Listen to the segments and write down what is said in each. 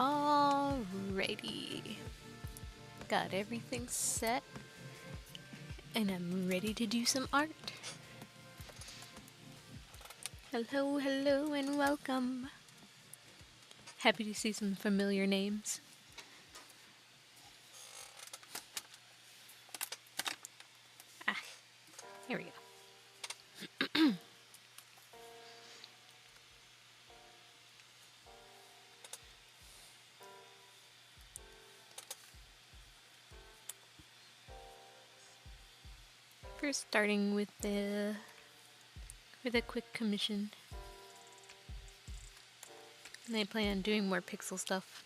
Alrighty. Got everything set, and I'm ready to do some art. Hello, hello, and welcome. Happy to see some familiar names. Ah, here we go. First, starting with a quick commission. And I plan on doing more pixel stuff.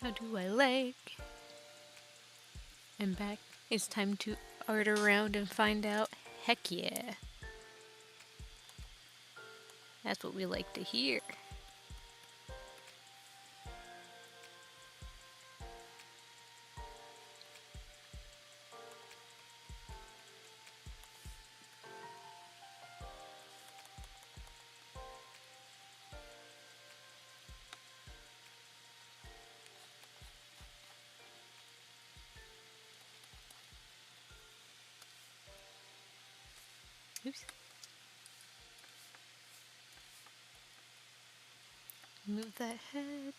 How do I like? I'm back. It's time to art around and find out. Heck yeah. That's what we like to hear. Oops. Move that head.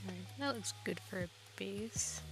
Alright, that looks good for a base.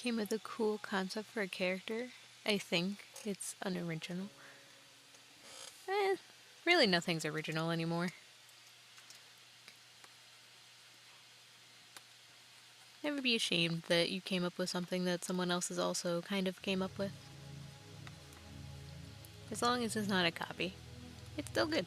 came with a cool concept for a character. I think it's unoriginal. Really nothing's original anymore. Never be ashamed that you came up with something that someone else has also kind of came up with. As long as it's not a copy, it's still good.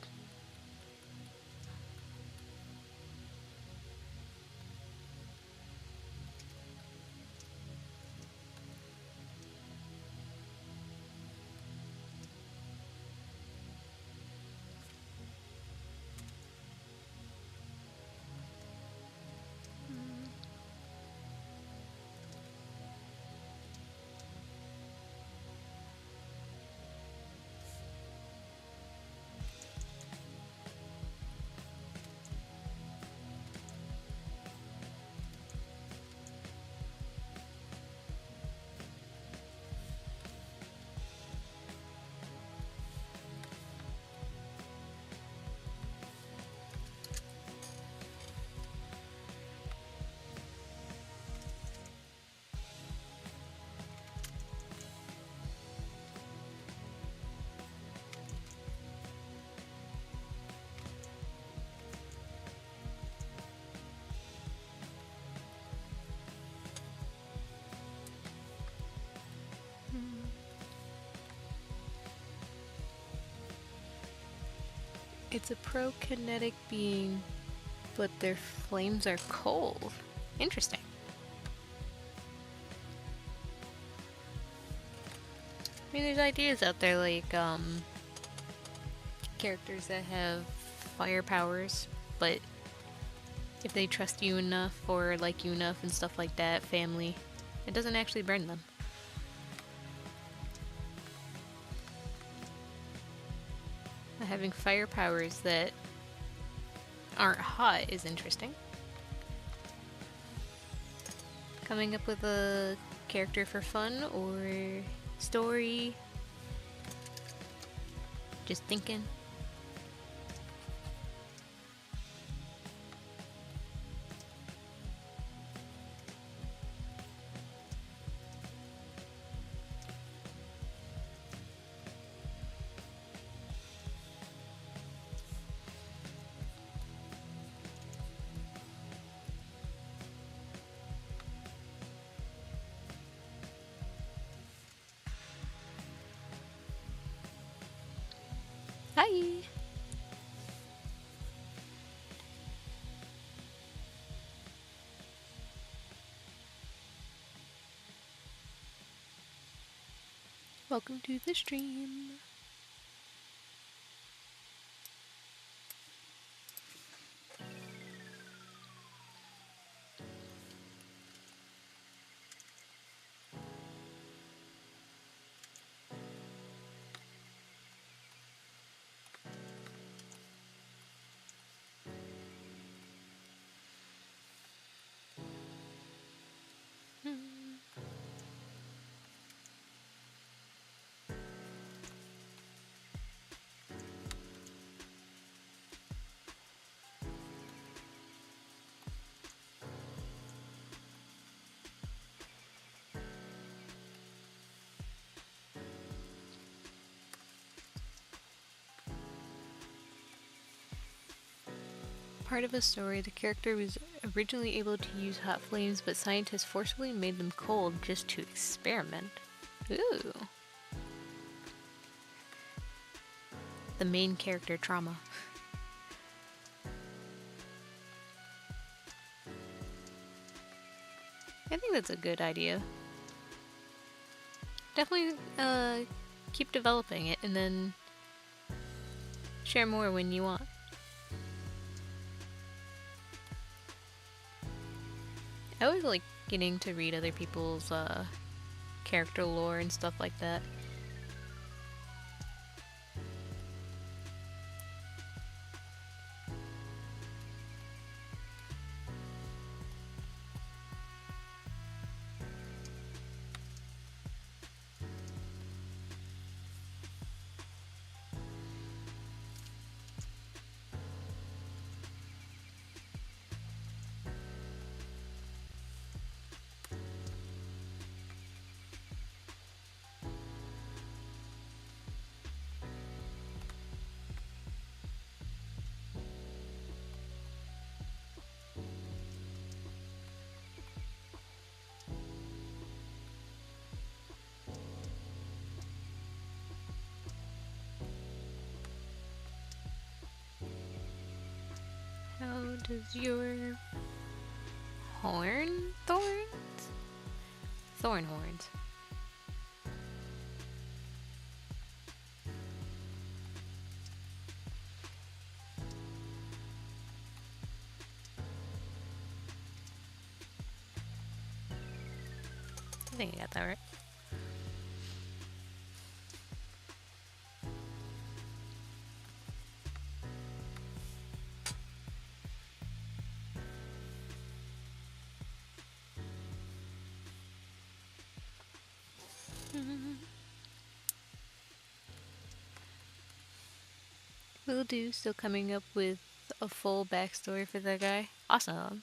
It's a prokinetic being, but their flames are cold. Interesting. I mean, there's ideas out there like characters that have fire powers, but if they trust you enough or like you enough and stuff like that, family, it doesn't actually burn them. Having fire powers that aren't hot is interesting. Coming up with a character for fun or story. Just thinking. Hi! Welcome to the stream. Part of a story, the character was originally able to use hot flames, but scientists forcibly made them cold just to experiment. Ooh. The main character trauma. I think that's a good idea. Definitely keep developing it and then share more when you want. I always like getting to read other people's character lore and stuff like that. How does your thorns? Thorn horns. I think I got that right. Will do. Still coming up with a full backstory for that guy. Awesome.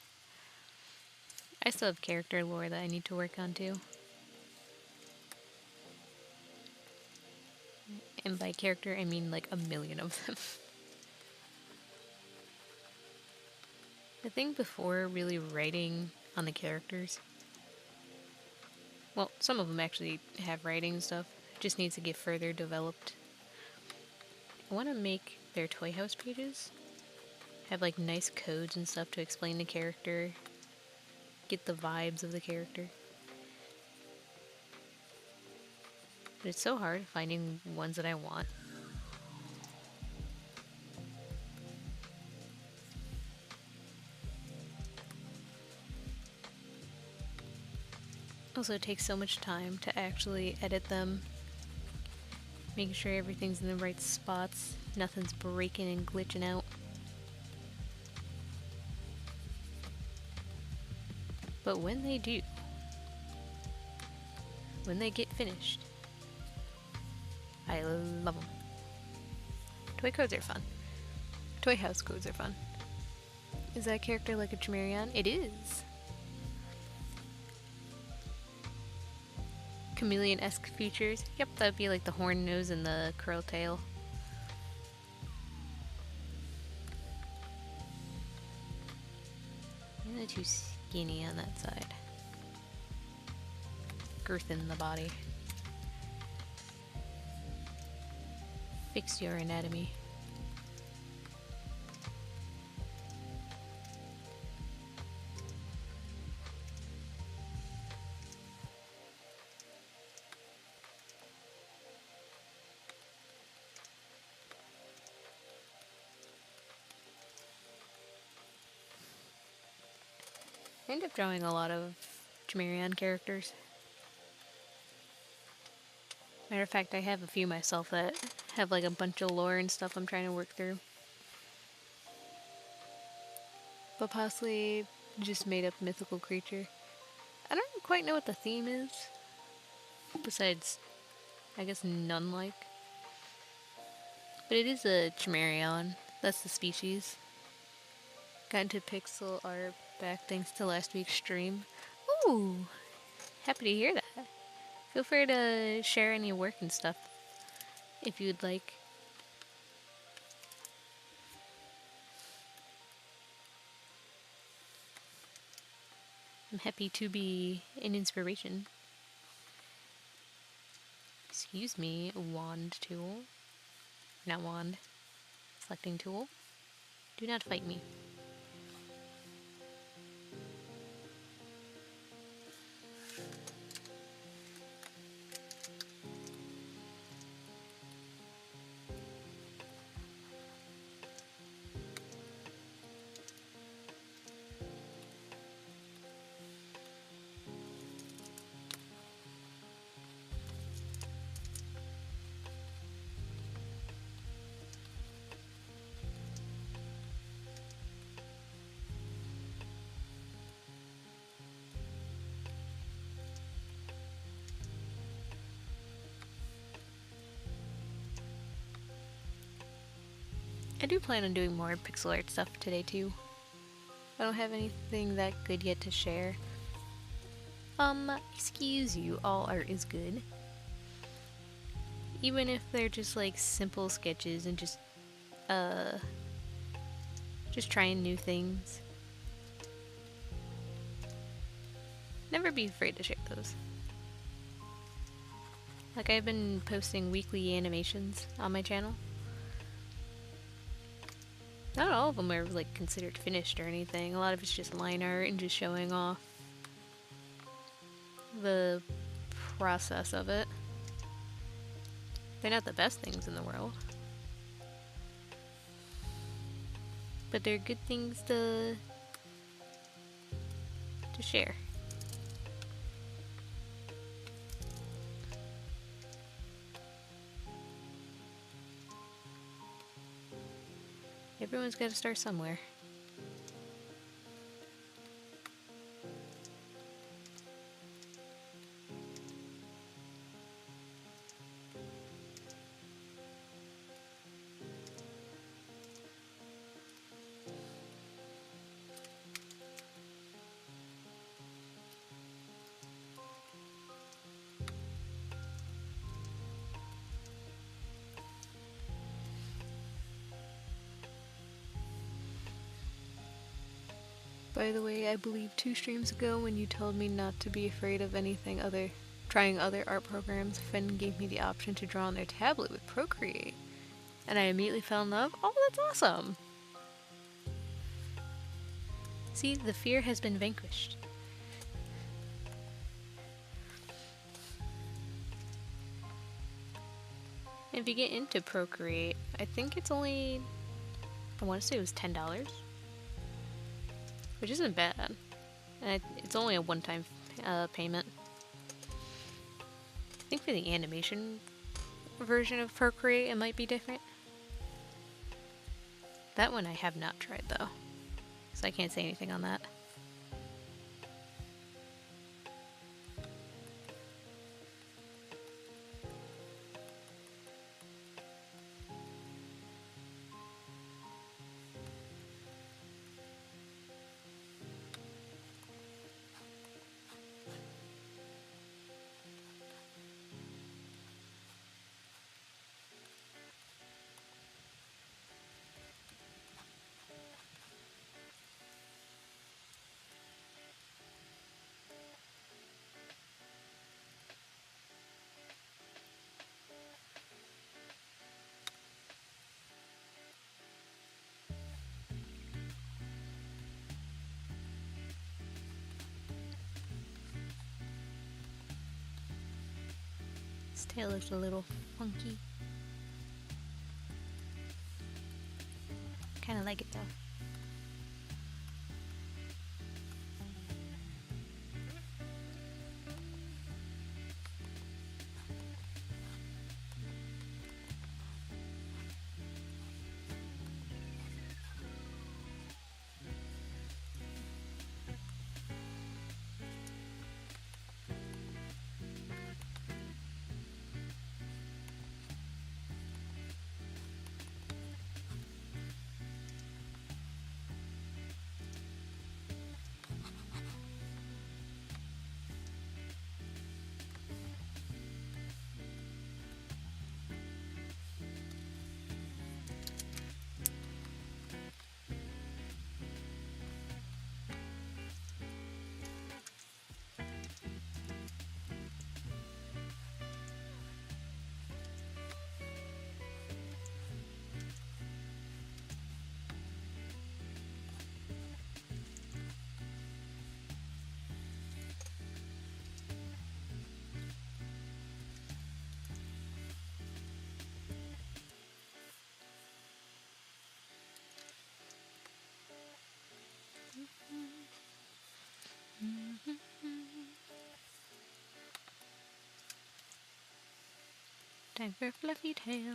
I still have character lore that I need to work on too. And by character, I mean like a million of them. The thing before really writing on the characters, well, some of them actually have writing and stuff, just needs to get further developed. I want to make their Toy House pages have like nice codes and stuff to explain the character, get the vibes of the character. But it's so hard finding ones that I want. Also, it takes so much time to actually edit them, making sure everything's in the right spots, nothing's breaking and glitching out. But when they do, when they get finished, I love them. Toy codes are fun. Toy House codes are fun. Is that character like a Chimerian? It is! Chameleon-esque features. Yep, that'd be like the horn nose and the curl tail. Maybe too skinny on that side. Girth in the body. Fix your anatomy. I end up drawing a lot of Chimerian characters. Matter of fact, I have a few myself that have like a bunch of lore and stuff I'm trying to work through. But possibly just made up mythical creature. I don't quite know what the theme is. Besides, I guess nun-like. But it is a Chimerian. That's the species. Got into pixel art back thanks to last week's stream. Ooh! Happy to hear that. Feel free to share any work and stuff if you'd like. I'm happy to be an inspiration. Excuse me, wand tool. Not wand. Selecting tool. Do not fight me. I do plan on doing more pixel art stuff today too. I don't have anything that good yet to share. Excuse you, all art is good. Even if they're just like simple sketches and just trying new things. Never be afraid to share those. Like I've been posting weekly animations on my channel. Not all of them are like considered finished or anything. A lot of it's just line art and just showing off the process of it. They're not the best things in the world, but they're good things to share. Everyone's got to start somewhere. By the way, I believe 2 streams ago when you told me not to be afraid of anything other, trying other art programs, Finn gave me the option to draw on their tablet with Procreate. And I immediately fell in love. Oh, that's awesome! See, the fear has been vanquished. If you get into Procreate, I think it's only, I want to say it was $10, which isn't bad. And it's only a one-time payment. I think for the animation version of Procreate, it might be different. That one I have not tried though, so I can't say anything on that. This tail is a little funky. Kinda like it though. Time for fluffy tail.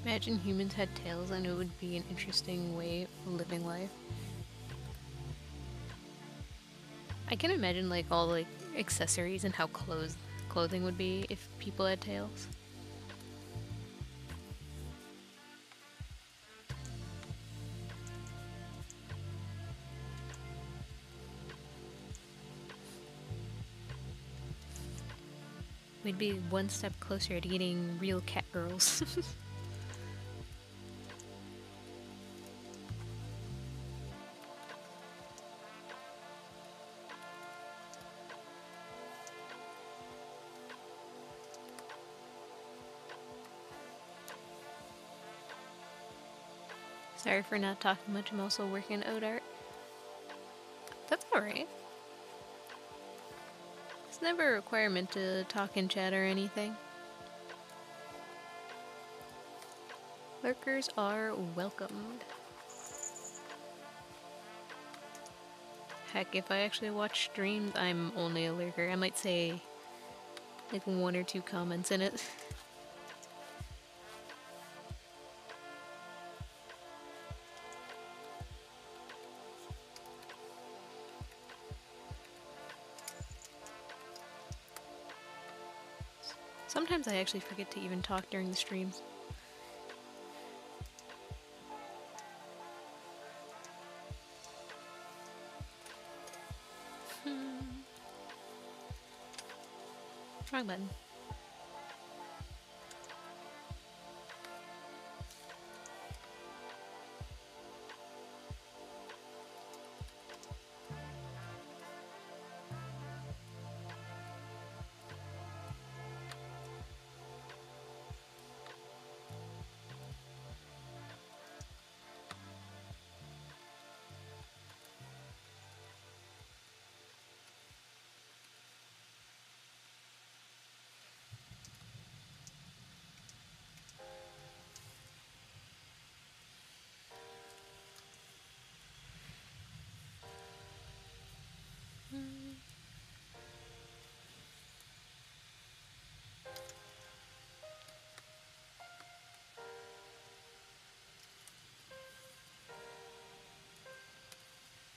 Imagine humans had tails and it would be an interesting way of living life. I can imagine like all like accessories and how clothing would be if people had tails. We'd be one step closer to getting real cat girls. Sorry for not talking much, I'm also working out art. That's alright. It's never a requirement to talk in chat or anything. Lurkers are welcomed. Heck, if I actually watch streams, I'm only a lurker. I might say like one or two comments in it. Sometimes I actually forget to even talk during the streams. Wrong button.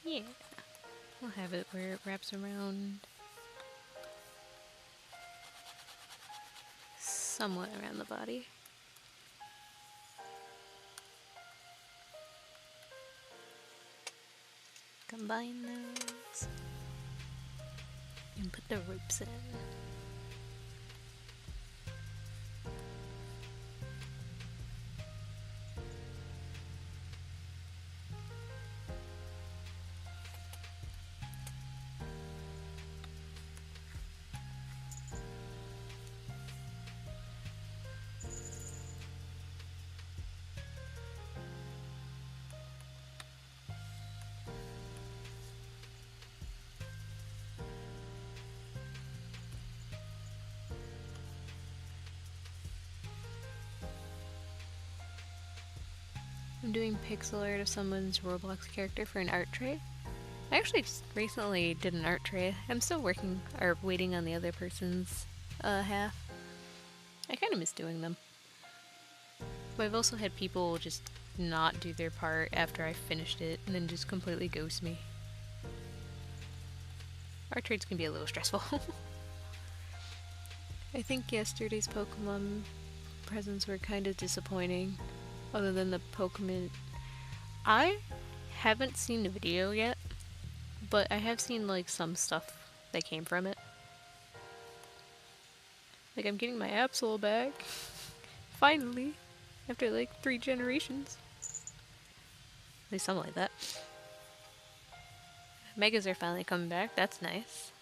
Yeah. We'll have it where it wraps around somewhat around the body. Combine those and put the ropes in. I'm doing pixel art of someone's Roblox character for an art tray. I actually just recently did an art tray. I'm still working or waiting on the other person's half. I kind of miss doing them. But I've also had people just not do their part after I finished it and then just completely ghost me. Art trades can be a little stressful. I think yesterday's Pokemon presents were kind of disappointing. Other than the Pokemon. I haven't seen the video yet, but I have seen like some stuff that came from it. Like I'm getting my Absol back. Finally. After like 3 generations. At least something like that. Megas are finally coming back, that's nice.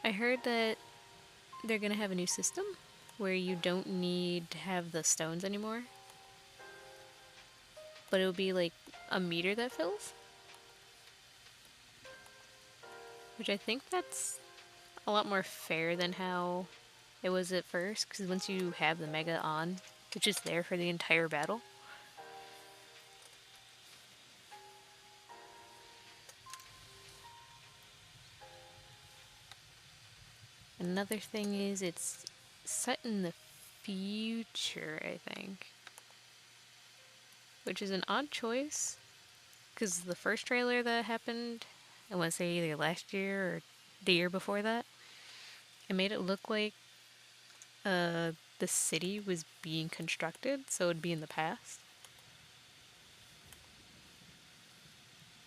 I heard that they're gonna have a new system where you don't need to have the stones anymore. But it'll be like a meter that fills. Which I think that's a lot more fair than how it was at first, because once you have the Mega on, it's just there for the entire battle. Another thing is it's set in the future, I think. Which is an odd choice, because the first trailer that happened, I want to say either last year or the year before that, it made it look like the city was being constructed, so it'd be in the past.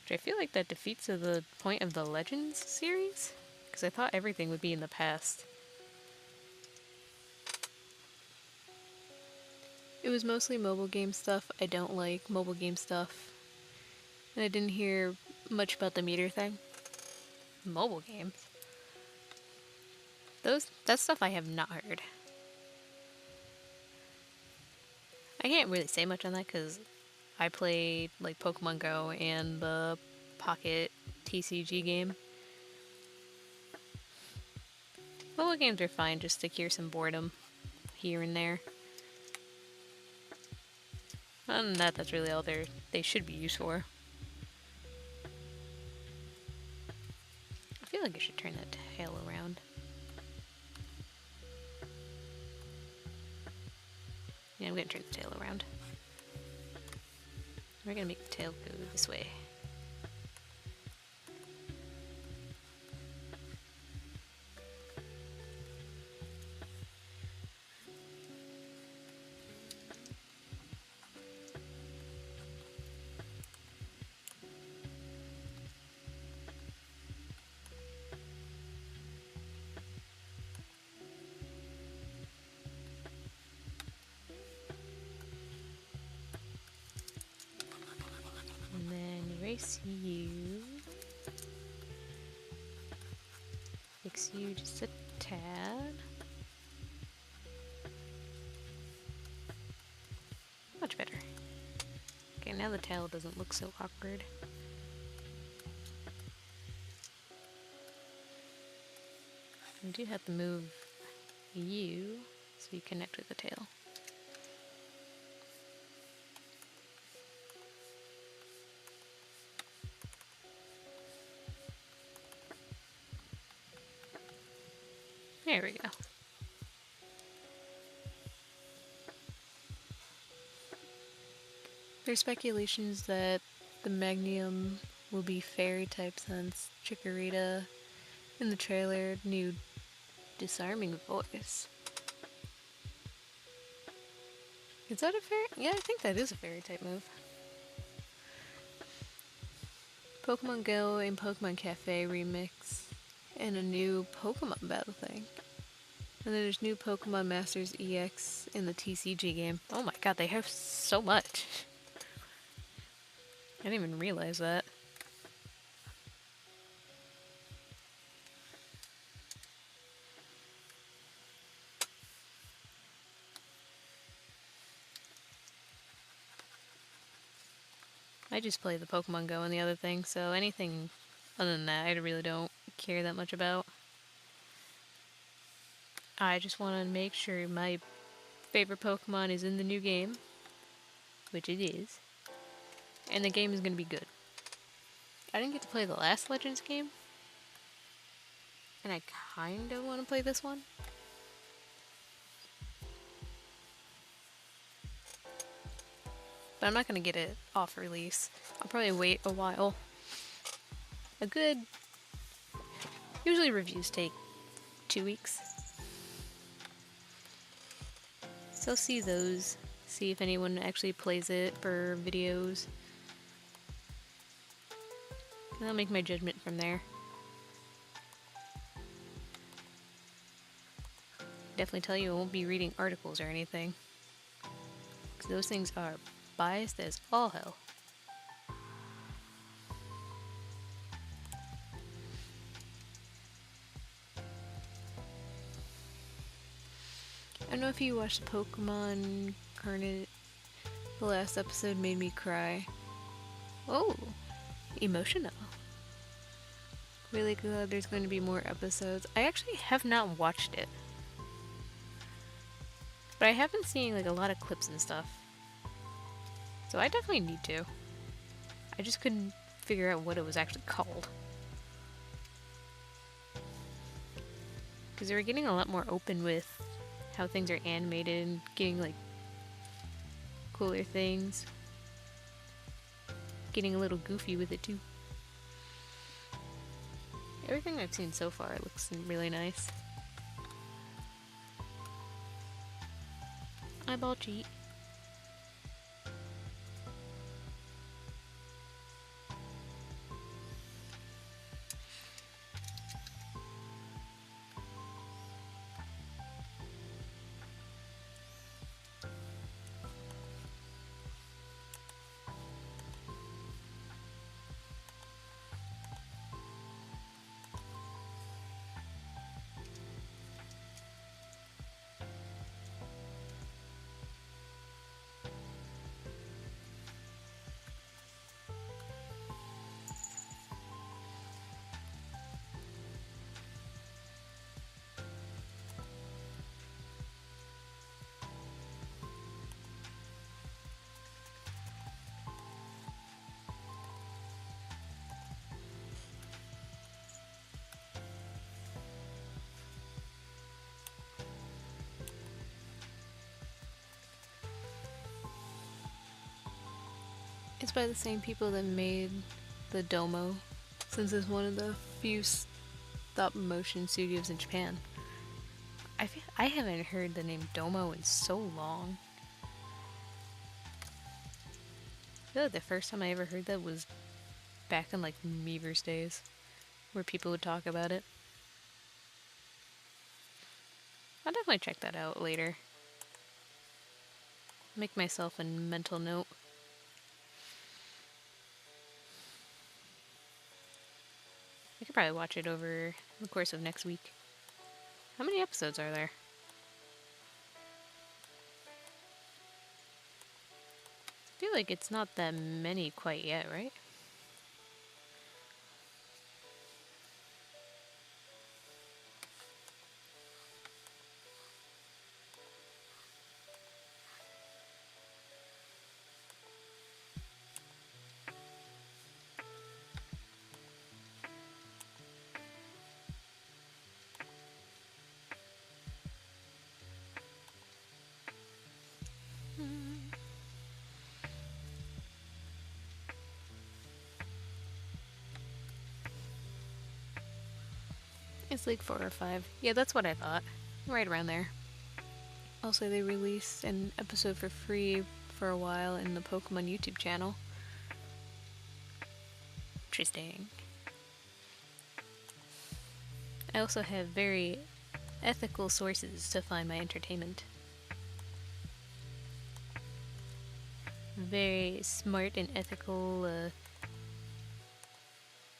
Which I feel like that defeats the point of the Legends series, because I thought everything would be in the past. It was mostly mobile game stuff. I don't like mobile game stuff. And I didn't hear much about the meter thing. Mobile games? That's stuff I have not heard. I can't really say much on that because I played like Pokemon Go and the Pocket TCG game. Mobile games are fine just to cure some boredom here and there. Other than that, that's really all they should be used for. I feel like I should turn that tail around. Yeah, I'm gonna turn the tail around. We're gonna make the tail go this way. And then erase you. Fix you just a tad. Much better. Okay, now the tail doesn't look so awkward. I do have to move you so you connect with the tail. There we go. There's speculations that the Magnium will be fairy type since Chikorita in the trailer new disarming voice. Is that a fairy? Yeah, I think that is a fairy type move. Pokemon Go and Pokemon Cafe remix and a new Pokemon battle thing. And then there's new Pokemon Masters EX in the TCG game. Oh my god, they have so much. I didn't even realize that. I just play the Pokemon Go and the other thing, so anything other than that I really don't care that much about. I just want to make sure my favorite Pokemon is in the new game, which it is, and the game is going to be good. I didn't get to play the last Legends game, and I kind of want to play this one. But I'm not going to get it off release. I'll probably wait a while. Usually reviews take 2 weeks. So I'll see those, see if anyone actually plays it for videos. And I'll make my judgment from there. Definitely tell you I won't be reading articles or anything, because those things are biased as all hell. I don't know if you watched Pokemon Carnage. The last episode made me cry. Oh, emotional. Really glad there's going to be more episodes. I actually have not watched it, but I have been seeing like a lot of clips and stuff. So I definitely need to. I just couldn't figure out what it was actually called. Because they were getting a lot more open with how things are animated and getting like cooler things. Getting a little goofy with it too. Everything I've seen so far looks really nice. Eyeball cheat. It's by the same people that made the Domo, since it's one of the few stop motion studios in Japan. I haven't heard the name Domo in so long. I feel like the first time I ever heard that was back in like Miiverse days, where people would talk about it. I'll definitely check that out later. Make myself a mental note. I could probably watch it over the course of next week. How many episodes are there? I feel like it's not that many quite yet, right? It's like 4 or 5. Yeah, that's what I thought. Right around there. Also, they released an episode for free for a while in the Pokemon YouTube channel. Interesting. I also have very ethical sources to find my entertainment. Very smart and ethical,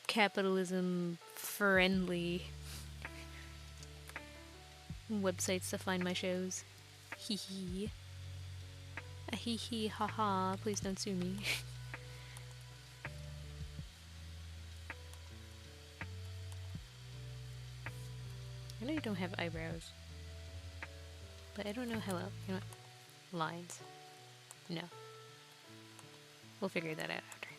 capitalism friendly websites to find my shows. Hee hee. A hee hee ha ha. Please don't sue me. I know you don't have eyebrows, but I don't know how else. You know what? Lines. No. We'll figure that out after.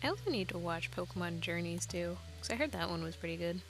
I also need to watch Pokemon Journeys too, because I heard that one was pretty good.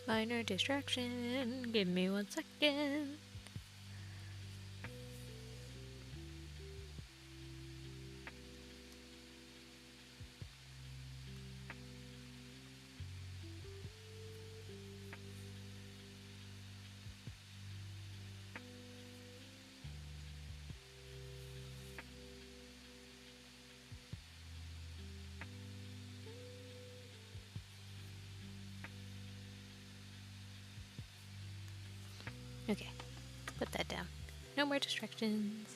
Minor distraction. Give me 1 second. Okay, put that down. No more distractions.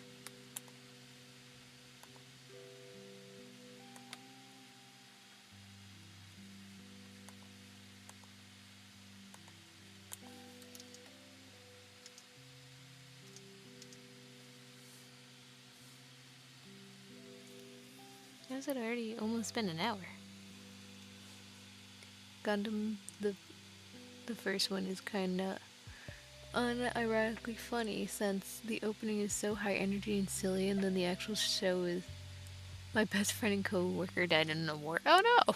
How's it already almost been an hour? Gundam, the first one is kinda unironically funny since the opening is so high energy and silly, and then the actual show is my best friend and co-worker died in a war. Oh no!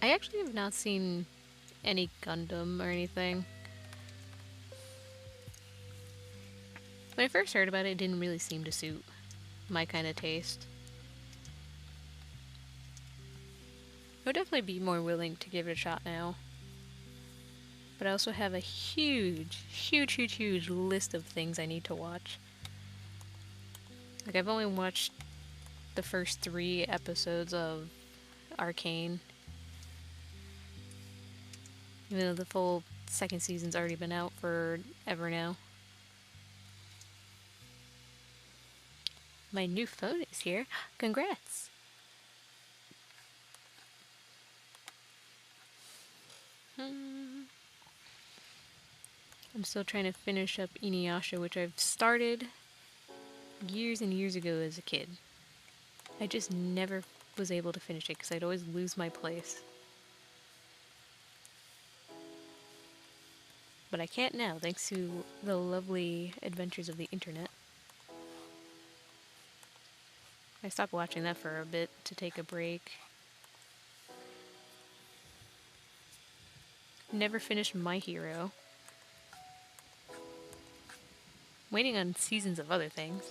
I actually have not seen any Gundam or anything. When I first heard about it, it didn't really seem to suit my kind of taste. I would definitely be more willing to give it a shot now. But I also have a huge list of things I need to watch. Like, I've only watched the first 3 episodes of Arcane. Even though the full second season's already been out forever now. My new phone is here. Congrats! I'm still trying to finish up Inuyasha, which I've started years and years ago as a kid. I just never was able to finish it because I'd always lose my place. But I can't now, thanks to the lovely adventures of the internet. I stopped watching that for a bit to take a break. Never finished My Hero. Waiting on seasons of other things.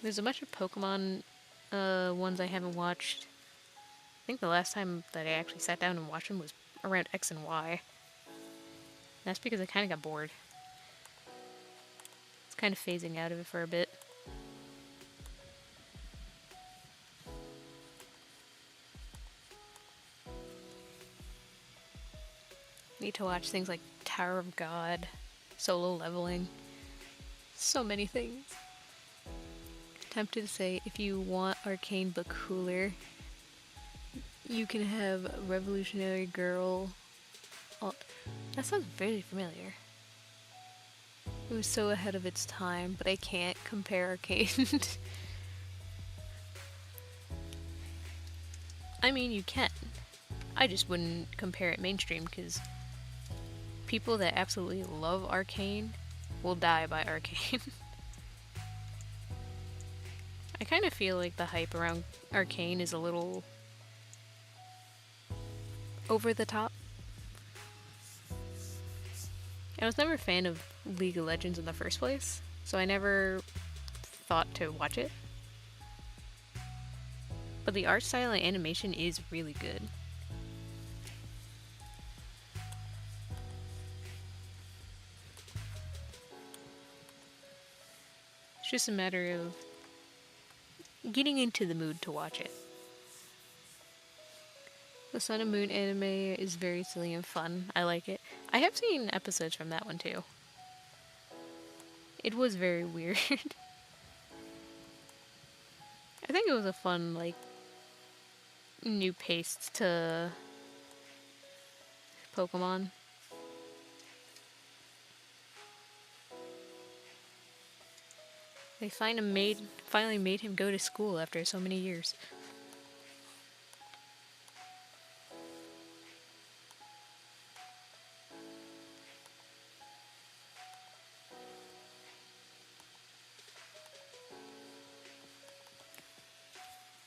There's a bunch of Pokemon ones I haven't watched. I think the last time that I actually sat down and watched them was around X and Y. That's because I kind of got bored. It's kind of phasing out of it for a bit. Need to watch things like Tower of God, Solo Leveling. So many things. Tempted to say, if you want Arcane but cooler, you can have Revolutionary Girl. Oh, that sounds very familiar. It was so ahead of its time, but I can't compare Arcane. I mean, you can. I just wouldn't compare it mainstream because people that absolutely love Arcane will die by Arcane. I kind of feel like the hype around Arcane is a little over the top. I was never a fan of League of Legends in the first place, so I never thought to watch it. But the art style and animation is really good. It's just a matter of getting into the mood to watch it. The Sun and Moon anime is very silly and fun. I like it. I have seen episodes from that one too. It was very weird. I think it was a fun, like, new pace to Pokemon. They finally made him go to school after so many years.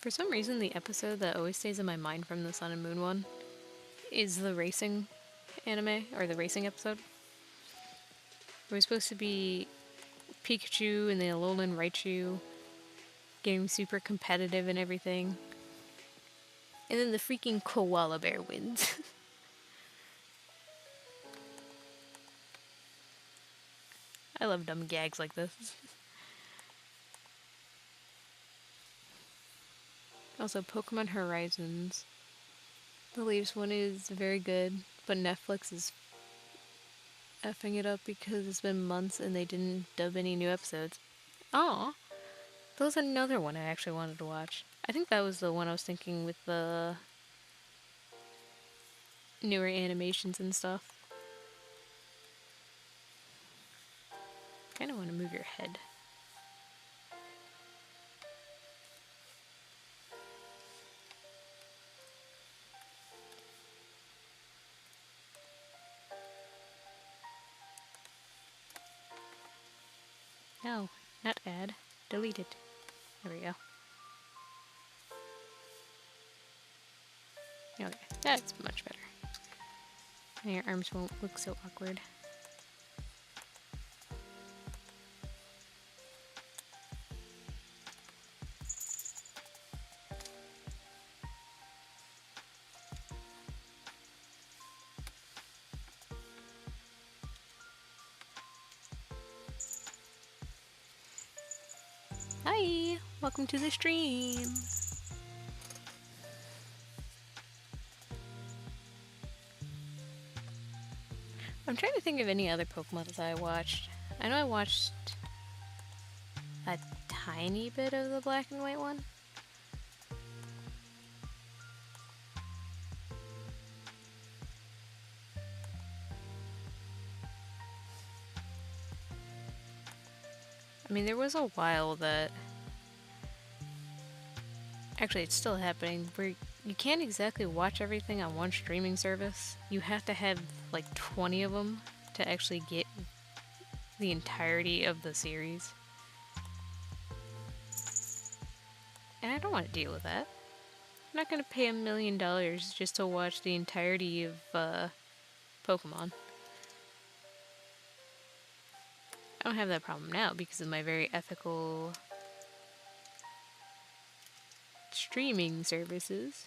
For some reason, the episode that always stays in my mind from the Sun and Moon one is the racing anime, or the racing episode. It was supposed to be Pikachu and the Alolan Raichu getting super competitive and everything. And then the freaking koala bear wins. I love dumb gags like this. Also, Pokemon Horizons. The latest one is very good, but Netflix is effing it up because it's been months and they didn't dub any new episodes. Aw, that was another one I actually wanted to watch. I think that was the one I was thinking with the newer animations and stuff. Kinda want to move your head. No, not add. Delete it. There we go. Okay, that's much better. And your arms won't look so awkward. Hi! Welcome to the stream! I'm trying to think of any other Pokemon that I watched. I know I watched a tiny bit of the black and white one. I mean, there was a while that... Actually, it's still happening, where you can't exactly watch everything on one streaming service. You have to have like 20 of them to actually get the entirety of the series. And I don't want to deal with that. I'm not going to pay $1 million just to watch the entirety of Pokemon. I don't have that problem now because of my very ethical streaming services.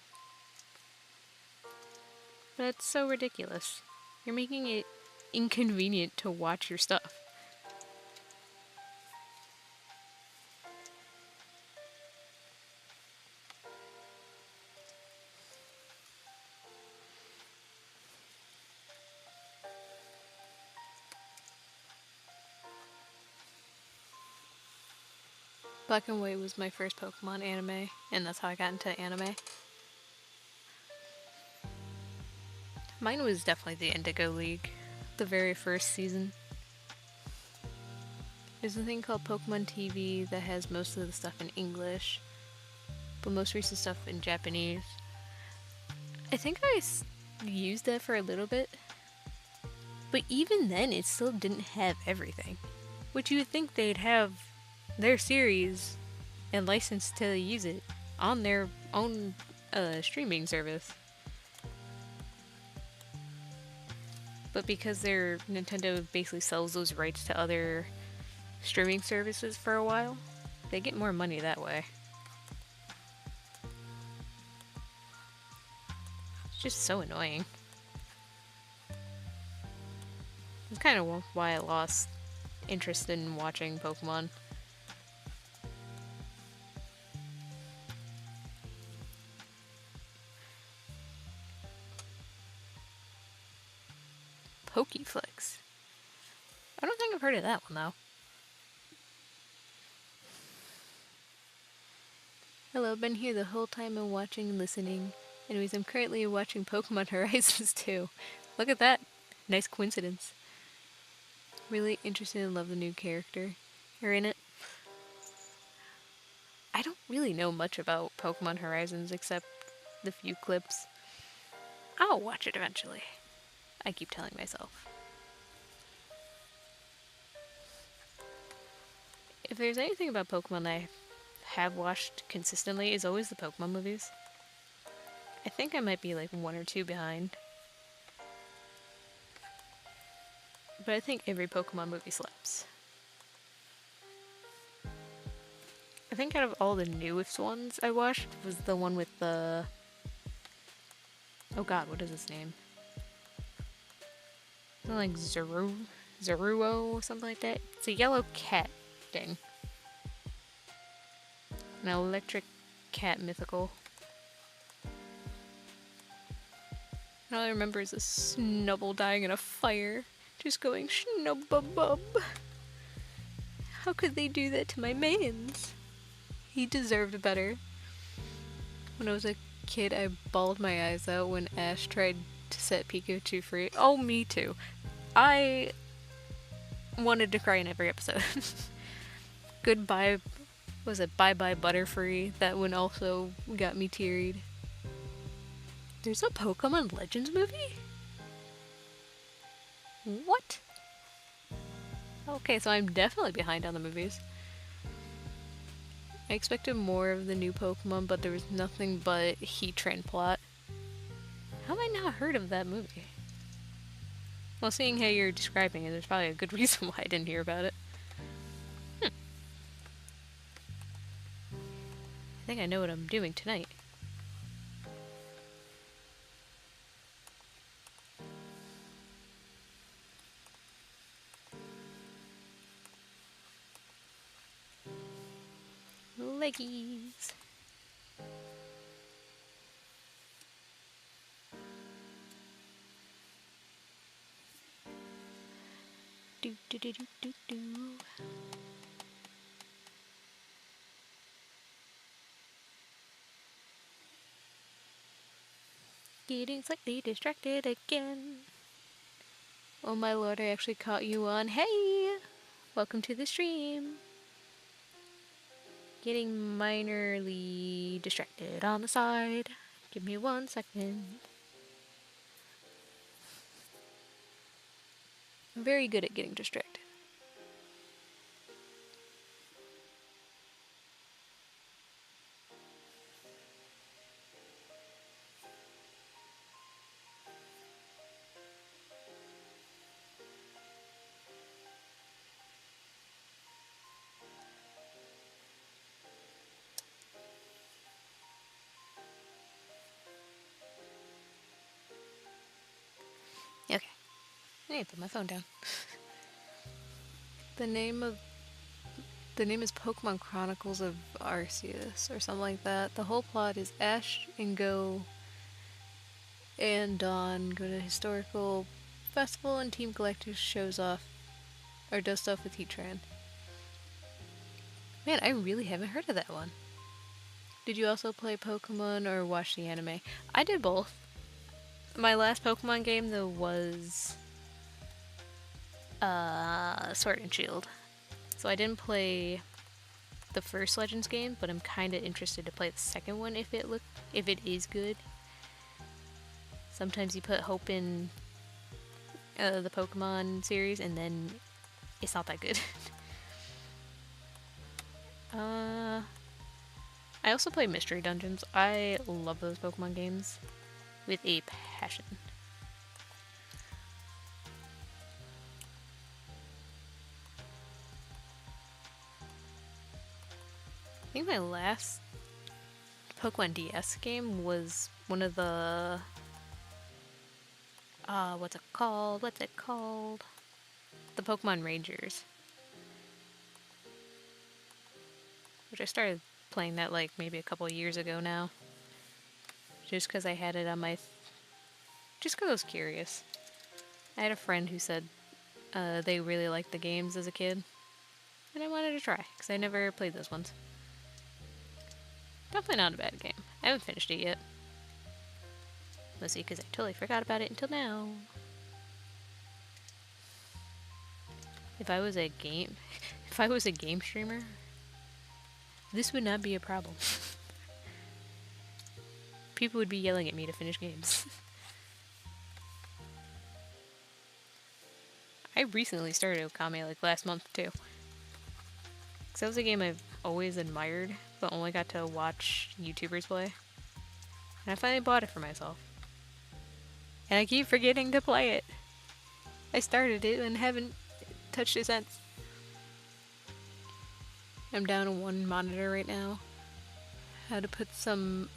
But it's so ridiculous. You're making it inconvenient to watch your stuff. Black and White was my first Pokemon anime, and that's how I got into anime. Mine was definitely the Indigo League, the very first season. There's a thing called Pokemon TV that has most of the stuff in English, but most recent stuff in Japanese. I think I used that for a little bit, but even then it still didn't have everything. Which you would think they'd have their series and license to use it on their own streaming service. But because Nintendo basically sells those rights to other streaming services for a while, they get more money that way. It's just so annoying. It's kind of why I lost interest in watching Pokemon. Pokeflix. I don't think I've heard of that one, though. Hello, I've been here the whole time and watching and listening. Anyways, I'm currently watching Pokemon Horizons too. Look at that. Nice coincidence. Really interested and love the new character. You're in it. I don't really know much about Pokemon Horizons except the few clips. I'll watch it eventually. I keep telling myself. If there's anything about Pokemon that I have watched consistently is always the Pokemon movies. I think I might be like 1 or 2 behind. But I think every Pokemon movie slaps. I think out of all the newest ones I watched was the one with the... Oh god, what is his name? Something like Zeruo or something like that. It's a yellow cat thing. An electric cat mythical. And all I remember is a Snubble dying in a fire. Just going Schnubbabub. How could they do that to my mans? He deserved better. When I was a kid, I bawled my eyes out when Ash tried to set Pikachu free. Oh, me too. I wanted to cry in every episode. Goodbye, was it Bye Bye Butterfree? That one also got me tearied. There's a Pokemon Legends movie? What? Okay, so I'm definitely behind on the movies. I expected more of the new Pokemon, but there was nothing but Heatran plot. How have I not heard of that movie? Well, seeing how you're describing it, there's probably a good reason why I didn't hear about it. I think I know what I'm doing tonight. Leggies. Do do do do do do. Getting slightly distracted again. Oh my lord, I actually caught you on. Hey! Welcome to the stream. Getting minorly distracted on the side. Give me 1 second. I'm very good at getting distracted. Okay. I need to put my phone down. The name is Pokemon Chronicles of Arceus or something like that. The whole plot is Ash and Go and Dawn go to a historical festival and Team Galactus shows off or does stuff with Heatran. Man, I really haven't heard of that one. Did you also play Pokemon or watch the anime? I did both. My last Pokemon game though was Sword and Shield. So I didn't play the first Legends game, but I'm kind of interested to play the second one if it is good. Sometimes you put hope in the Pokemon series and then it's not that good. I also play Mystery Dungeons. I love those Pokemon games with a passion. I think my last Pokemon DS game was one of the... what's it called? The Pokemon Rangers. Which I started playing that like maybe a couple years ago now. Just because I had it on my... just because I was curious. I had a friend who said they really liked the games as a kid. And I wanted to try, because I never played those ones. Definitely not a bad game. I haven't finished it yet. Mostly because I totally forgot about it until now. If I was a game streamer, this would not be a problem. People would be yelling at me to finish games. I recently started Okami like last month too. Because that was a game I've always admired, but only got to watch YouTubers play. And I finally bought it for myself. And I keep forgetting to play it. I started it and haven't touched it since. I'm down to one monitor right now. How to put some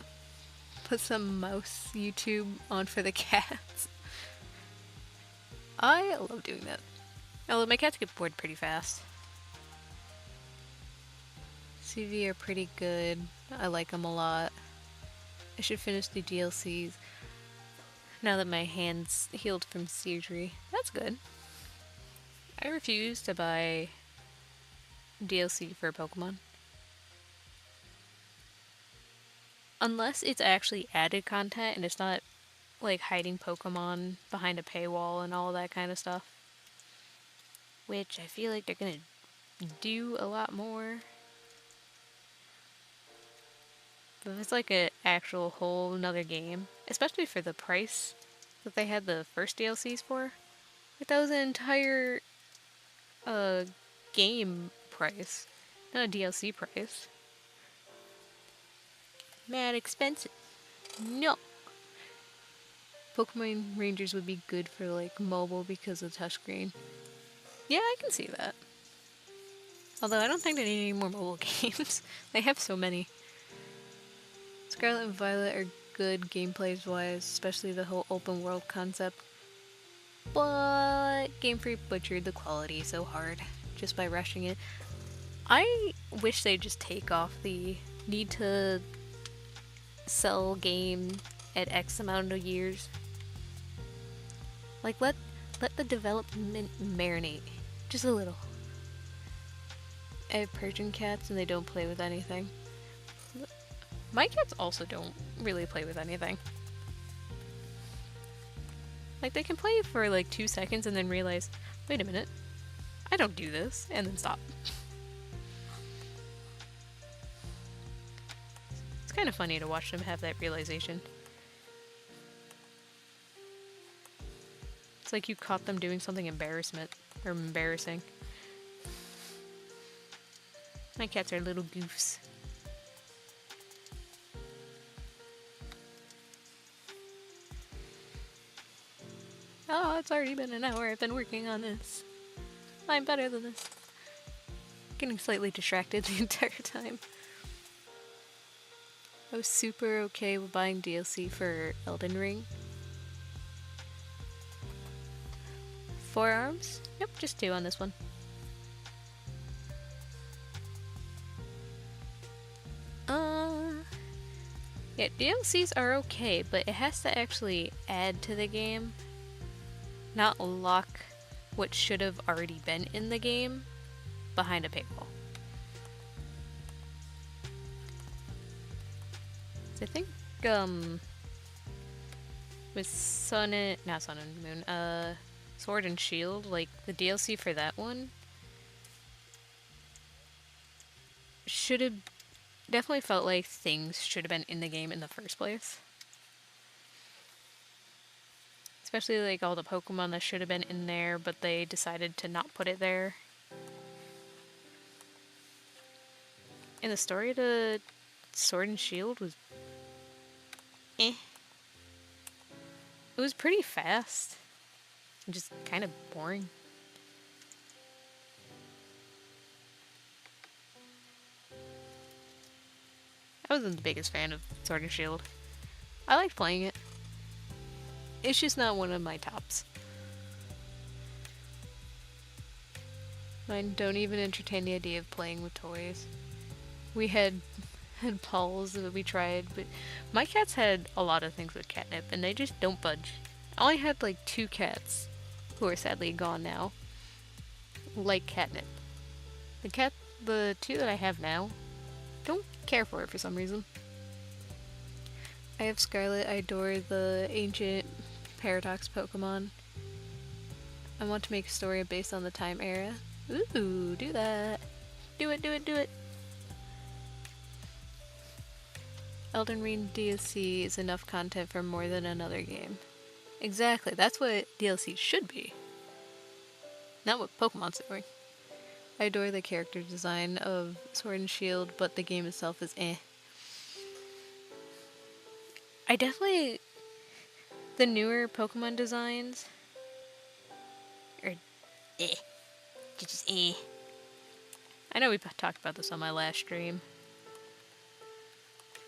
mouse YouTube on for the cats. I love doing that. Although my cats get bored pretty fast. CV are pretty good. I like them a lot. I should finish the DLCs now that my hand's healed from surgery. That's good. I refuse to buy DLC for Pokemon. Unless it's actually added content and it's not like hiding Pokemon behind a paywall and all that kind of stuff. Which I feel like they're gonna do a lot more. But if it's like an actual whole nother game, especially for the price that they had the first DLCs for, like that was an entire game price, not a DLC price. Mad expensive. No. Pokemon Rangers would be good for like mobile because of touchscreen. Yeah, I can see that. Although I don't think they need any more mobile games. They have so many. Scarlet and Violet are good gameplays wise, especially the whole open world concept. But Game Freak butchered the quality so hard just by rushing it. I wish they'd just take off the need to sell game at X amount of years. Like let the development marinate just a little. I have Persian cats and they don't play with anything. My cats also don't really play with anything. Like they can play for like 2 seconds and then realize, wait a minute, I don't do this, and then stop. It's kind of funny to watch them have that realization. It's like you caught them doing something embarrassing. My cats are little goofs. Oh, it's already been an hour. I've been working on this. I'm better than this. Getting slightly distracted the entire time. I was super okay with buying DLC for Elden Ring. Forearms? Nope, just 2 on this one. Yeah, DLCs are okay, but it has to actually add to the game, not lock what should have already been in the game behind a paywall. So I think, with Sword and Shield, like, the DLC for that one should have definitely felt like things should have been in the game in the first place. Especially like all the Pokemon that should have been in there, but they decided to not put it there. And the story to Sword and Shield was eh. It was pretty fast. And just kind of boring. I wasn't the biggest fan of Sword and Shield. I liked playing it. It's just not one of my tops. Mine don't even entertain the idea of playing with toys. We had balls that we tried, but my cats had a lot of things with catnip, and they just don't budge. I only had like 2 cats, who are sadly gone now, like catnip. The 2 that I have now, don't care for it for some reason. I have Scarlet. I adore the ancient Paradox Pokemon. I want to make a story based on the time era. Ooh, do that. Do it, do it, do it. Elden Ring DLC is enough content for more than another game. Exactly, that's what DLC should be. Not what Pokemon's doing. I adore the character design of Sword and Shield, but the game itself is eh. I definitely... The newer Pokemon designs are eh. Just eh. I know we talked about this on my last stream.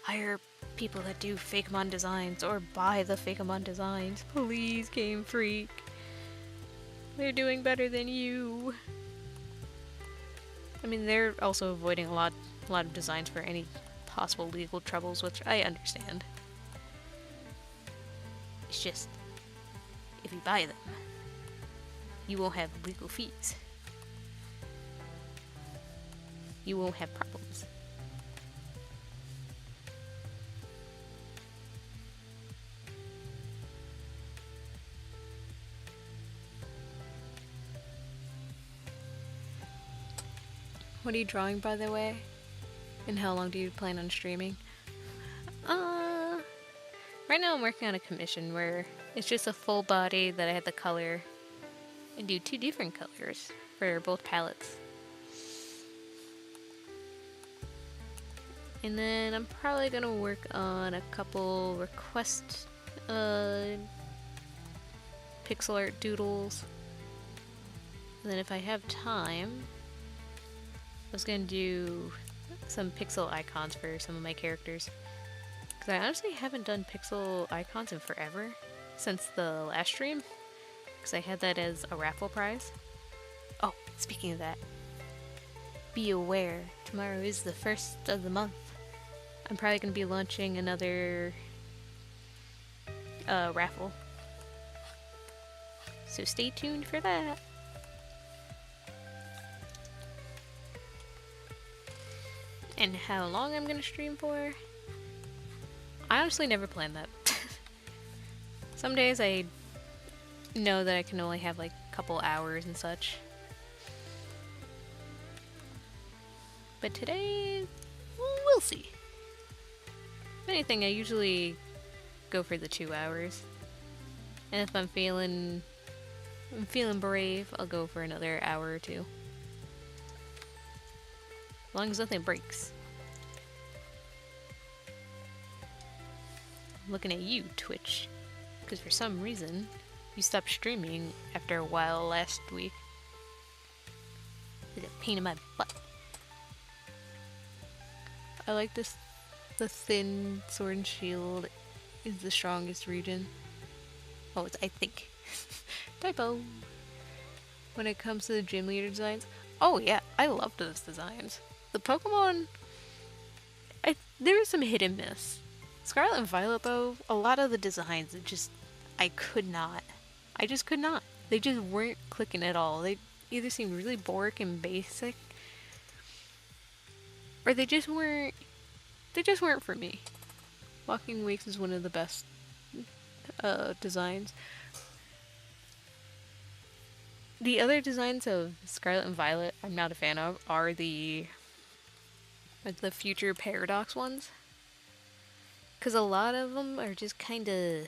Hire people that do Fakemon designs or buy the Fakemon designs. Please, Game Freak. They're doing better than you. I mean, they're also avoiding a lot of designs for any possible legal troubles, which I understand. It's just, if you buy them, you won't have legal fees. You won't have problems. What are you drawing, by the way? And how long do you plan on streaming? Right now I'm working on a commission where it's just a full body that I have to color and do 2 different colors for both palettes. And then I'm probably gonna work on a couple request pixel art doodles. And then if I have time, I was gonna do some pixel icons for some of my characters. Because I honestly haven't done pixel icons in forever, since the last stream. Because I had that as a raffle prize. Oh, speaking of that, be aware, tomorrow is the 1st of the month. I'm probably going to be launching another raffle. So stay tuned for that. And how long I'm going to stream for? I honestly never planned that. Some days I know that I can only have like a couple hours and such. But today, we'll see. If anything, I usually go for the 2 hours. And if I'm feeling brave, I'll go for another hour or 2. As long as nothing breaks. I'm looking at you, Twitch. Because for some reason, you stopped streaming after a while last week. It's a pain in my butt. I like this. The thin Sword and Shield is the strongest region. Oh, it's I think. Typo. When it comes to the gym leader designs, oh yeah, I love those designs. The Pokemon, there was some hit and miss. Scarlet and Violet though, a lot of the designs, I just could not. They just weren't clicking at all. They either seemed really boring and basic, or they just weren't for me. Walking Wakes is one of the best designs. The other designs of Scarlet and Violet I'm not a fan of are the future Paradox ones. Because a lot of them are just kind of...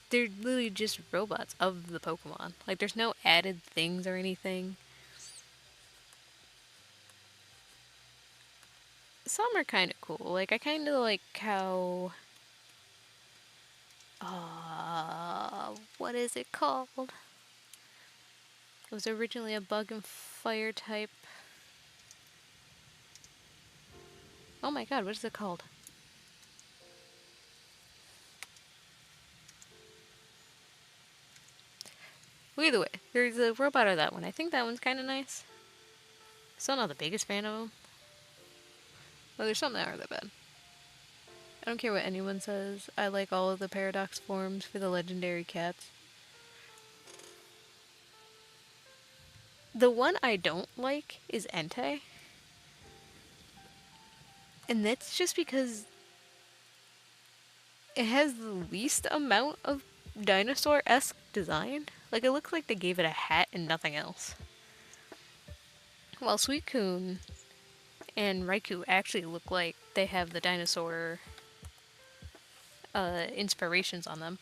They're literally just robots of the Pokemon. Like, there's no added things or anything. Some are kind of cool. Like, I kind of like how... what is it called? It was originally a bug and fire type. Oh my god, what is it called? Well, either way, there's a robot of that one. I think that one's kind of nice. Still not the biggest fan of them. Well, there's some that aren't that bad. I don't care what anyone says. I like all of the Paradox forms for the legendary cats. The one I don't like is Entei. And that's just because it has the least amount of dinosaur-esque design. Like, it looks like they gave it a hat and nothing else. While Suicune and Raikou actually look like they have the dinosaur inspirations on them.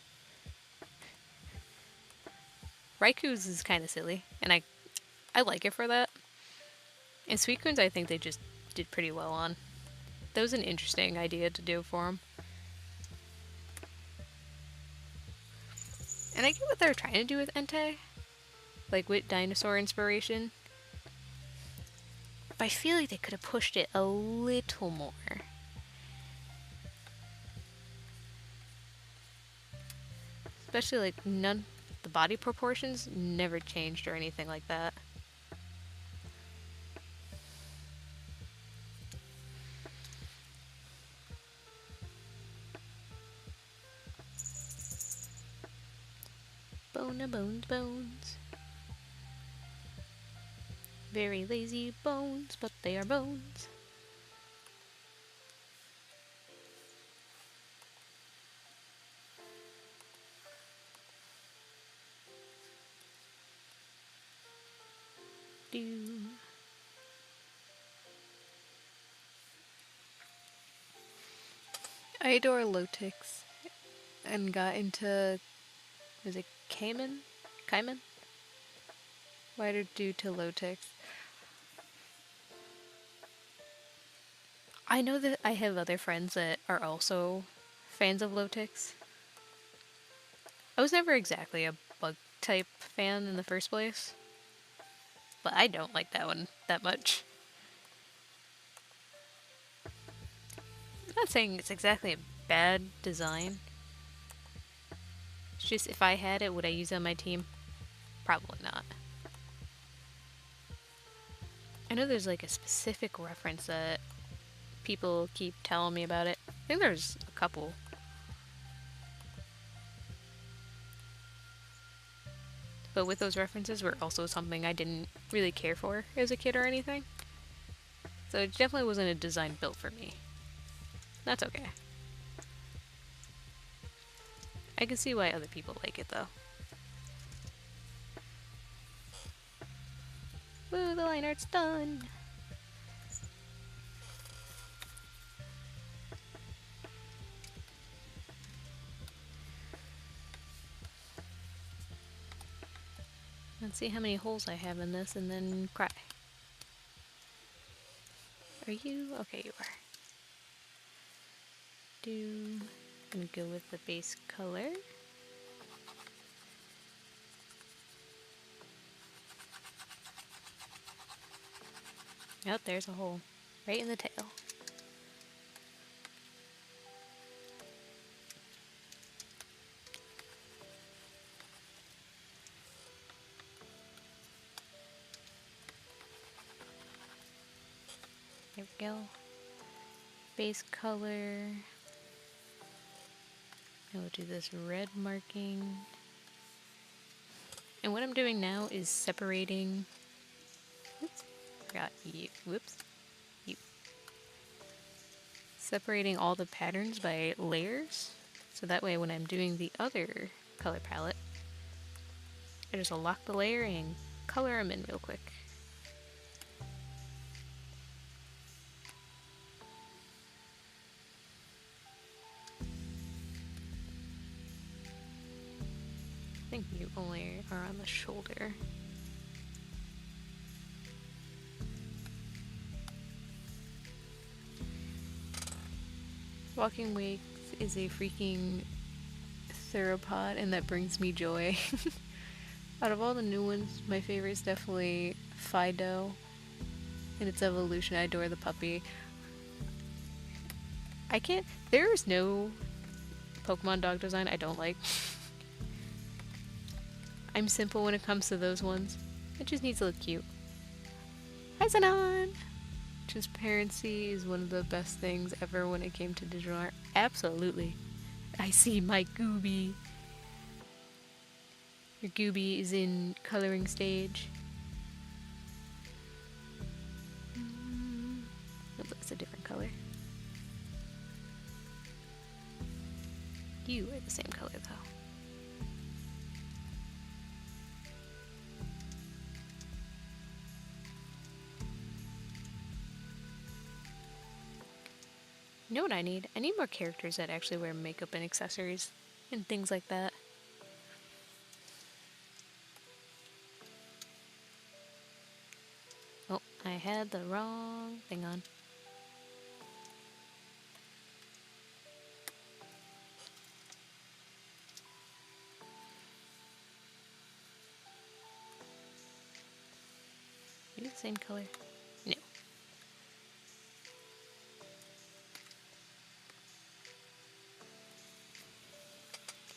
Raikou's is kind of silly, and I I like it for that. And Suicunes, I think they just did pretty well on. That was an interesting idea to do for them. And I get what they're trying to do with Entei, like with dinosaur inspiration. But I feel like they could have pushed it a little more. Especially like the body proportions never changed or anything like that. Bones. Very lazy bones, but they are bones. Do. I adore Lotix and got into, was it Cayman? Cayman? Why due to Lotix? I know that I have other friends that are also fans of Lotix. I was never exactly a bug type fan in the first place, but I don't like that one that much. I'm not saying it's exactly a bad design. It's just if I had it, would I use it on my team? Probably not. I know there's like a specific reference that people keep telling me about it. I think there's a couple. But with those references were also something I didn't really care for as a kid or anything. So it definitely wasn't a design built for me. That's okay. I can see why other people like it though. Woo, the line art's done! Let's see how many holes I have in this and then cry. Are you? Okay, you are. I'm gonna go with the base color. Yep, there's a hole. Right in the tail. There we go. Base color. And we'll do this red marking. And what I'm doing now is separating. Oops, forgot you. Whoops. You. Separating all the patterns by layers. So that way when I'm doing the other color palette, I just lock the layer and color them in real quick. I think you only are on the shoulder. Walking Wakes is a freaking theropod, and that brings me joy. Out of all the new ones, my favorite is definitely Fido in its evolution. I adore the puppy. There is no Pokemon dog design I don't like. I'm simple when it comes to those ones. It just needs to look cute. Hi, Zenon! Transparency is one of the best things ever when it came to digital art. Absolutely. I see my Gooby. Your Gooby is in coloring stage. It looks a different color. You are the same color though. You know what I need? I need more characters that actually wear makeup and accessories and things like that. I had the wrong thing on. Are you the same color? No.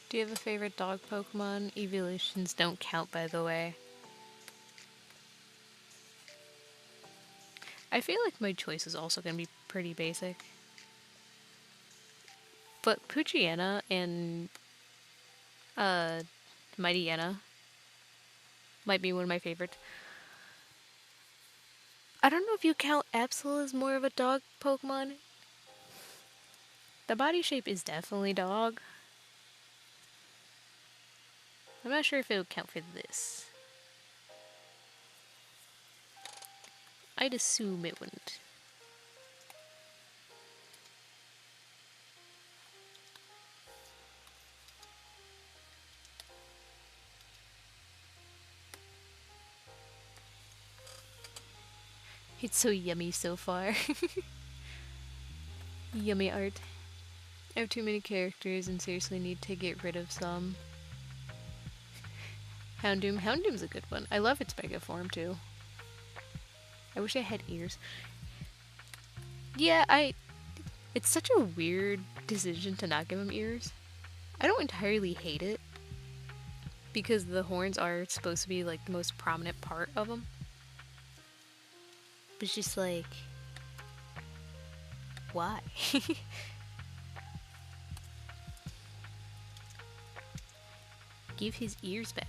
Do you have a favorite dog Pokemon? Evolutions don't count, by the way. I feel like my choice is also going to be pretty basic. But Poochyena and Mightyena might be one of my favorites. I don't know if you count Absol as more of a dog Pokemon. The body shape is definitely dog. I'm not sure if it would count for this. I'd assume it wouldn't. It's so yummy so far. Yummy art. I have too many characters and seriously need to get rid of some. Houndoom. Houndoom's a good one. I love its mega form too. I wish I had ears. Yeah, it's such a weird decision to not give him ears. I don't entirely hate it, because the horns are supposed to be like the most prominent part of him. But it's just like, why? Give his ears back.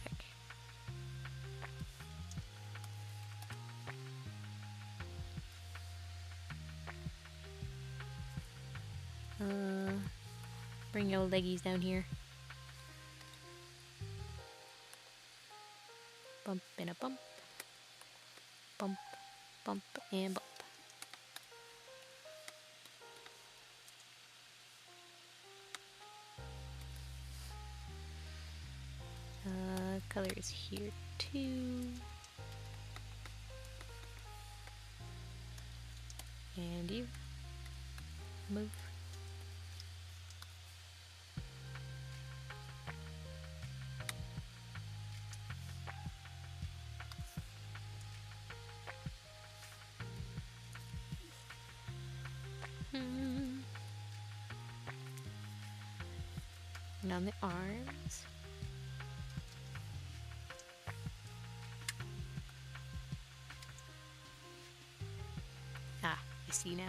Bring your leggies down here. Bump and a bump. Bump, bump, and bump. Color is here too. And you. Move. And on the arms. Ah, I see now.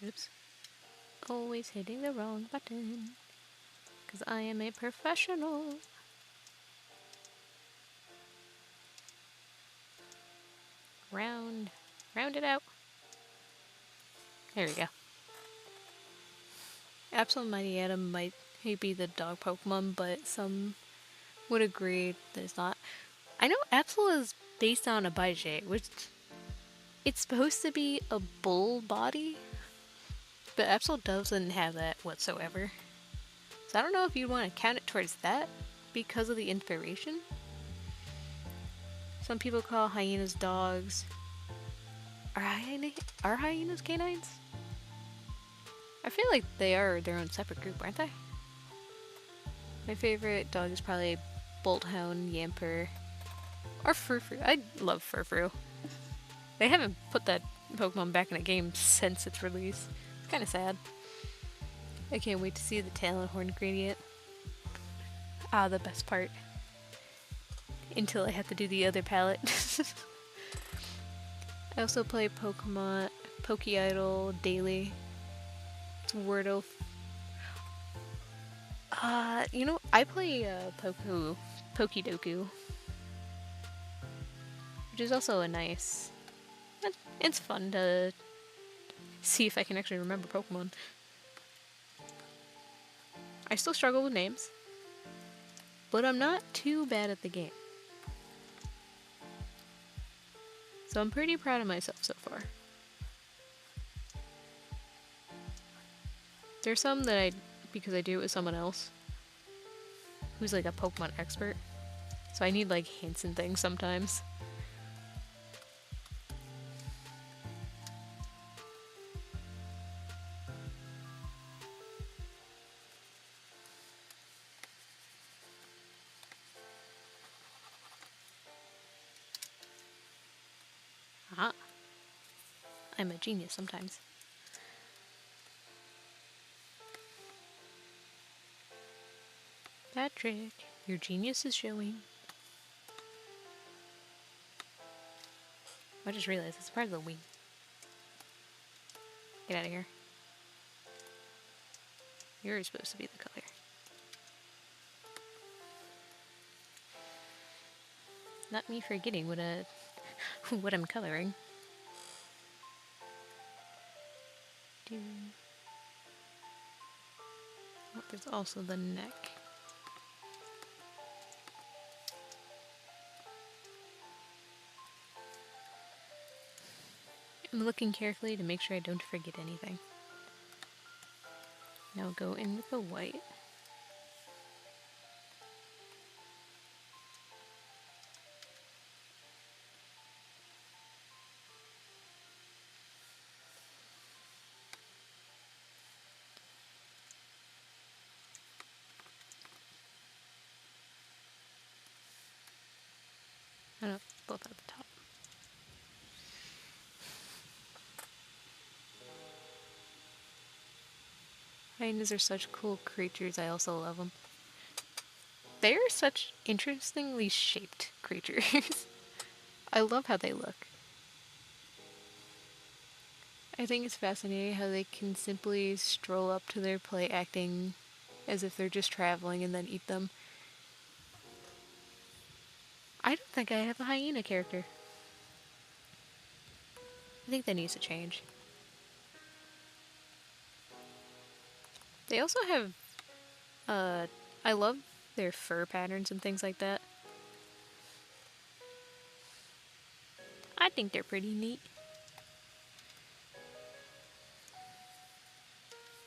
Oops. Always hitting the wrong button. Because I am a professional. Round it out. There we go. Absol Mightyena might be the dog Pokemon, but some would agree that it's not. I know Absol is based on a Abyssal, which it's supposed to be a bull body, but Absol doesn't have that whatsoever. So I don't know if you want to count it towards that because of the inspiration. Some people call hyenas dogs. Are hyenas canines? I feel like they are their own separate group, aren't they? My favorite dog is probably Bolthound, Yamper, or Furfrou. I love Furfrou. They haven't put that Pokemon back in a game since its release. It's kind of sad. I can't wait to see the Talonhorn gradient. Ah, the best part. Until I have to do the other palette. I also play Pokemon, Pokeidol daily. It's Wordle. You know, I play Pokedoku, which is also a nice. It's fun to see if I can actually remember Pokemon. I still struggle with names. but I'm not too bad at the game. So I'm pretty proud of myself so far. There's some that because I do it with someone else who's like a Pokemon expert. So I need like hints and things sometimes. Ah, I'm a genius sometimes. Patrick, your genius is showing. I just realized it's part of the wing. Get out of here. You're supposed to be the color. Not me forgetting what what I'm coloring. Oh, there's also the neck. I'm looking carefully to make sure I don't forget anything. Now go in with the white. Oh no, both at the top. Hyenas are such cool creatures, I also love them. They are such interestingly shaped creatures. I love how they look. I think it's fascinating how they can simply stroll up to their prey acting as if they're just traveling and then eat them. I don't think I have a hyena character. I think that needs to change. They also have, I love their fur patterns and things like that. I think they're pretty neat.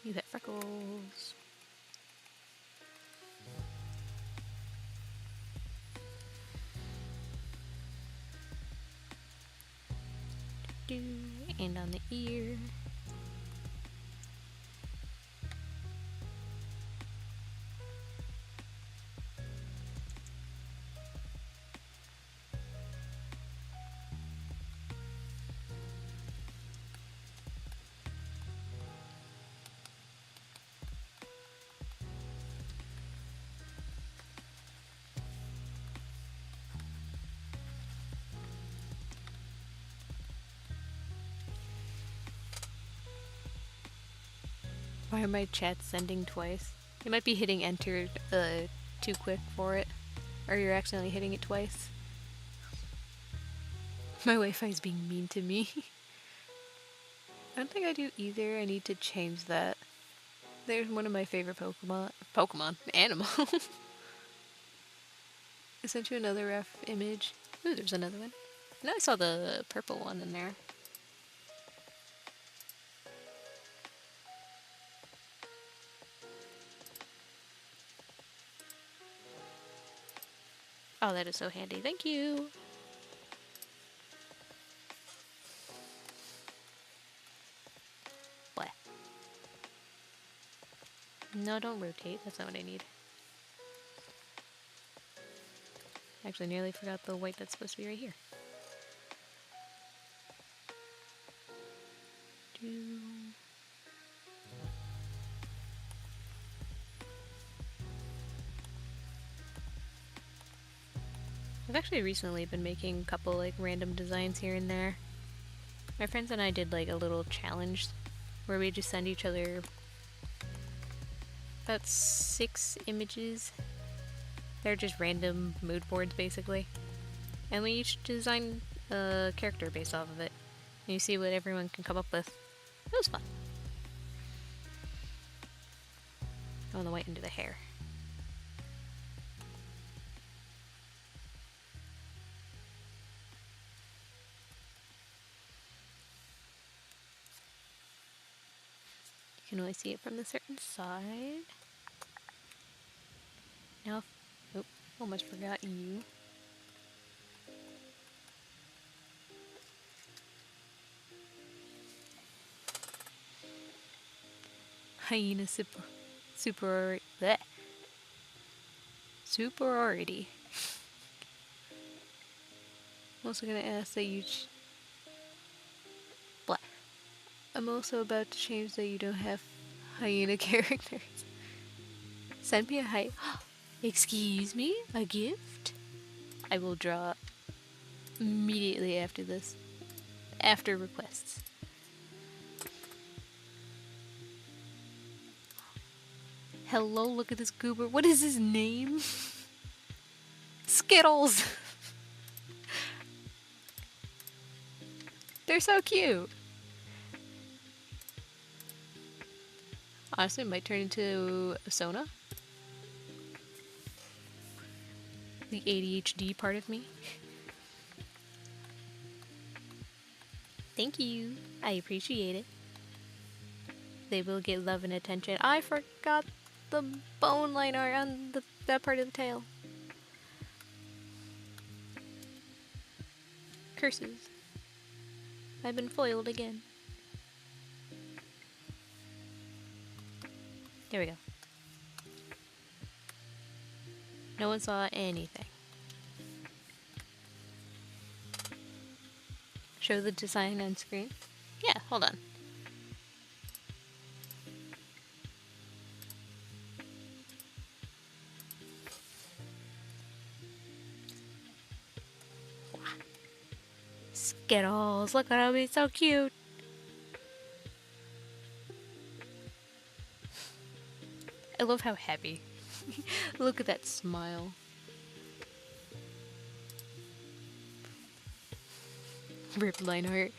You have freckles. And on the ear. Why are my chats sending twice? You might be hitting enter too quick for it. Or you're accidentally hitting it twice. My Wi-Fi's being mean to me. I don't think I do either. I need to change that. There's one of my favorite Pokemon? Animal. I sent you another ref image. Ooh, there's another one. Now I saw the purple one in there. Oh, that is so handy. Thank you. What? No, don't rotate. That's not what I need. Actually, nearly forgot the white that's supposed to be right here. I've actually recently been making a couple like random designs here and there. My friends and I did like a little challenge where we just send each other about 6 images. They're just random mood boards basically. And we each design a character based off of it. And you see what everyone can come up with. It was fun. Oh, and the white into the hair. can only see it from the certain side. Now, oh, almost forgot you. Hyena superiority. I'm also gonna ask that you. I'm also about to change that you don't have hyena characters. Send me a hyena. Excuse me, a gift? I will draw immediately after this. After requests. Hello, look at this goober. What is his name? Skittles! They're so cute. Honestly, it might turn into a Sona. The ADHD part of me. Thank you. I appreciate it. They will get love and attention. I forgot the bone liner on that part of the tail. Curses. I've been foiled again. There we go. No one saw anything. Show the design on screen? Yeah, hold on. Skittles, look at him, he's so cute. I love how happy. Look at that smile. Rip line art.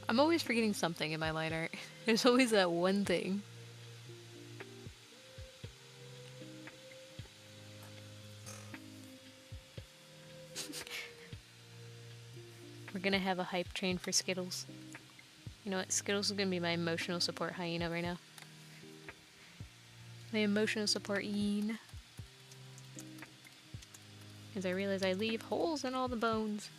I'm always forgetting something in my line art. There's always that one thing. We're gonna have a hype train for Skittles. You know what? Skittles is gonna be my emotional support hyena right now. My emotional support yin. Because I realize I leave holes in all the bones.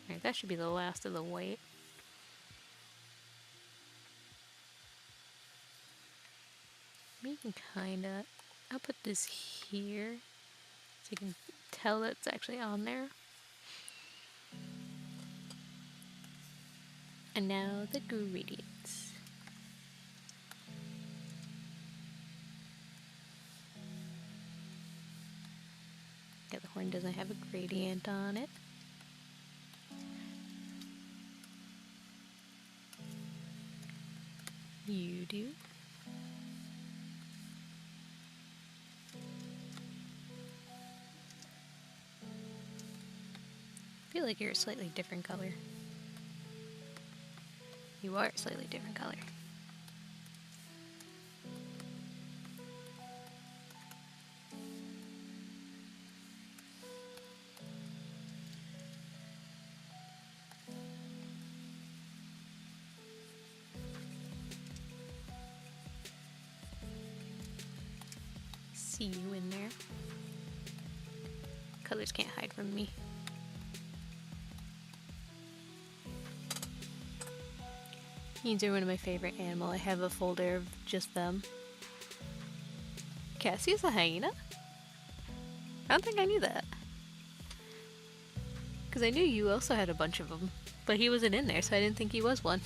Alright, that should be the last of the white. You can kinda... I'll put this here so you can tell that it's actually on there. And now the gradients. Yeah, the horn doesn't have a gradient on it. You do. I feel like you're a slightly different color. You are a slightly different color. See you in there. Colors can't hide from me. Beans are one of my favorite animals. I have a folder of just them. Cassie's a hyena? I don't think I knew that. Because I knew you also had a bunch of them. But he wasn't in there, so I didn't think he was one.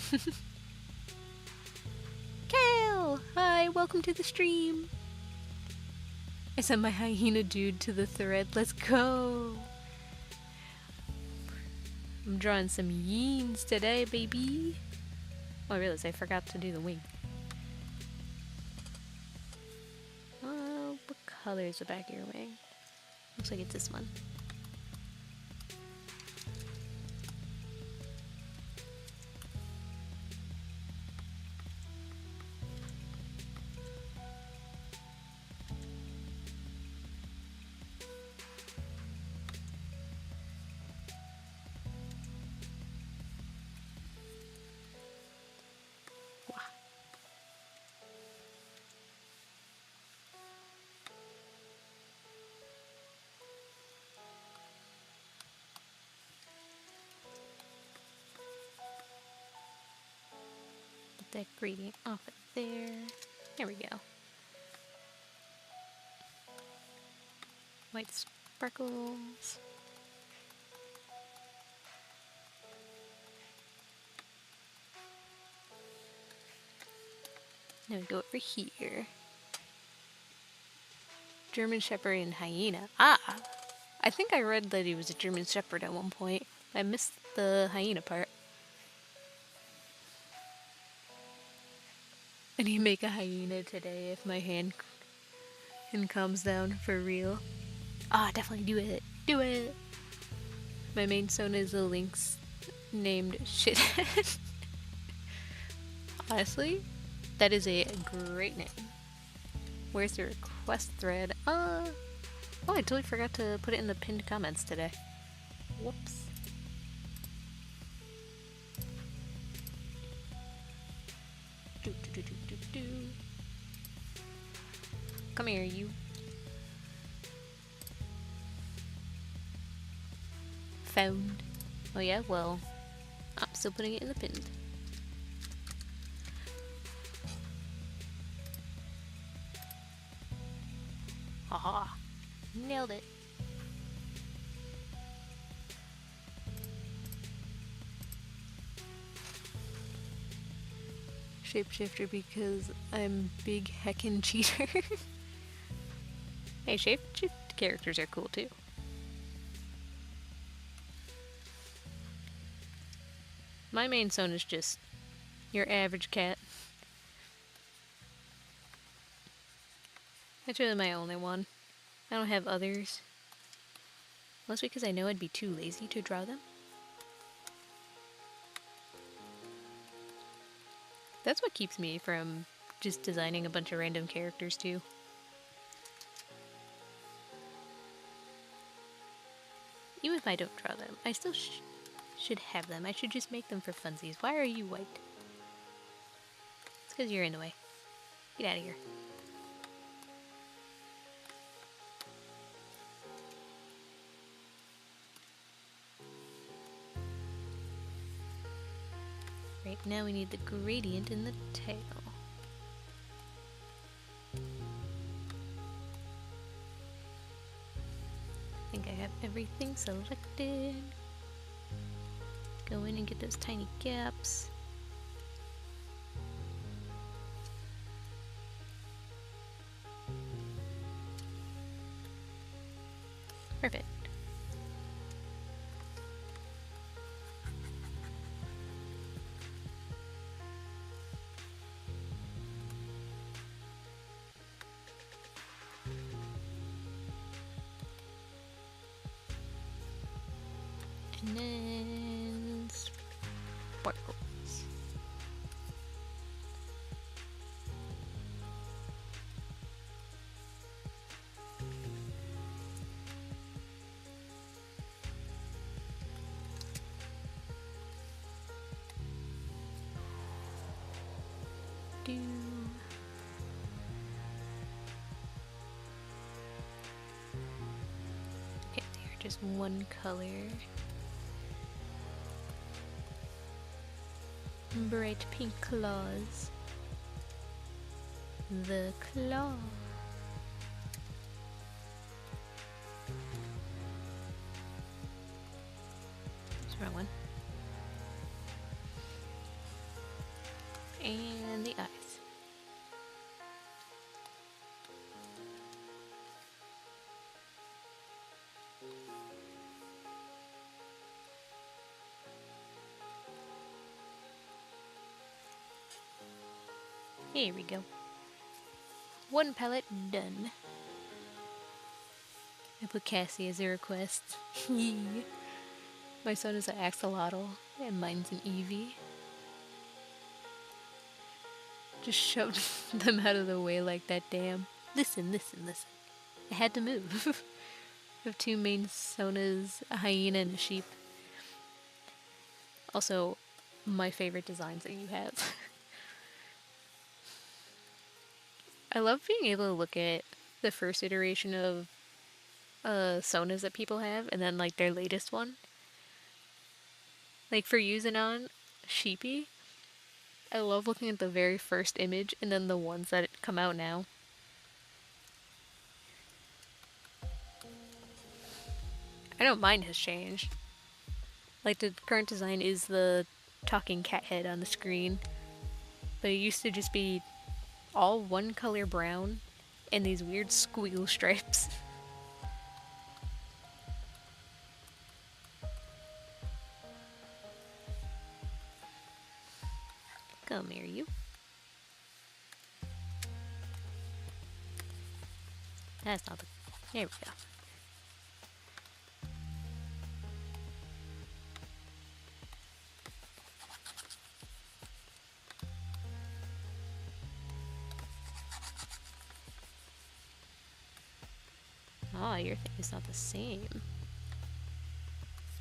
Kale! Hi, welcome to the stream. I sent my hyena dude to the thread. Let's go! I'm drawing some yeens today, baby. Oh, I realized I forgot to do the wing. What color is the back of your wing? Looks like it's this one. that gradient off of there. There we go. White sparkles. Now we go over here. German Shepherd and Hyena. Ah! I think I read that he was a German Shepherd at one point. I missed the hyena part. I need to make a hyena today if my hand calms down for real. Ah, definitely do it. Do it! My main Sona is a lynx named Shithead. Honestly, that is a great name. Where's the request thread? Oh, I totally forgot to put it in the pinned comments today. Whoops. Come here, you. Found. Oh yeah, well, I'm still putting it in the pinned. Haha. Nailed it. Shapeshifter because I'm big heckin' cheater. Hey, shapeshift characters are cool too. My main Sona is just your average cat. That's really my only one. I don't have others. Mostly because I know I'd be too lazy to draw them. That's what keeps me from just designing a bunch of random characters too. Even if I don't draw them, I still should have them. I should just make them for funsies. Why are you white? It's because you're in the way. Get out of here. Right, now we need the gradient in the tail. I think I have everything selected. Go in and get those tiny gaps. Perfect. And then sparkles. Do. Okay, they're just one color. Bright pink claws. The claw. That's the wrong one. And the eyes. Here we go. One palette done. I put Cassie as a request. My son is an axolotl, and mine's an Eevee. Just shoved them out of the way like that, damn. Listen, listen, listen. I had to move. I have two main Sonas, a hyena and a sheep. Also, my favorite designs that you have. I love being able to look at the first iteration of Sonas that people have, and then like their latest one. Like for Uzanon, Sheepy, I love looking at the very first image and then the ones that come out now. I know mine has changed. Like the current design is the talking cat head on the screen, but it used to just be all one color brown and these weird squeal stripes. Come here, you. That's not the. There we go. Oh, your thing is not the same.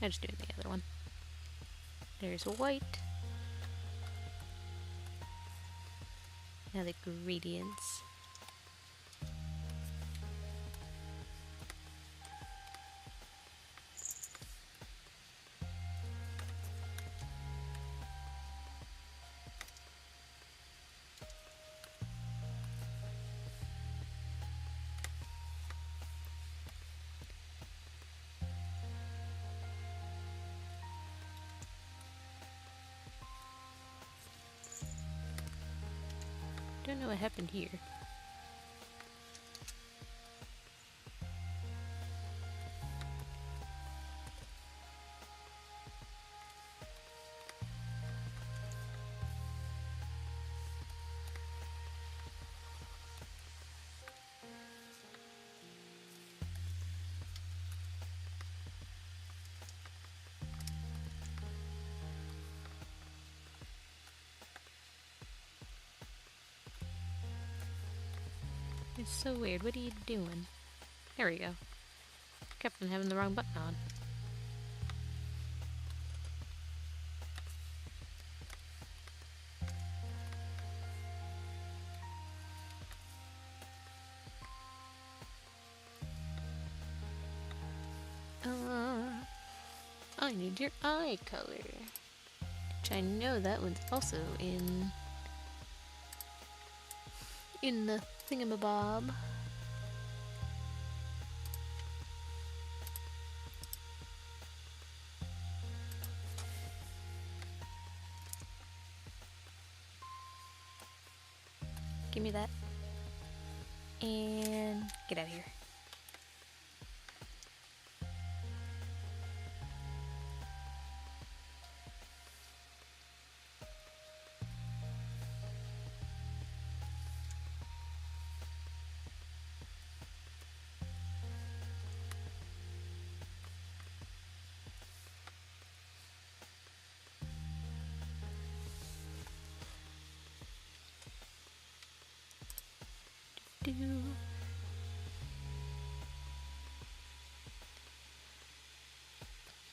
I'm just doing the other one. There's white. Now the gradients. Don't know what happened here. It's so weird. What are you doing? There we go. Kept on having the wrong button on. I need your eye color. Which I know that one's also in the thingamabob. Give me that. And get out of here.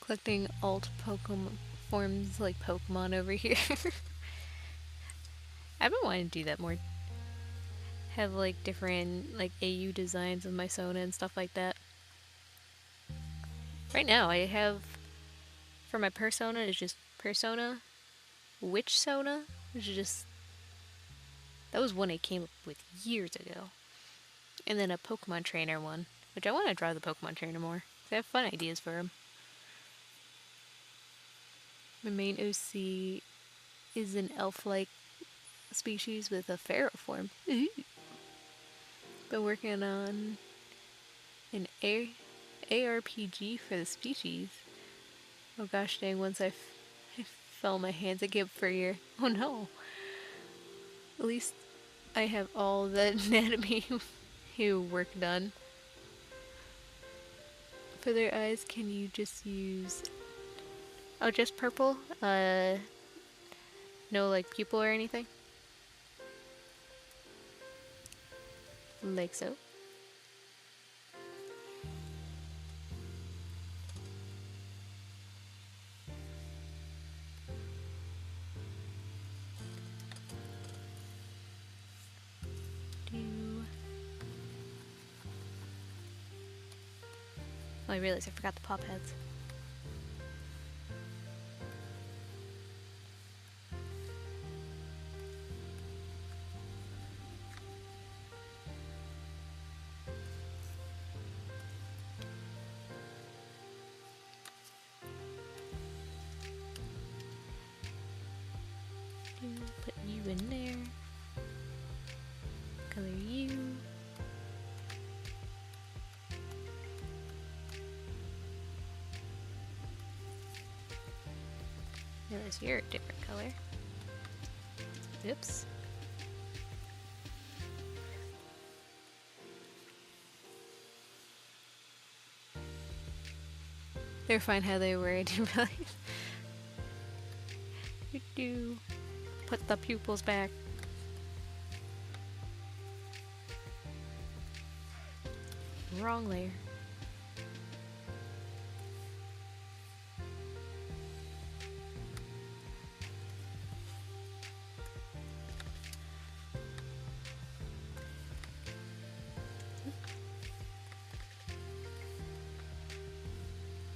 Collecting alt Pokemon forms like Pokemon over here. I've been wanting to do that more. Have like different like AU designs of my Sona and stuff like that. Right now I have for my Persona it's just Persona, Witch Sona, which is just that was one I came up with years ago. And then a Pokemon Trainer one, which I want to draw the Pokemon Trainer more. I have fun ideas for him. My main OC is an elf-like species with a pharaoh form. Ooh. Been working on an ARPG for the species. Oh gosh dang, once I fell on my hands, I gave up for a year. Oh no. At least I have all the anatomy work done. For their eyes, can you just use... Oh, just purple? No like pupil or anything? Like so. Oh, I realized I forgot the pop heads. Put you in there. Color you. Realize you're a different color. Oops. They're fine how they were, I didn't realize. Do put the pupils back. Wrong layer.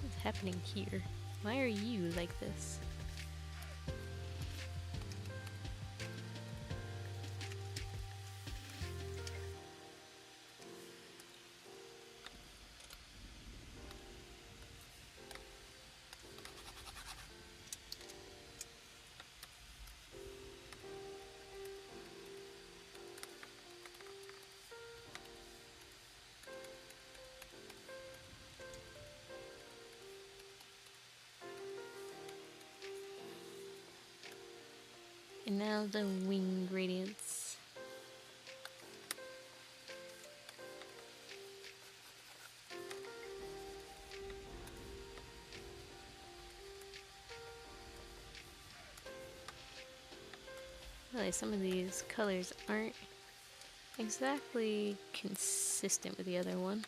What's happening here? Why are you like this? And now the wing gradients. Really, some of these colors aren't exactly consistent with the other one.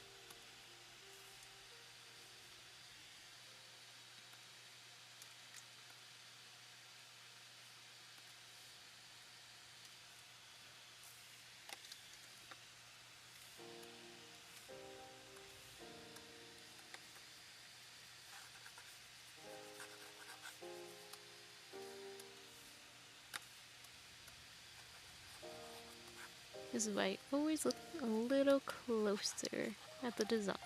This is why I always look a little closer at the design.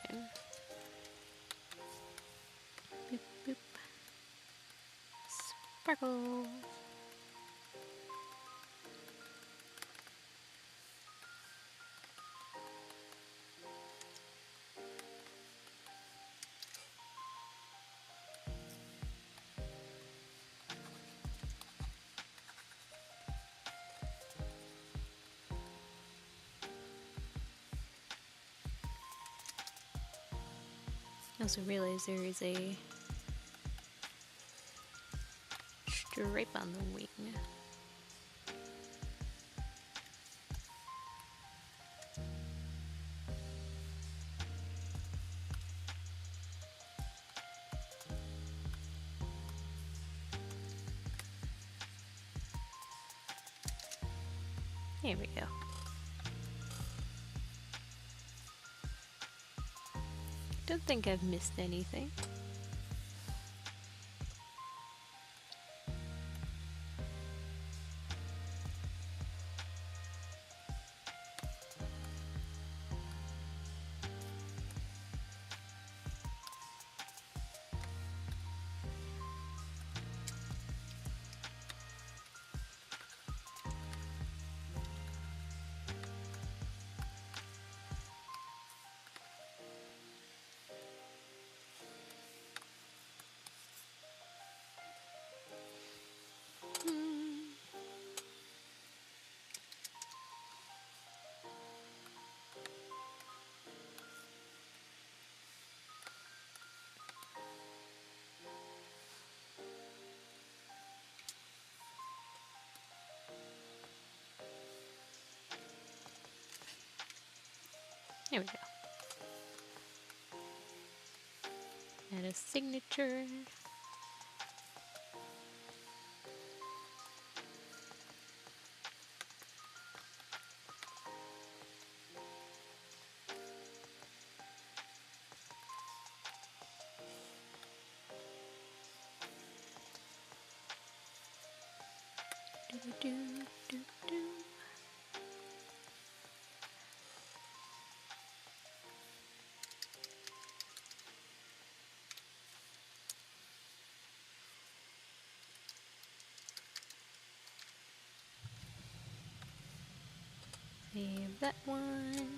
Boop, boop. Sparkle. I also realized there is a stripe on the wing. There we go. Don't think I've missed anything. There we go. Add a signature. Do, do, do, do. Save that one.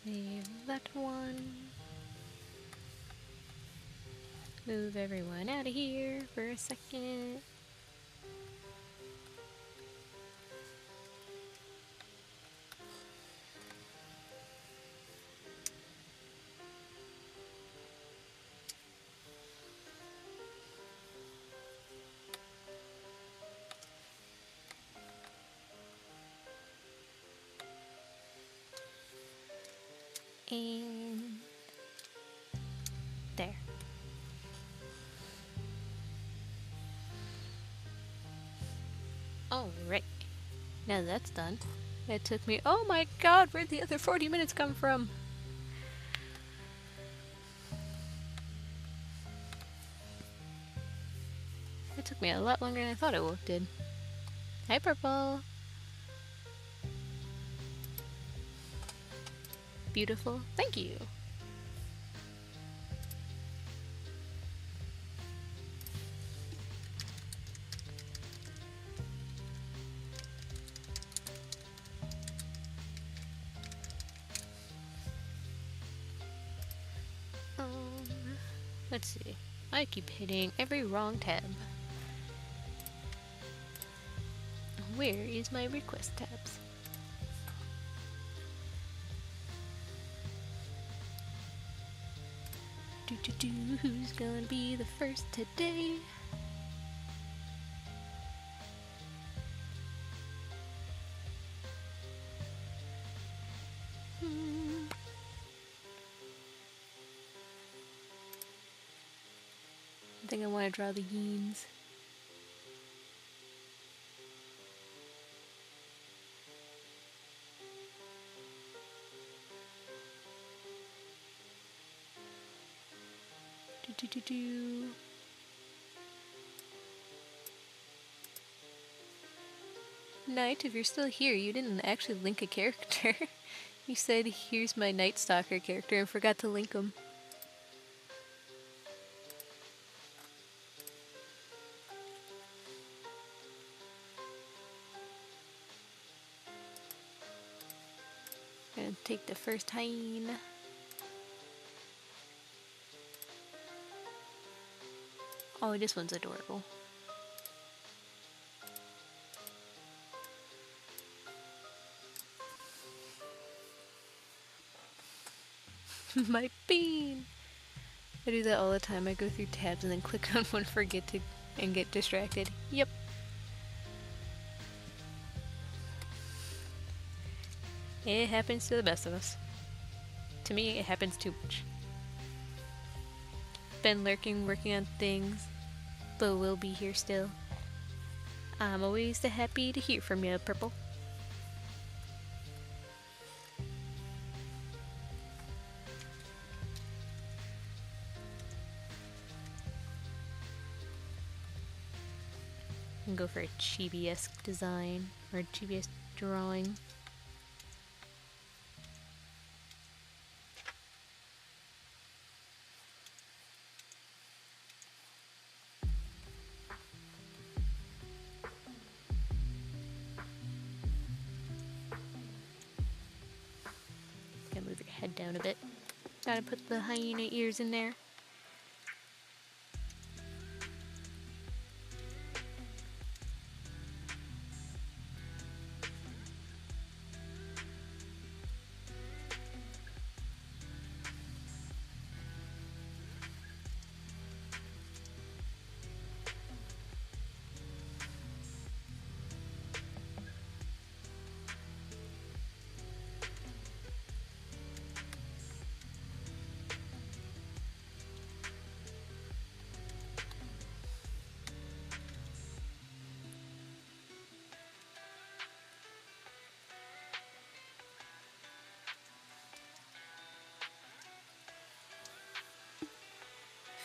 Save that one. Move everyone out of here for a second. And there. Alright. Now that's done. It took me— oh my god, where'd the other 40 minutes come from? It took me a lot longer than I thought it did. Hi, Purple. Beautiful. Thank you. Let's see. I keep hitting every wrong tab. Where is my request tabs? Who's gonna be the first today? I think I want to draw the yeens. Knight, if you're still here, you didn't actually link a character. You said, here's my Night Stalker character, and forgot to link him. Gonna take the first hyena. Oh, this one's adorable. My bean! I do that all the time. I go through tabs and then click on one, forget to, and get distracted. Yep. It happens to the best of us. To me, it happens too much. Been lurking, working on things, but will be here still. I'm always happy to hear from you, Purple. And go for a chibi-esque design, or a chibi-esque drawing. Gotta move your head down a bit. Gotta put the hyena ears in there.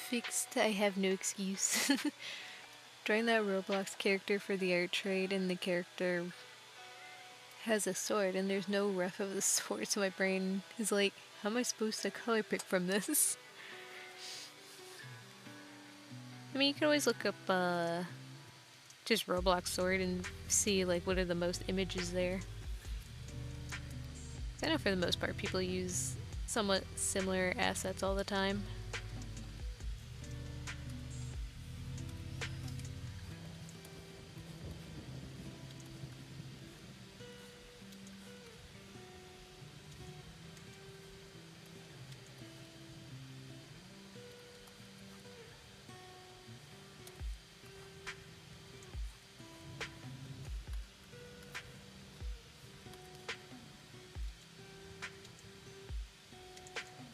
Fixed, I have no excuse. Drawing that Roblox character for the art trade, and the character has a sword and there's no ref of the sword, so my brain is like, how am I supposed to color pick from this? I mean, you can always look up just Roblox Sword and see like what are the most images there. I know for the most part people use somewhat similar assets all the time.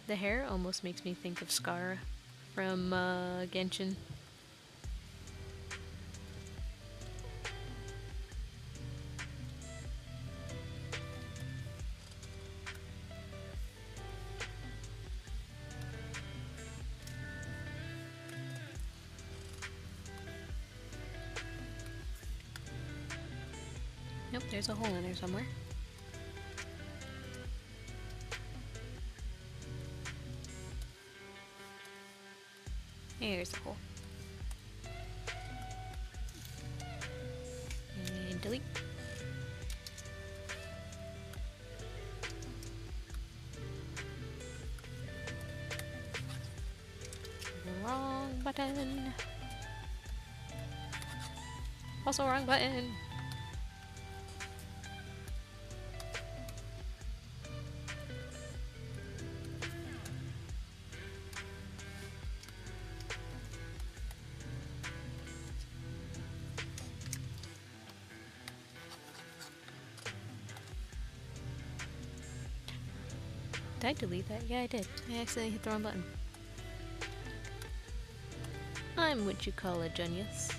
The hair almost makes me think of Scar from Genshin. Nope, there's a hole in there somewhere. There's the hole. And delete. Wrong button. Also wrong button. Did I delete that? Yeah, I did. I accidentally hit the wrong button. I'm what you call a genius.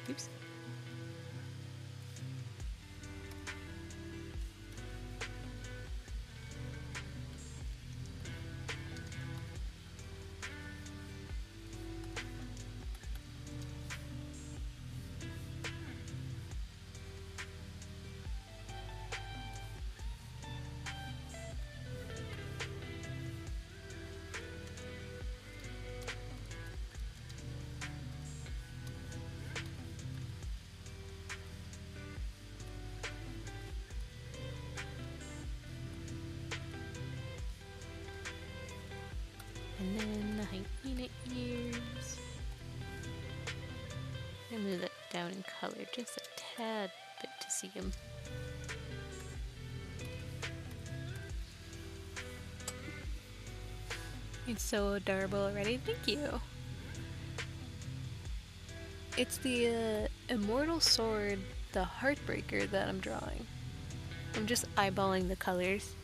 Oops. And then the hyena ears. I'm gonna move that down in color just a tad bit to see him. It's so adorable already. Thank you. It's the Immortal Sword, the Heartbreaker that I'm drawing. I'm just eyeballing the colors.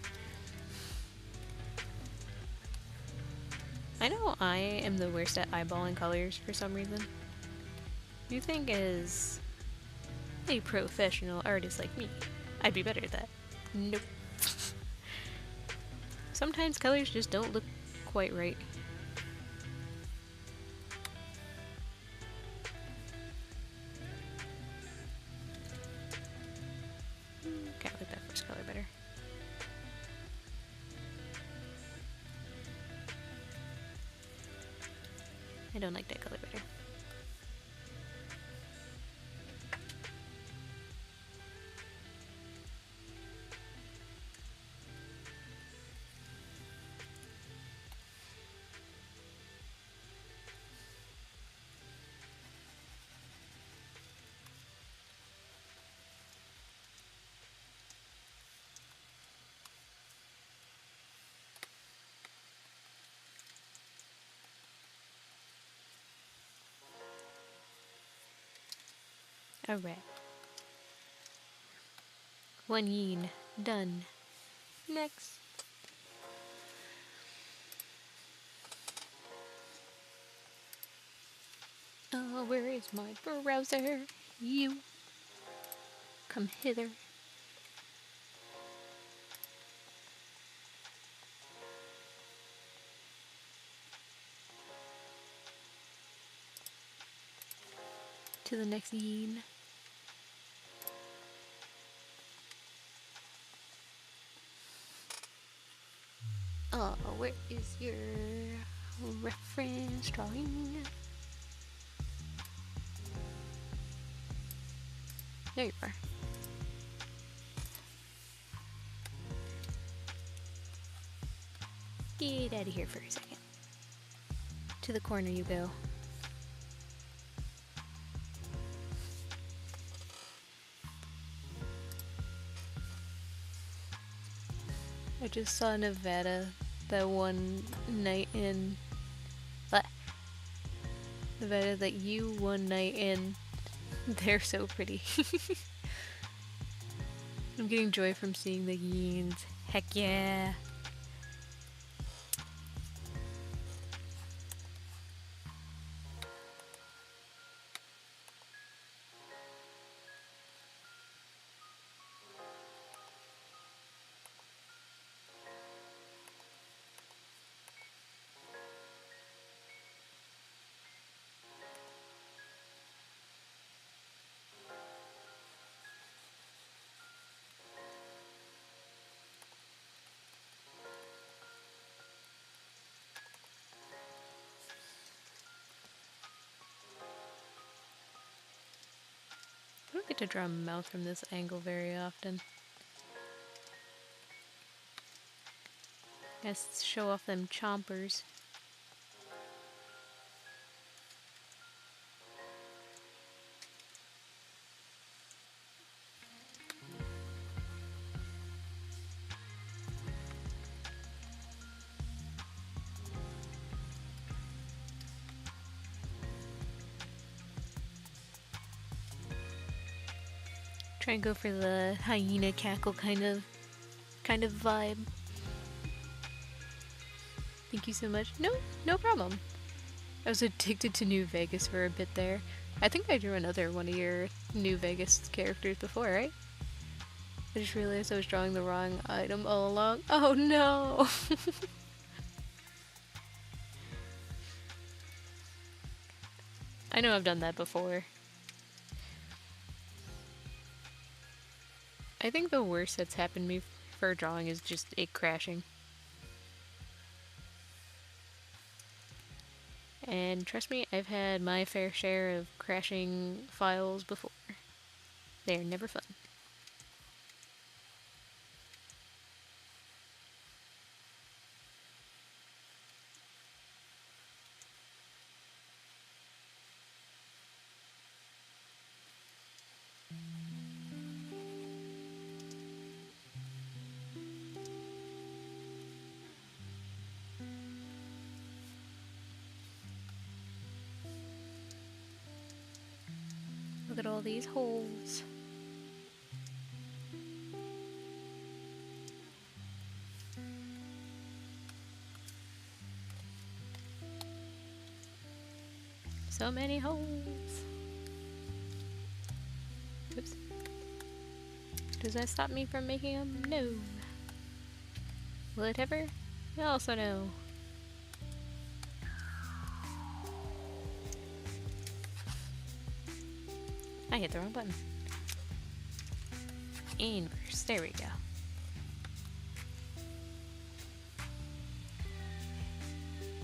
I know I am the worst at eyeballing colors for some reason. You think as a professional artist like me, I'd be better at that. Nope. Sometimes colors just don't look quite right. Okay, I like that first color better. I don't like that color better. Alright. One yin. Done. Next. Oh, where is my browser? You. Come hither. to the next yin. Oh, where is your reference drawing? There you are. Get out of here for a second. To the corner you go. I just saw Nevada that one night in... What? Nevada that you one night in. They're so pretty. I'm getting joy from seeing the yins. Heck yeah. I don't get to draw a mouth from this angle very often. Let's show off them chompers. Try and go for the hyena cackle kind of vibe. Thank you so much. No problem. I was addicted to New Vegas for a bit there. I think I drew another one of your New Vegas characters before, right? I just realized I was drawing the wrong item all along. Oh no! I know I've done that before. I think the worst that's happened to me for drawing is just it crashing. And trust me, I've had my fair share of crashing files before. They're never fun. Look at all these holes. So many holes. Oops. Does that stop me from making them? No. Will it ever? Also no. I hit the wrong button. Inverse. There we go.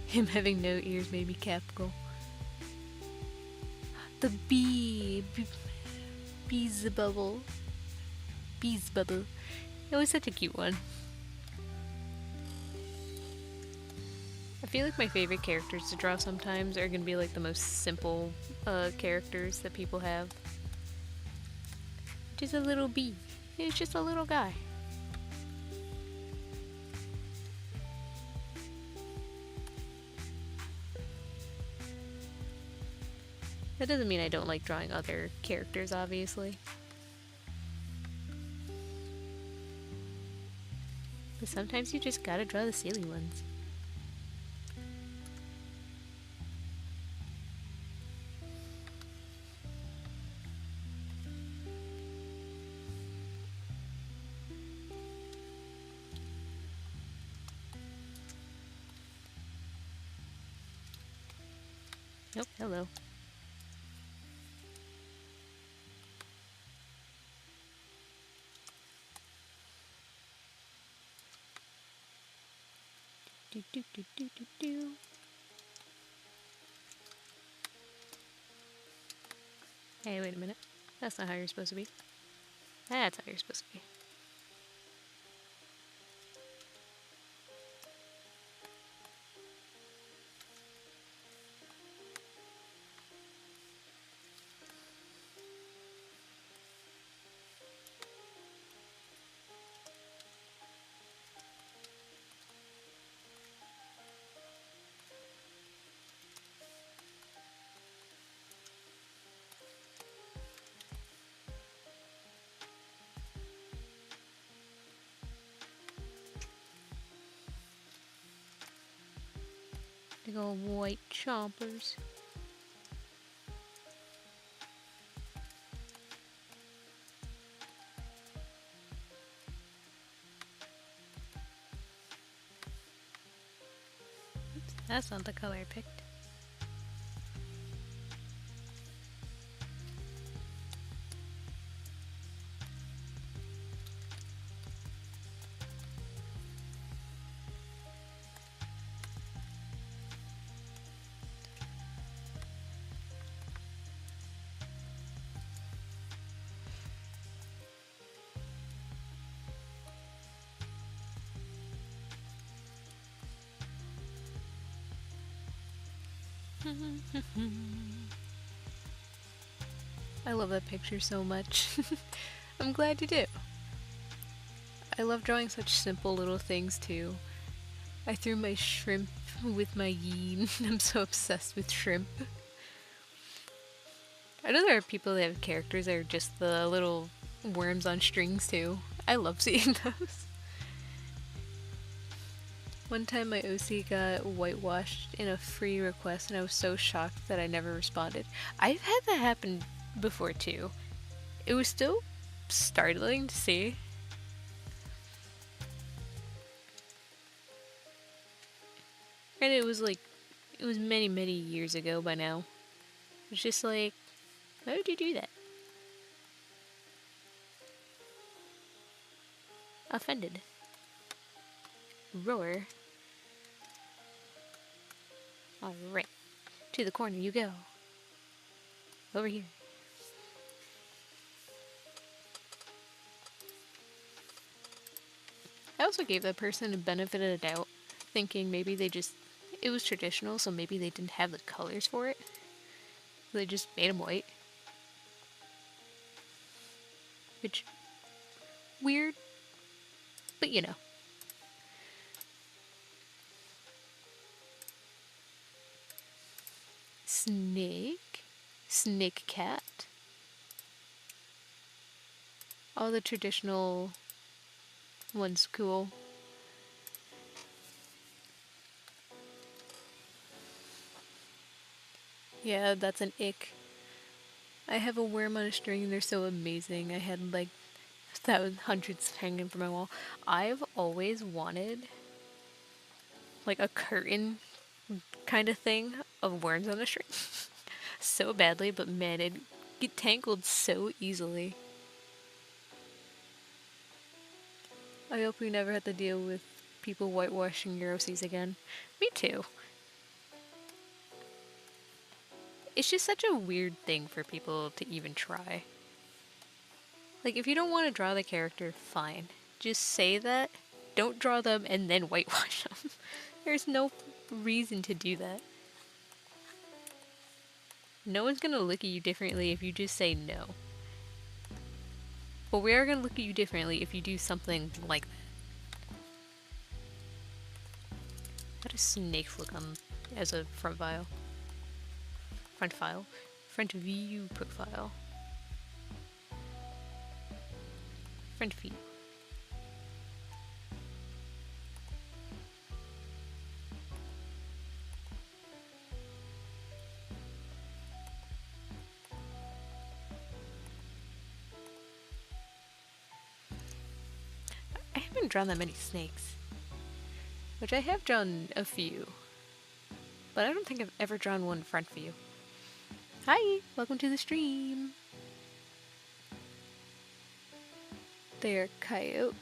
Him having no ears made me capital. The bee. Bee's bubble. Bee's bubble. It was such a cute one. I feel like my favorite characters to draw sometimes are gonna be like the most simple characters that people have. Just a little bee. It's just a little guy. That doesn't mean I don't like drawing other characters, obviously. But sometimes you just gotta draw the silly ones. Nope, hello. Do, do, do, do, do, do. Hey, wait a minute. That's not how you're supposed to be. That's how you're supposed to be. Big old white chompers. Oops, that's not the color I picked. I love that picture so much. I'm glad you do. I love drawing such simple little things too. I threw my shrimp with my yin. I'm so obsessed with shrimp. I know there are people that have characters that are just the little worms on strings too. I love seeing those. One time my OC got whitewashed in a free request and I was so shocked that I never responded. I've had that happen before too. It was still startling to see. And it was many, many years ago by now. It's just like, why would you do that? Offended. Roar. Alright. To the corner you go. Over here. I also gave that person a benefit of the doubt, thinking maybe it was traditional, so maybe they didn't have the colors for it. They just made them white. Which, weird, but you know. Snake. Snake cat. All the traditional ones cool. Yeah, that's an ick. I have a worm on a string and they're so amazing. I had like hundreds hanging from my wall. I've always wanted like a curtain kind of thing of worms on a string so badly, but man, it get tangled so easily. I hope we never have to deal with people whitewashing your OCs again. Me too. It's just such a weird thing for people to even try. Like, if you don't want to draw the character, fine. Just say that. Don't draw them and then whitewash them. There's no reason to do that. No one's gonna look at you differently if you just say no. But we are gonna look at you differently if you do something like that. How does snake look on as a front file? Front view profile. Front view. I haven't drawn that many snakes. Which I have drawn a few. But I don't think I've ever drawn one front view. Hi! Welcome to the stream! They're coyotes.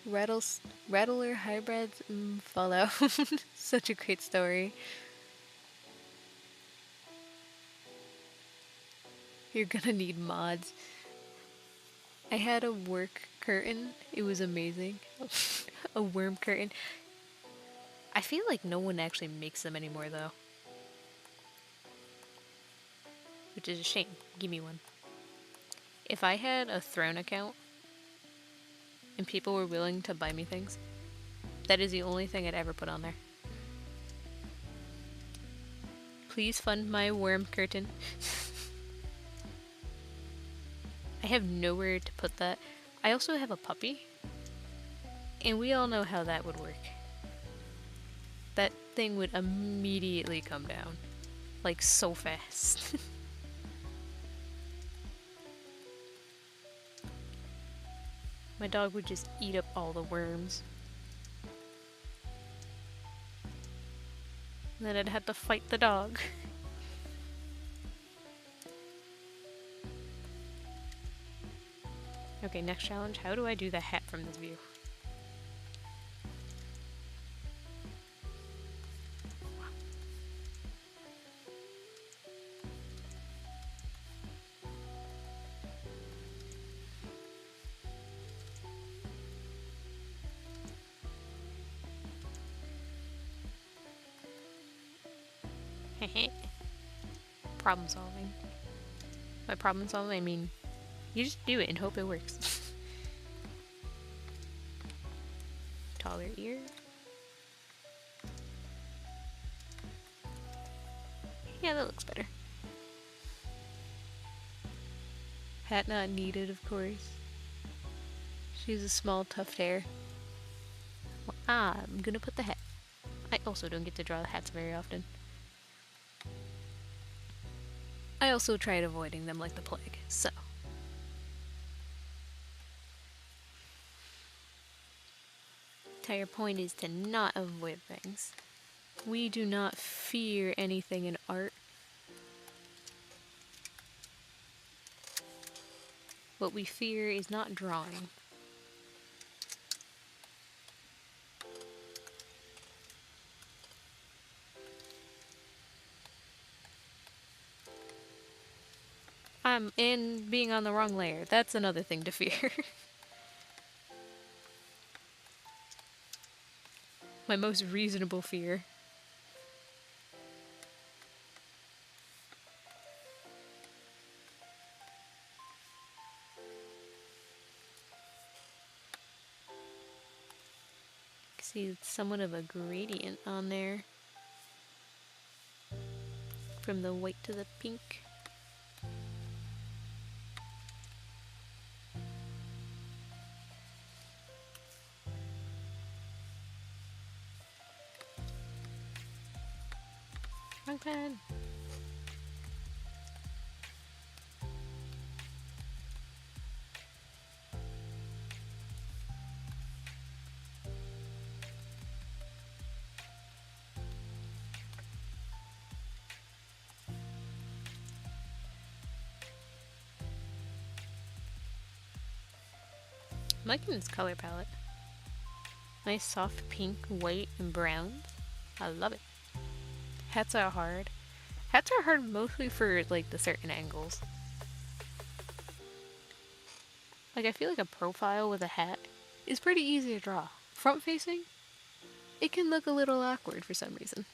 Rattles, Rattler hybrids Fallout. Such a great story. You're gonna need mods. I had a work curtain. It was amazing. A worm curtain. I feel like no one actually makes them anymore though. Which is a shame. Give me one. If I had a Throne account and people were willing to buy me things, that is the only thing I'd ever put on there. Please fund my worm curtain. I have nowhere to put that. I also have a puppy, and we all know how that would work. That thing would immediately come down. Like, so fast. My dog would just eat up all the worms. And then I'd have to fight the dog. Okay, next challenge. How do I do the hat from this view? Problem solving. By problem solving, I mean you just do it and hope it works. Taller ear. Yeah, that looks better. Hat not needed, of course. She's a small tuft hair. Well, I'm gonna put the hat. I also don't get to draw the hats very often. I also tried avoiding them like the plague, so. Entire point is to not avoid things. We do not fear anything in art. What we fear is not drawing. And being on the wrong layer. That's another thing to fear. My most reasonable fear. See, it's somewhat of a gradient on there. From the white to the pink. Wrong pen. I'm liking this color palette. Nice soft pink, white, and brown. I love it. Hats are hard. Hats are hard mostly for like the certain angles. Like I feel like a profile with a hat is pretty easy to draw. Front facing, it can look a little awkward for some reason.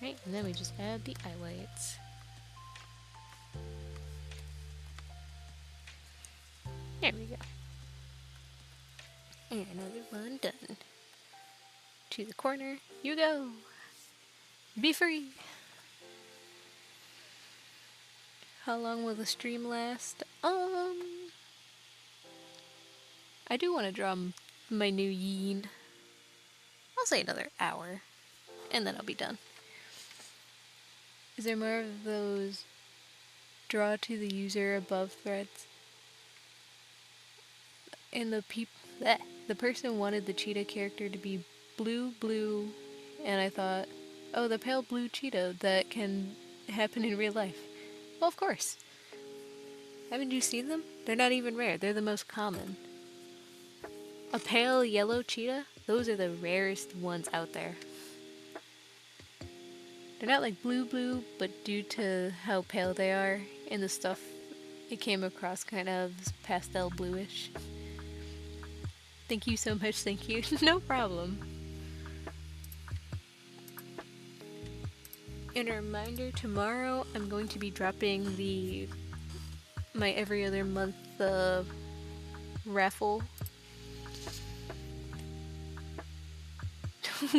Right, and then we just add the highlights. There we go. And another one done. To the corner you go. Be free. How long will the stream last? I do want to draw my new Yeen. I'll say another hour, and then I'll be done. Is there more of those draw to the user above threads? And the person wanted the cheetah character to be blue, and I thought, oh, the pale blue cheetah that can happen in real life. Well, of course. Haven't you seen them? They're not even rare. They're the most common. A pale yellow cheetah? Those are the rarest ones out there. They're not like blue, but due to how pale they are and the stuff it came across kind of pastel bluish. Thank you so much, thank you. No problem. And a reminder, tomorrow I'm going to be dropping my every other month raffle.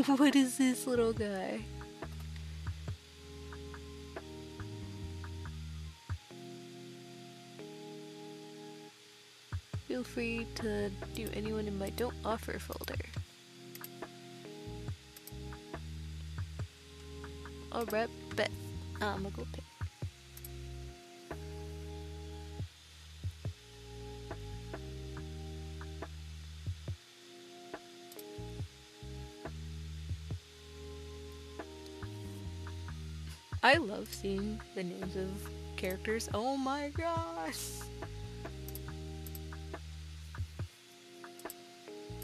What is this little guy? Feel free to do anyone in my don't offer folder. Alright, bet. I'ma go pick. I love seeing the names of characters. Oh my gosh!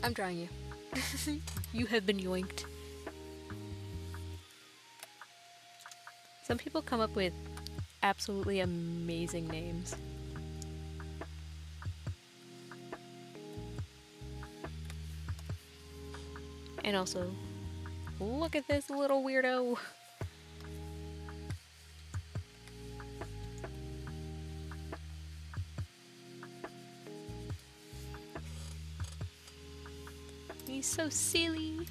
I'm drawing you. You have been yoinked. Some people come up with absolutely amazing names. And also, look at this little weirdo. He's so silly.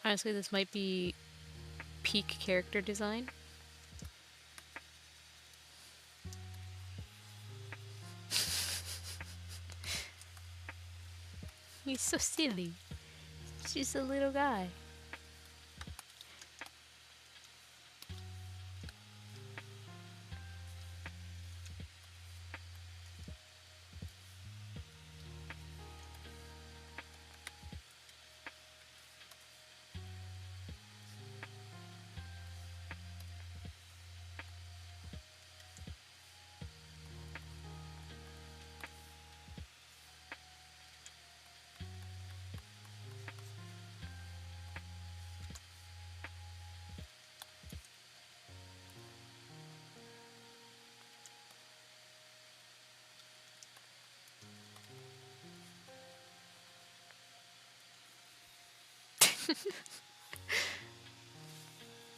Honestly, this might be peak character design. He's so silly. He's just a little guy.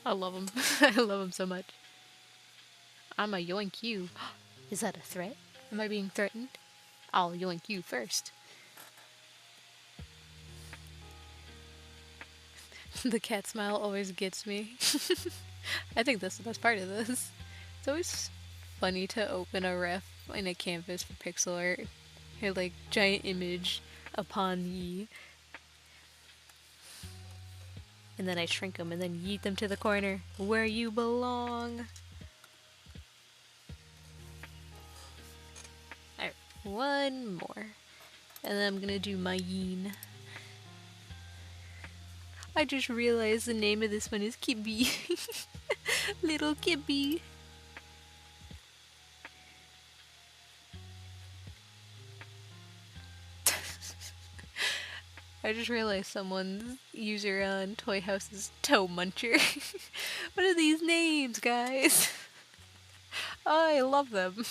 I love him. I love him so much. I'ma yoink you. Is that a threat? Am I being threatened? I'll yoink you first. The cat smile always gets me. I think that's the best part of this. It's always funny to open a ref in a canvas for pixel art. Your like giant image upon ye. And then I shrink them and then yeet them to the corner where you belong. Alright, one more. And then I'm gonna do my Yeen. I just realized the name of this one is Kibby. Little Kibby. I just realized someone's user on Toy House is Toe Muncher. What are these names, guys? I love them.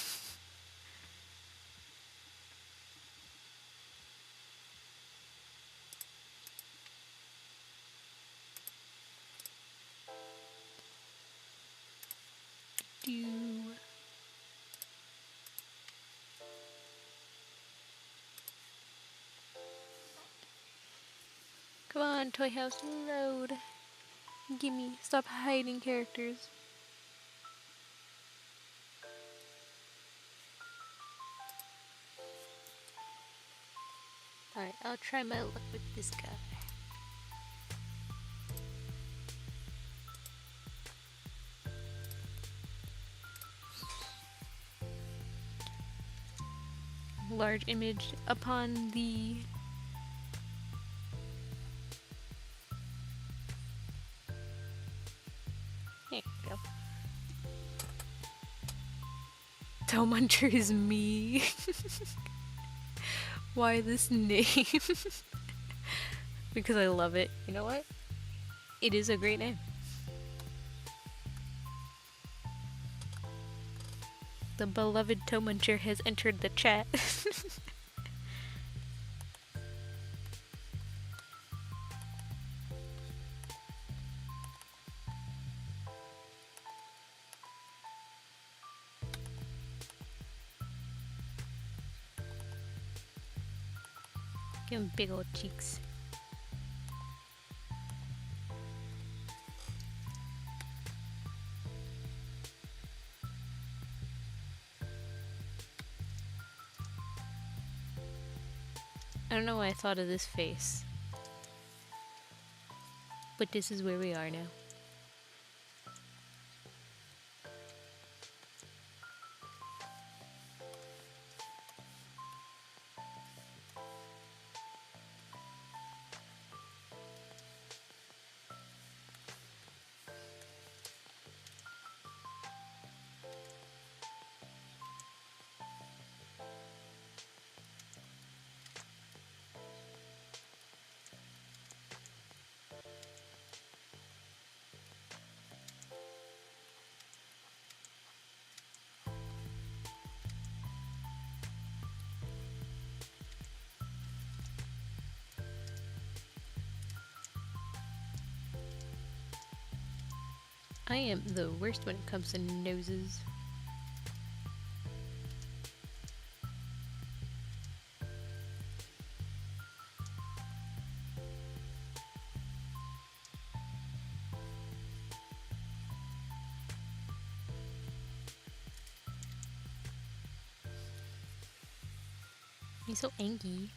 Do. Come on, Toy House, load. Gimme, stop hiding characters. Alright, I'll try my luck with this guy. Large image upon the... There you go. Toe Muncher is me. Why this name? Because I love it. You know what? It is a great name. The beloved Toe Muncher has entered the chat. Give him big old cheeks. I don't know why I thought of this face. But this is where we are now. I am the worst when it comes to noses. He's so angry.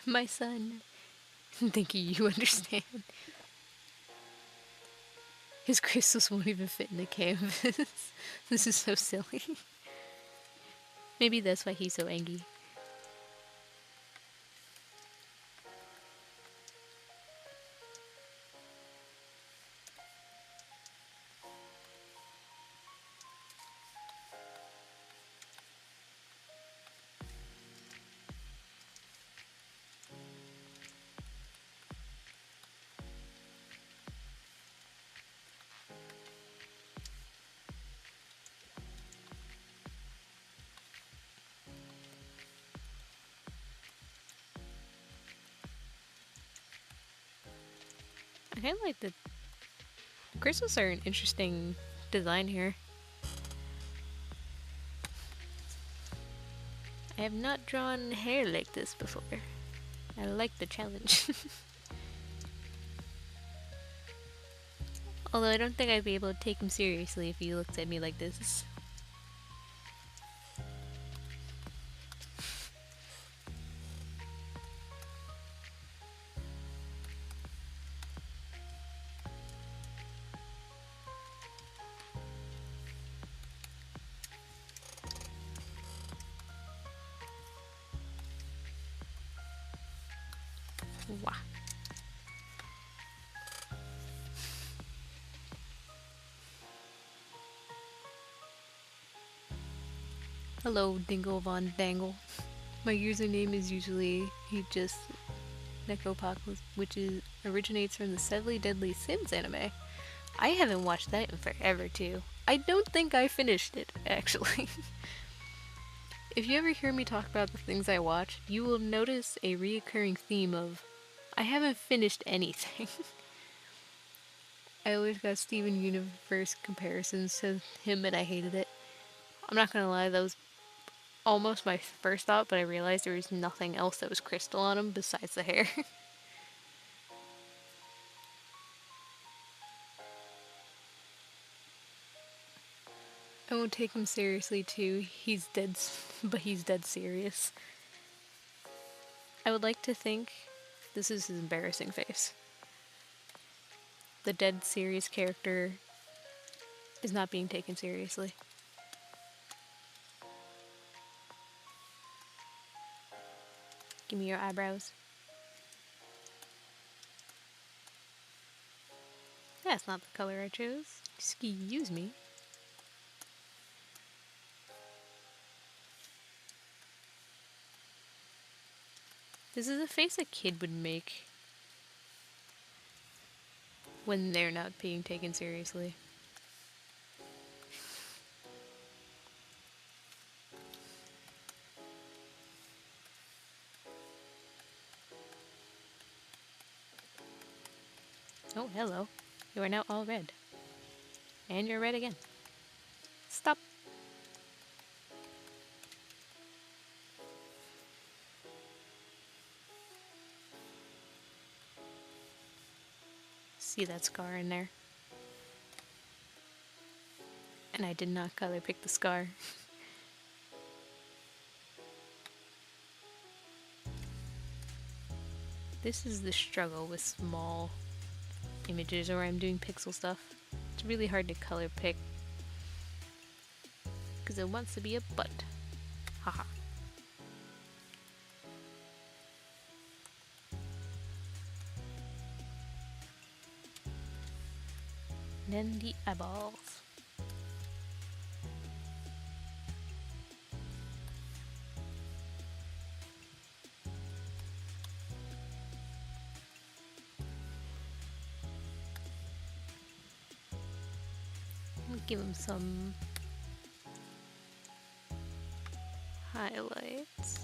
My son. Thank you, you understand. His crystals won't even fit in the canvas. This is so silly. Maybe that's why he's so angry. I kind of like the crystals are an interesting design here. I have not drawn hair like this before. I like the challenge. Although I don't think I'd be able to take him seriously if he looked at me like this. Wow. Hello, Dingle Von Dangle. My username is usually he just Necropocalypse, which originates from the Severely Deadly Sims anime. I haven't watched that in forever too. I don't think I finished it, actually. If you ever hear me talk about the things I watch, you will notice a reoccurring theme of I haven't finished anything. I always got Steven Universe comparisons to him and I hated it. I'm not gonna lie, that was almost my first thought, but I realized there was nothing else that was crystal on him besides the hair. I won't take him seriously too. He's dead, but he's dead serious. I would like to think this is his embarrassing face. The dead serious character is not being taken seriously. Give me your eyebrows. That's not the color I chose. Excuse me. This is a face a kid would make when they're not being taken seriously. Oh, hello. You are now all red. And you're red again. Stop. See that scar in there? And I did not color pick the scar. This is the struggle with small images or I'm doing pixel stuff. It's really hard to color pick because it wants to be a butt. Haha. Then the eyeballs. Give him some highlights.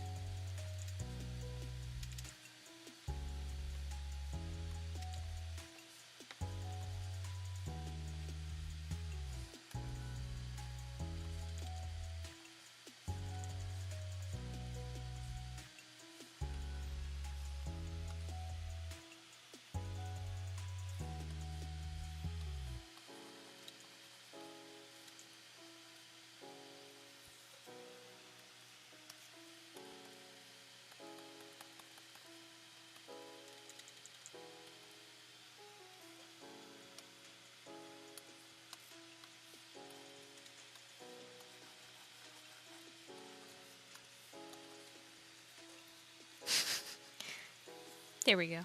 There we go.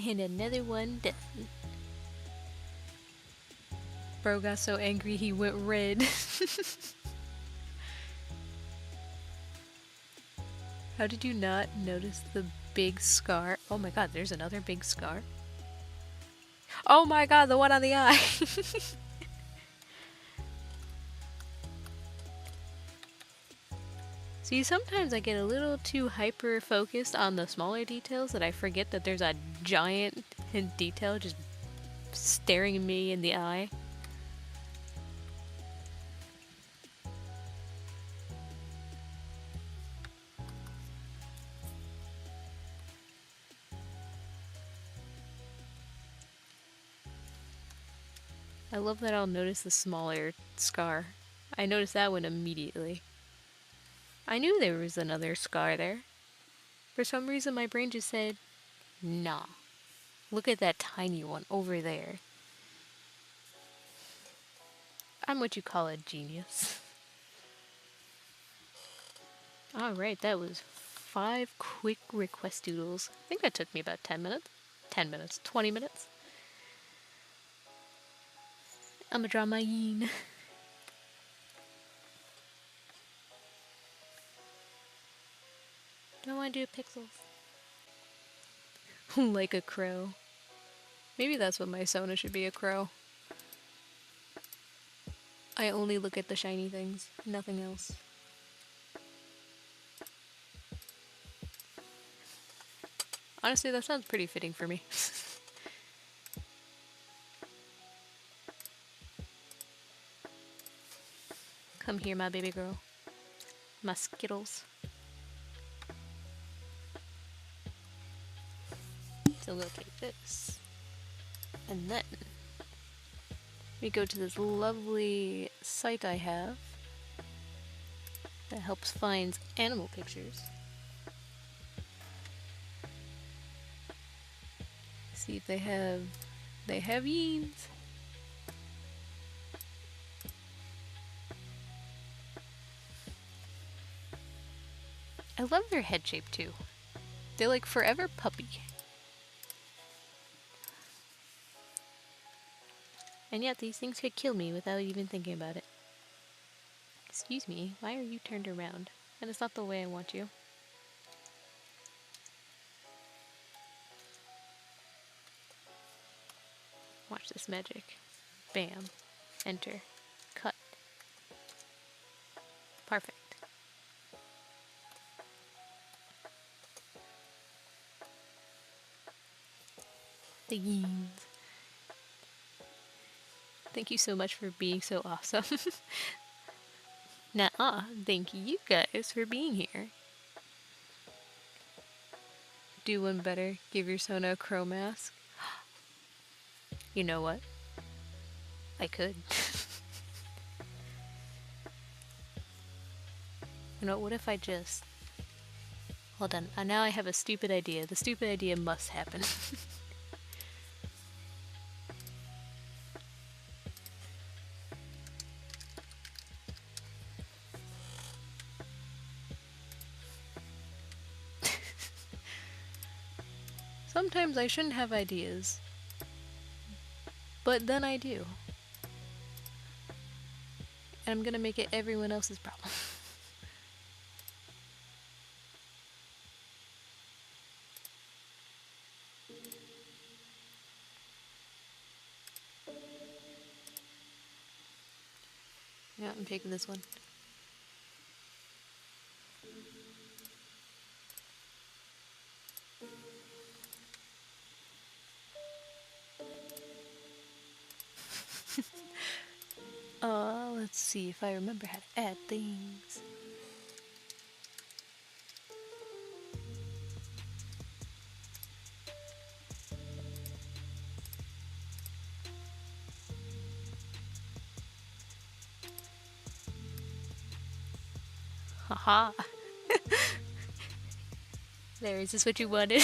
And another one done. Bro got so angry he went red. How did you not notice the big scar? Oh my god, there's another big scar. Oh my god, the one on the eye. See, sometimes I get a little too hyper focused on the smaller details that I forget that there's a giant detail just staring me in the eye. I love that I'll notice the smaller scar. I noticed that one immediately. I knew there was another scar there. For some reason my brain just said, nah. Look at that tiny one over there. I'm what you call a genius. Alright, that was 5 quick request doodles. I think that took me about 10 minutes. 10 minutes, 20 minutes. I'ma draw my yin. want to do pixels. Like a crow. Maybe that's what my Sona should be, a crow. I only look at the shiny things, nothing else. Honestly, that sounds pretty fitting for me. Come here, my baby girl. My Skittles. So we'll take this. And then we go to this lovely site I have that helps find animal pictures. See if they have Yeens. I love their head shape too. They're like forever puppy. And yet these things could kill me without even thinking about it. Excuse me, why are you turned around? And it's not the way I want you. Watch this magic. Bam. Enter. Cut. Perfect. The Yeens. Thank you so much for being so awesome. Nuh-uh. Thank you guys for being here. Do one better. Give your Sona a crow mask. You know what? I could. You know, what if I just... Hold on. Now I have a stupid idea. The stupid idea must happen. Sometimes I shouldn't have ideas. But then I do. And I'm gonna make it everyone else's problem. Yeah, I'm taking this one. Let's see if I remember how to add things. Haha. There, is this what you wanted?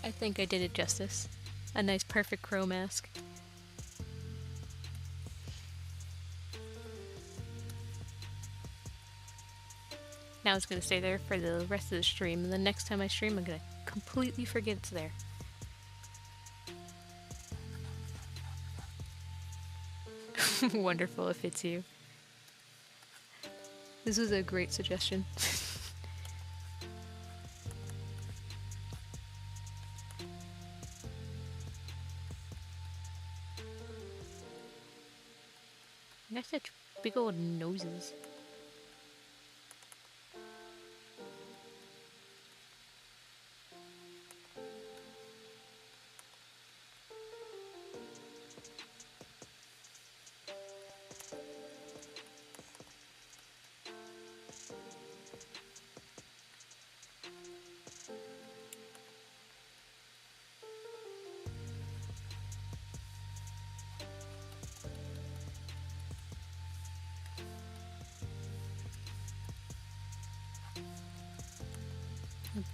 I think I did it justice. A nice perfect crow mask. Now it's gonna stay there for the rest of the stream, and the next time I stream I'm gonna completely forget it's there. Wonderful, it fits you. This was a great suggestion. You got such big old noses.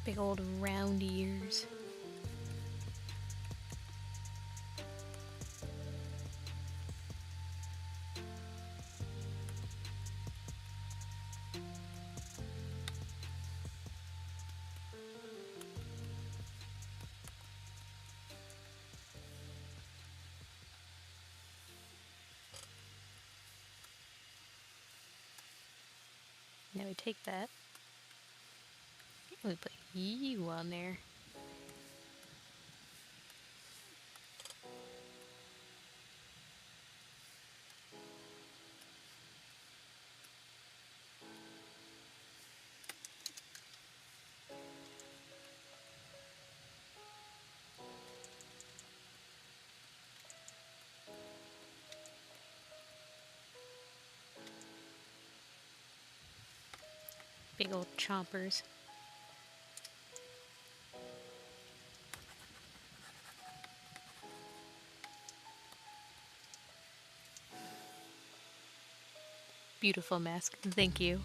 Big old round ears. Now we take that. Let me put you on there. Big old chompers. Beautiful mask. Thank you.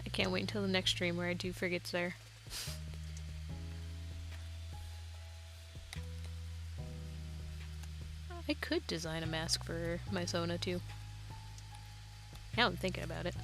I can't wait until the next stream where I do frigates there. I could design a mask for my Sona too. Now I'm thinking about it.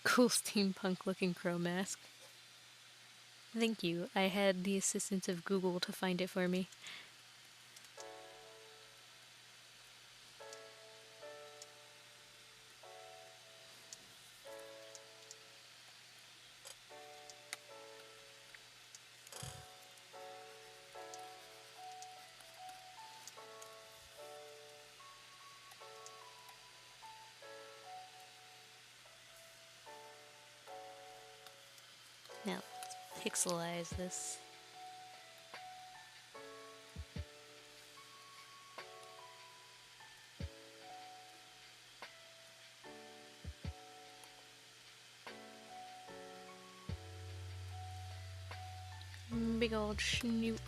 Cool steampunk looking crow mask. Thank you. I had the assistance of Google to find it for me. Now, let's pixelize this. Big old snoot.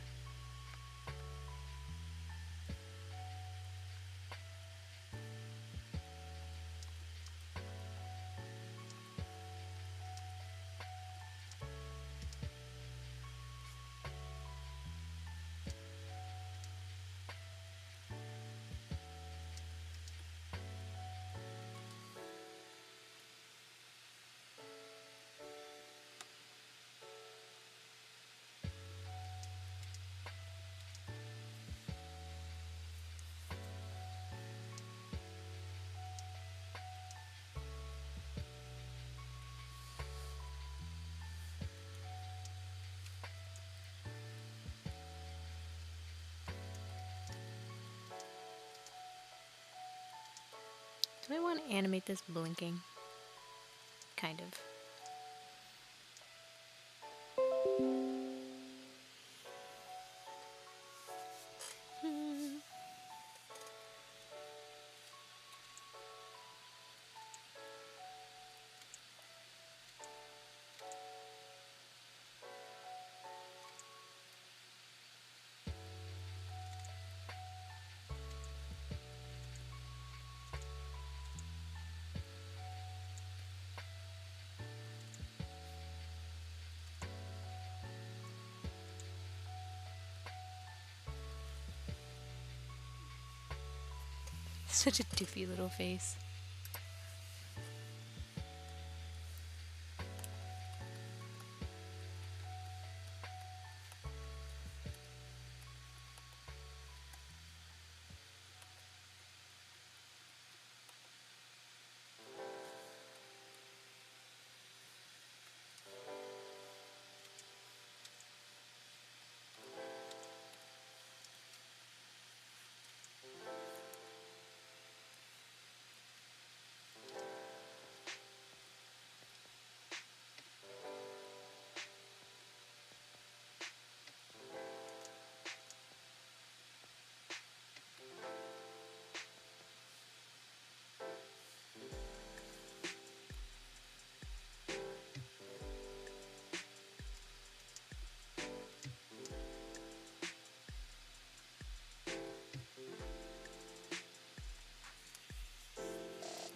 Do I want to animate this blinking? Kind of. Such a doofy little face.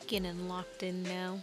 Getting locked in now.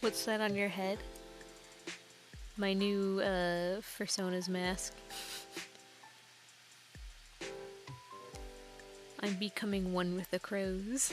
What's that on your head? My new Persona's mask. I'm becoming one with the crows.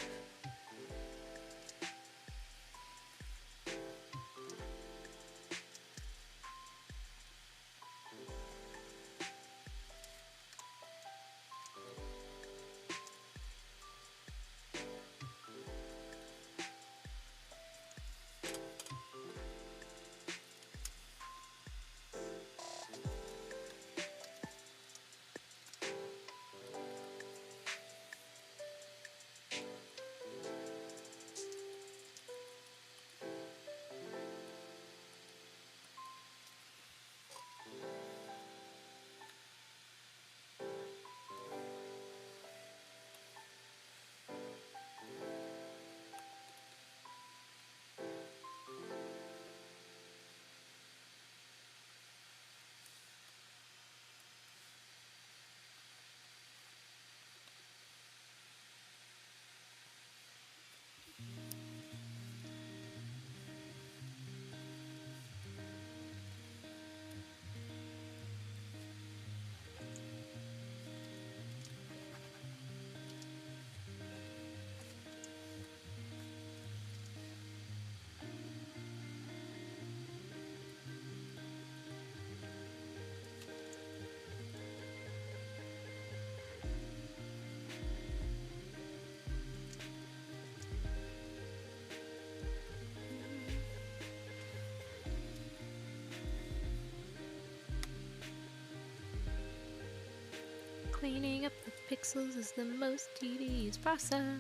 Cleaning up the pixels is the most tedious process.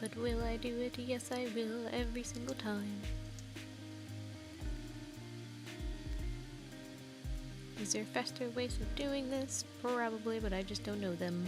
But will I do it? Yes, I will, every single time. Is there faster ways of doing this? Probably, but I just don't know them.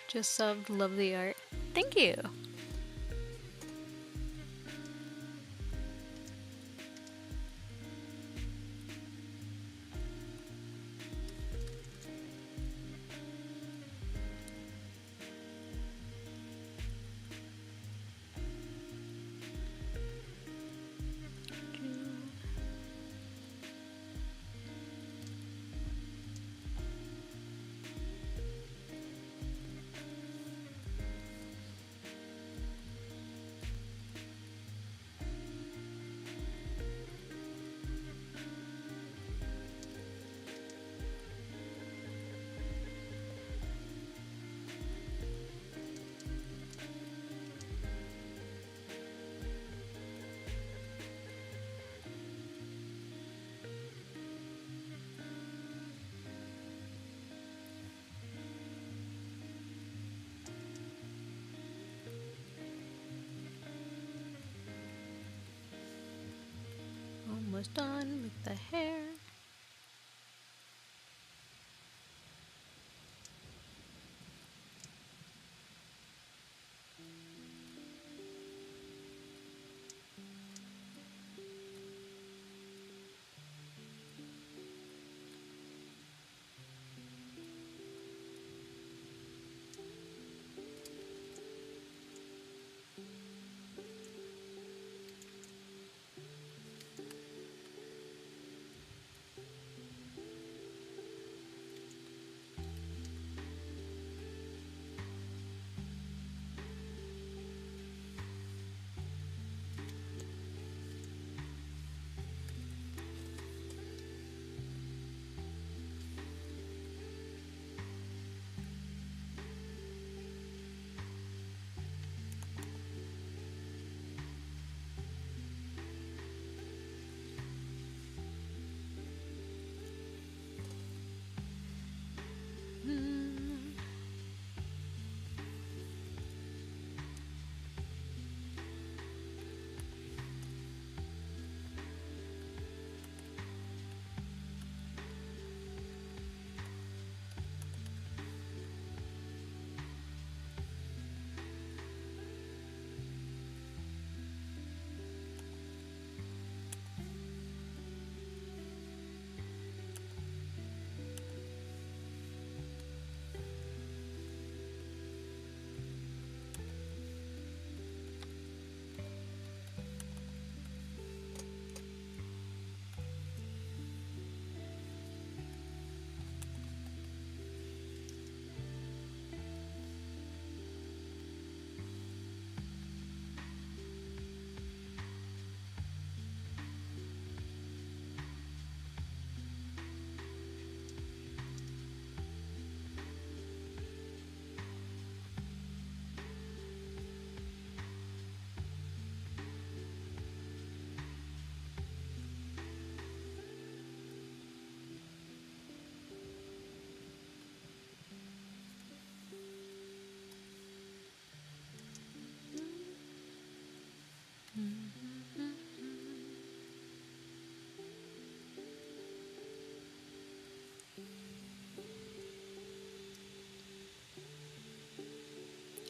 Just subbed, love the art. Thank you. Almost done with the hair.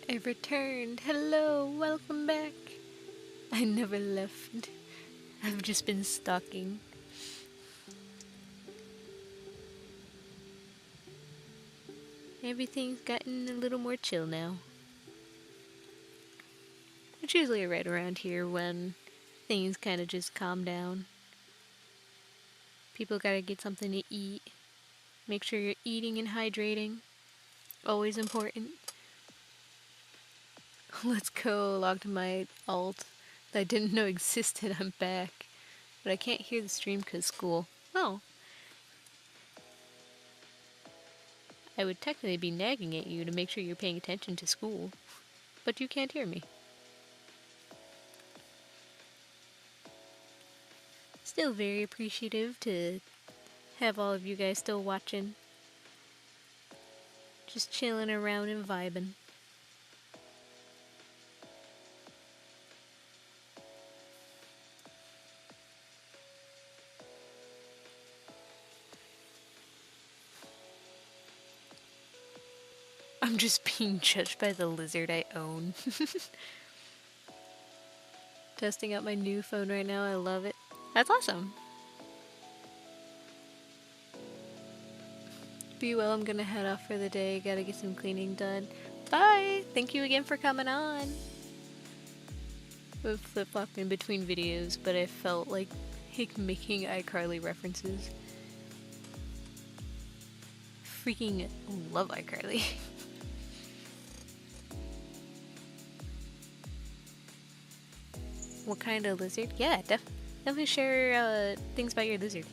I've returned. Hello, welcome back. I never left. I've just been stalking. Everything's gotten a little more chill now. It's usually right around here when things kind of just calm down. People gotta get something to eat. Make sure you're eating and hydrating. Always important. Let's go, logged my alt that I didn't know existed. I'm back. But I can't hear the stream because school. Oh. I would technically be nagging at you to make sure you're paying attention to school. But you can't hear me. Still very appreciative to have all of you guys still watching. Just chilling around and vibing. I'm just being judged by the lizard I own. Testing out my new phone right now. I love it. That's awesome. Be well, I'm gonna head off for the day. Gotta get some cleaning done. Bye! Thank you again for coming on. We've flip-flopped in between videos, but I felt like making iCarly references. Freaking love iCarly. What kind of lizard? Yeah, definitely share things about your lizard.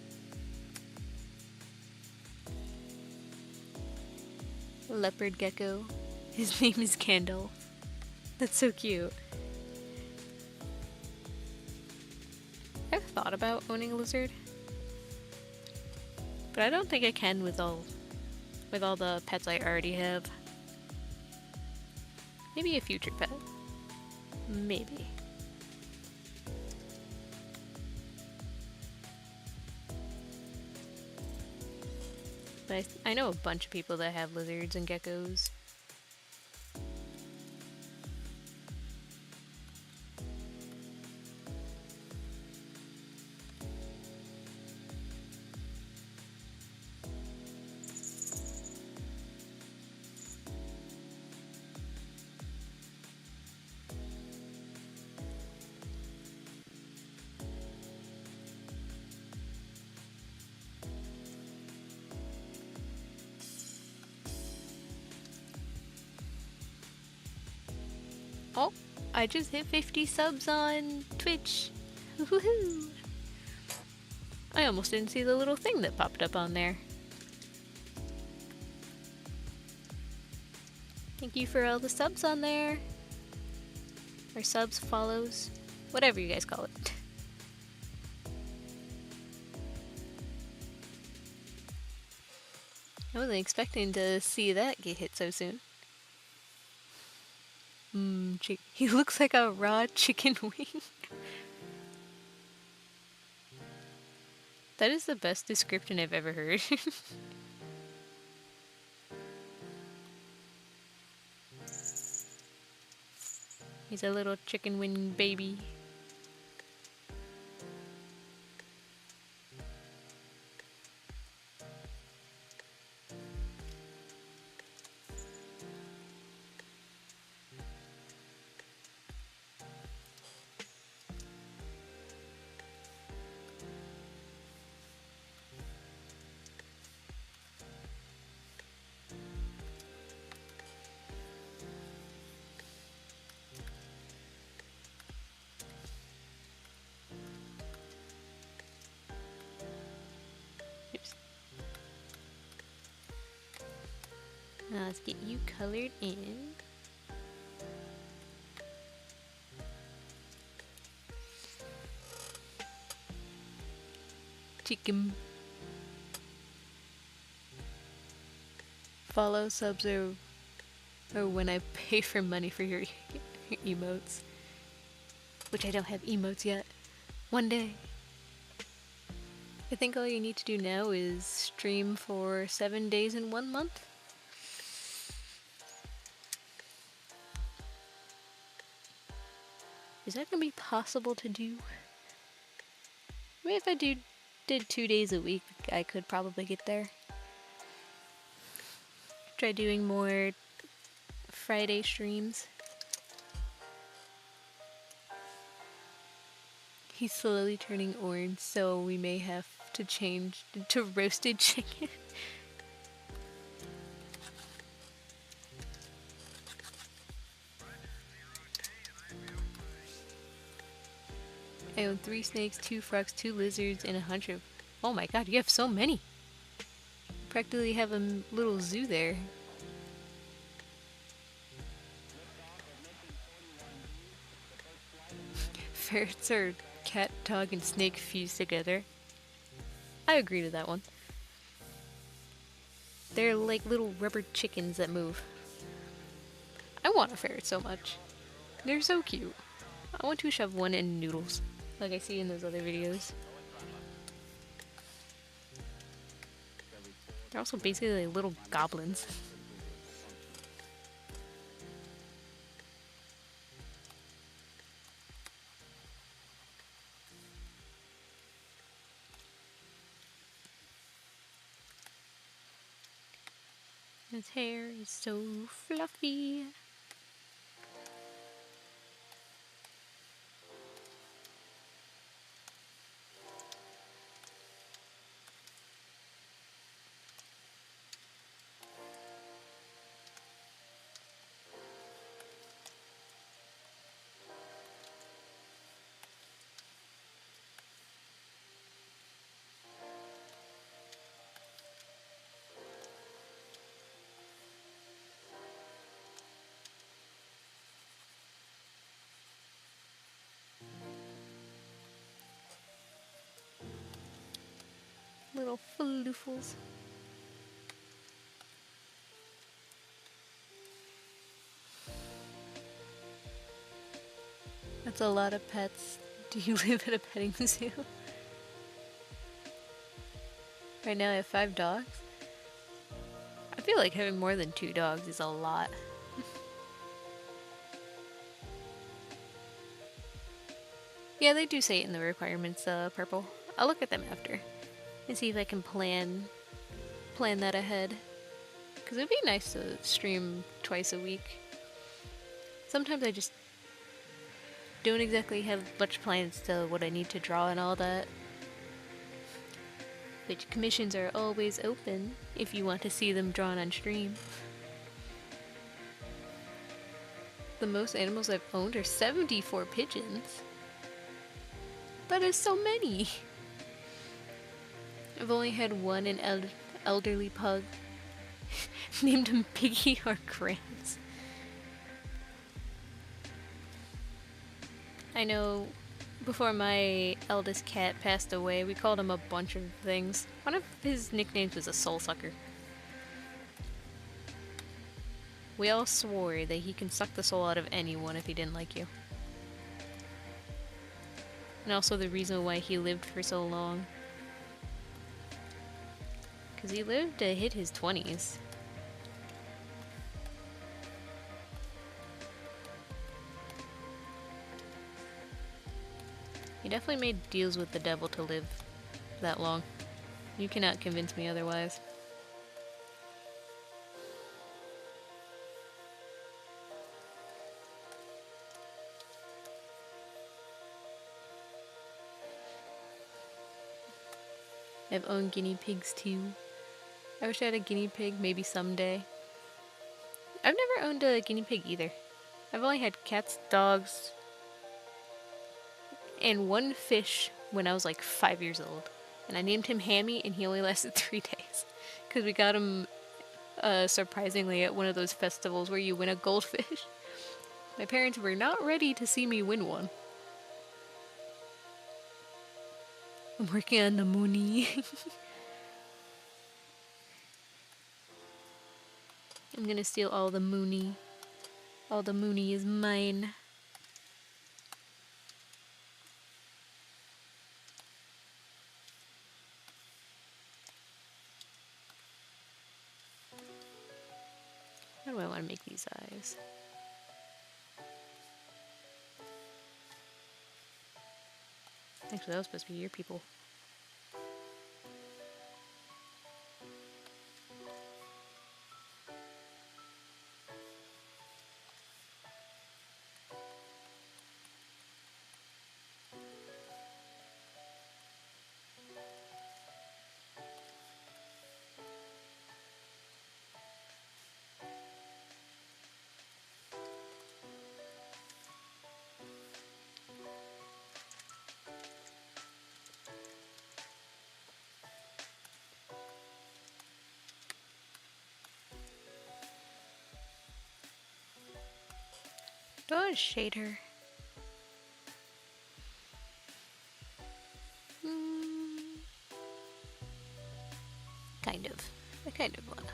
Leopard gecko. His name is Candle. That's so cute. I've thought about owning a lizard, but I don't think I can with all the pets I already have. Maybe a future pet. Maybe. But I know a bunch of people that have lizards and geckos. Oh, I just hit 50 subs on Twitch. Woohoo! I almost didn't see the little thing that popped up on there. Thank you for all the subs on there. Or subs, follows, whatever you guys call it. I wasn't expecting to see that get hit so soon. He looks like a raw chicken wing. That is the best description I've ever heard. He's a little chicken wing baby. Now let's get you colored in. Chicken. Follow, subs, or when I pay for money for your emotes. Which I don't have emotes yet. One day. I think all you need to do now is stream for 7 days in 1 month. Is that gonna be possible to do? Maybe if I did 2 days a week, I could probably get there. Try doing more Friday streams. He's slowly turning orange, so we may have to change to roasted chicken. I own 3 snakes, 2 frogs, 2 lizards, and 100. Oh my god, you have so many! You practically have a little zoo there. Ferrets are cat, dog, and snake fused together. I agree with that one. They're like little rubber chickens that move. I want a ferret so much. They're so cute. I want to shove one in noodles, like I see in those other videos. They're also basically like little goblins. His hair is so fluffy. Little floofles. That's a lot of pets. Do you live at a petting zoo? Right now I have 5 dogs. I feel like having more than 2 dogs is a lot. Yeah, they do say it in the requirements, Purple. I'll look at them after and see if I can plan that ahead. Because it'd be nice to stream twice a week. Sometimes I just don't exactly have much plans to what I need to draw and all that. But commissions are always open if you want to see them drawn on stream. The most animals I've owned are 74 pigeons. That is so many! I've only had one elderly pug. Named him Piggy or Grams. I know before my eldest cat passed away, we called him a bunch of things. One of his nicknames was a soul sucker. We all swore that he can suck the soul out of anyone if he didn't like you. And also the reason why he lived for so long. Because he lived to hit his 20s. He definitely made deals with the devil to live that long. You cannot convince me otherwise. I've owned guinea pigs too. I wish I had a guinea pig, maybe someday. I've never owned a guinea pig either. I've only had cats, dogs, and one fish when I was like 5 years old. And I named him Hammy, and he only lasted 3 days. Because we got him surprisingly at one of those festivals where you win a goldfish. My parents were not ready to see me win one. I'm working on the Mooney. I'm gonna steal all the Mooney. All the Mooney is mine. How do I want to make these eyes? Actually, that was supposed to be your people. Do I want to shade her? Kind of. I kind of wanna.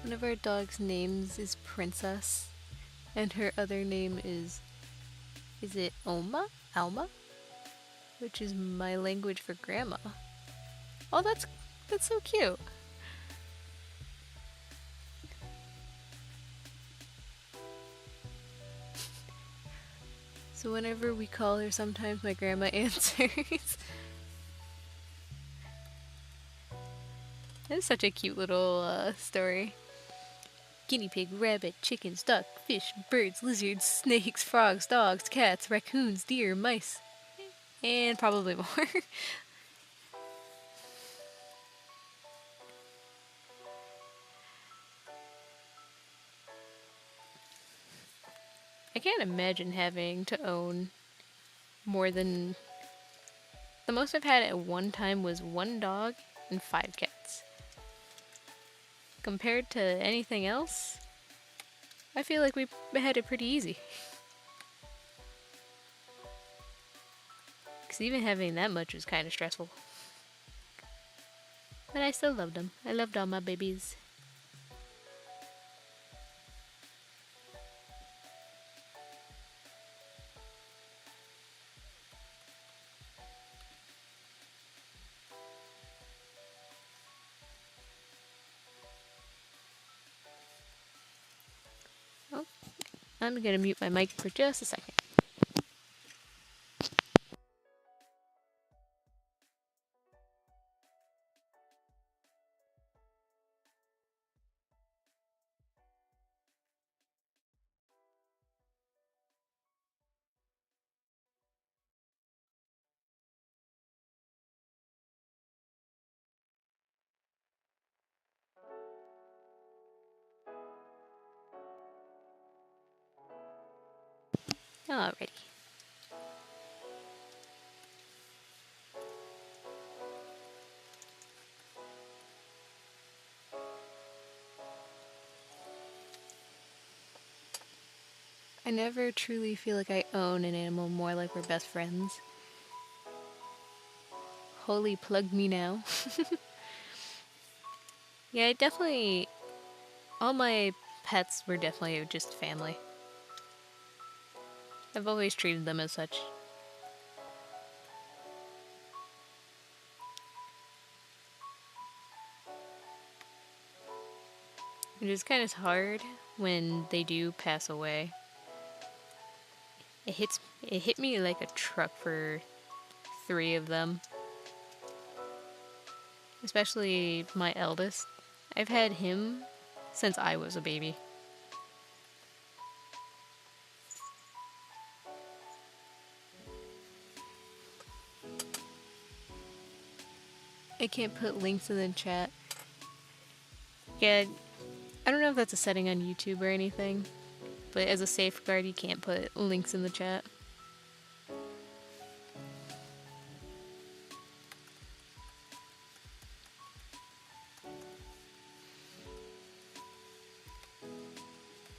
One of our dog's names is Princess, and her other name is it Oma? Alma? Which is my language for grandma. Oh, that's so cute. So whenever we call her, sometimes my grandma answers. That's such a cute little story. Guinea pig, rabbit, chickens, duck, fish, birds, lizards, snakes, frogs, dogs, cats, raccoons, deer, mice, and probably more. I can't imagine having to own more than. The most I've had at one time was one dog and 5 cats. Compared to anything else, I feel like we had it pretty easy. Because even having that much was kind of stressful. But I still loved them. I loved all my babies. Oh, I'm gonna mute my mic for just a second. Alrighty. I never truly feel like I own an animal more like we're best friends. Holy plug me now. Yeah, I definitely. All my pets were definitely just family. I've always treated them as such. It is kind of hard when they do pass away. It hit me like a truck for 3 of them. Especially my eldest. I've had him since I was a baby. I can't put links in the chat. Yeah, I don't know if that's a setting on YouTube or anything, but as a safeguard, you can't put links in the chat.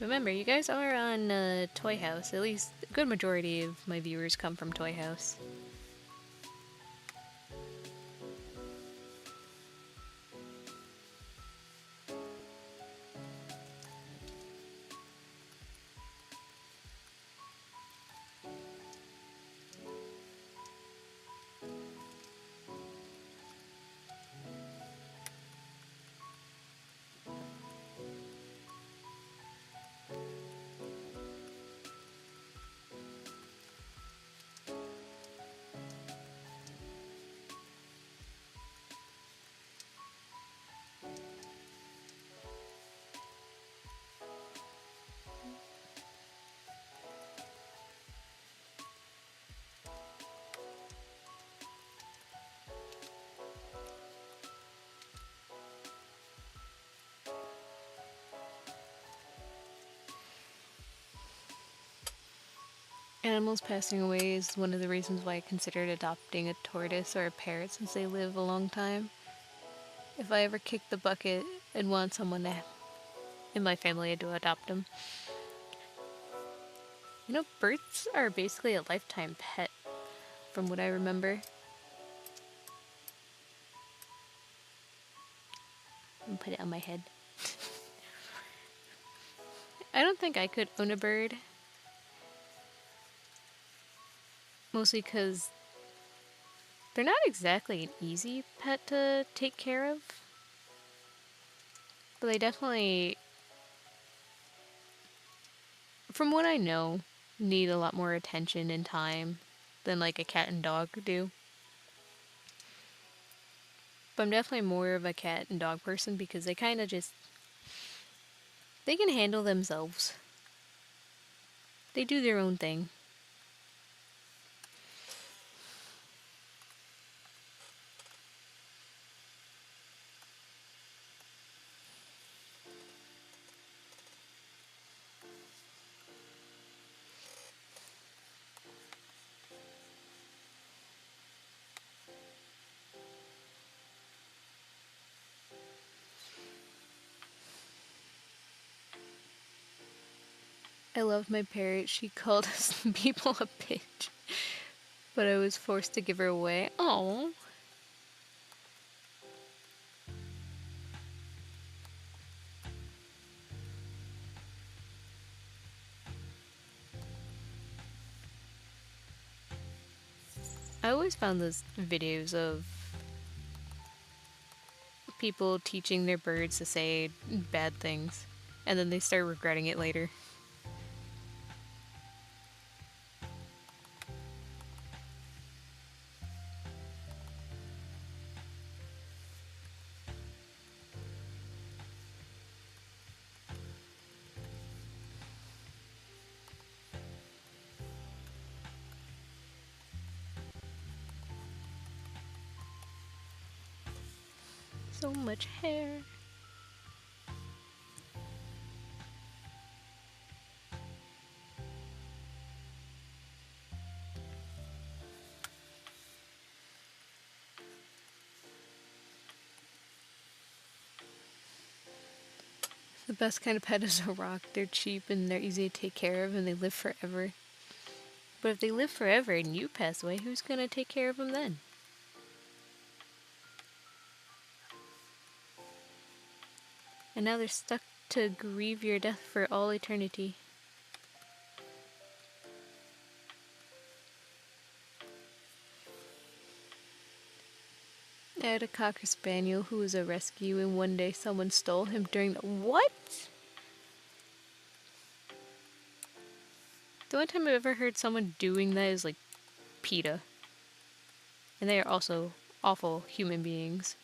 Remember, you guys are on Toy House. At least a good majority of my viewers come from Toy House. Animals passing away is one of the reasons why I considered adopting a tortoise or a parrot since they live a long time. If I ever kick the bucket and want someone in my family to adopt them. You know, birds are basically a lifetime pet, from what I remember. And put it on my head. I don't think I could own a bird. Mostly because they're not exactly an easy pet to take care of. But they definitely, from what I know, need a lot more attention and time than like a cat and dog do. But I'm definitely more of a cat and dog person because they kind of just, they can handle themselves. They do their own thing. I love my parrot. She called us people a bitch, but I was forced to give her away. Oh. I always found those videos of people teaching their birds to say bad things, and then they start regretting it later. So much hair. The best kind of pet is a rock. They're cheap and they're easy to take care of and they live forever. But if they live forever and you pass away, who's gonna take care of them then? And now they're stuck to grieve your death for all eternity. I had a Cocker Spaniel who was a rescue, and one day someone stole him during the— What? The only time I've ever heard someone doing that is like PETA. And they are also awful human beings.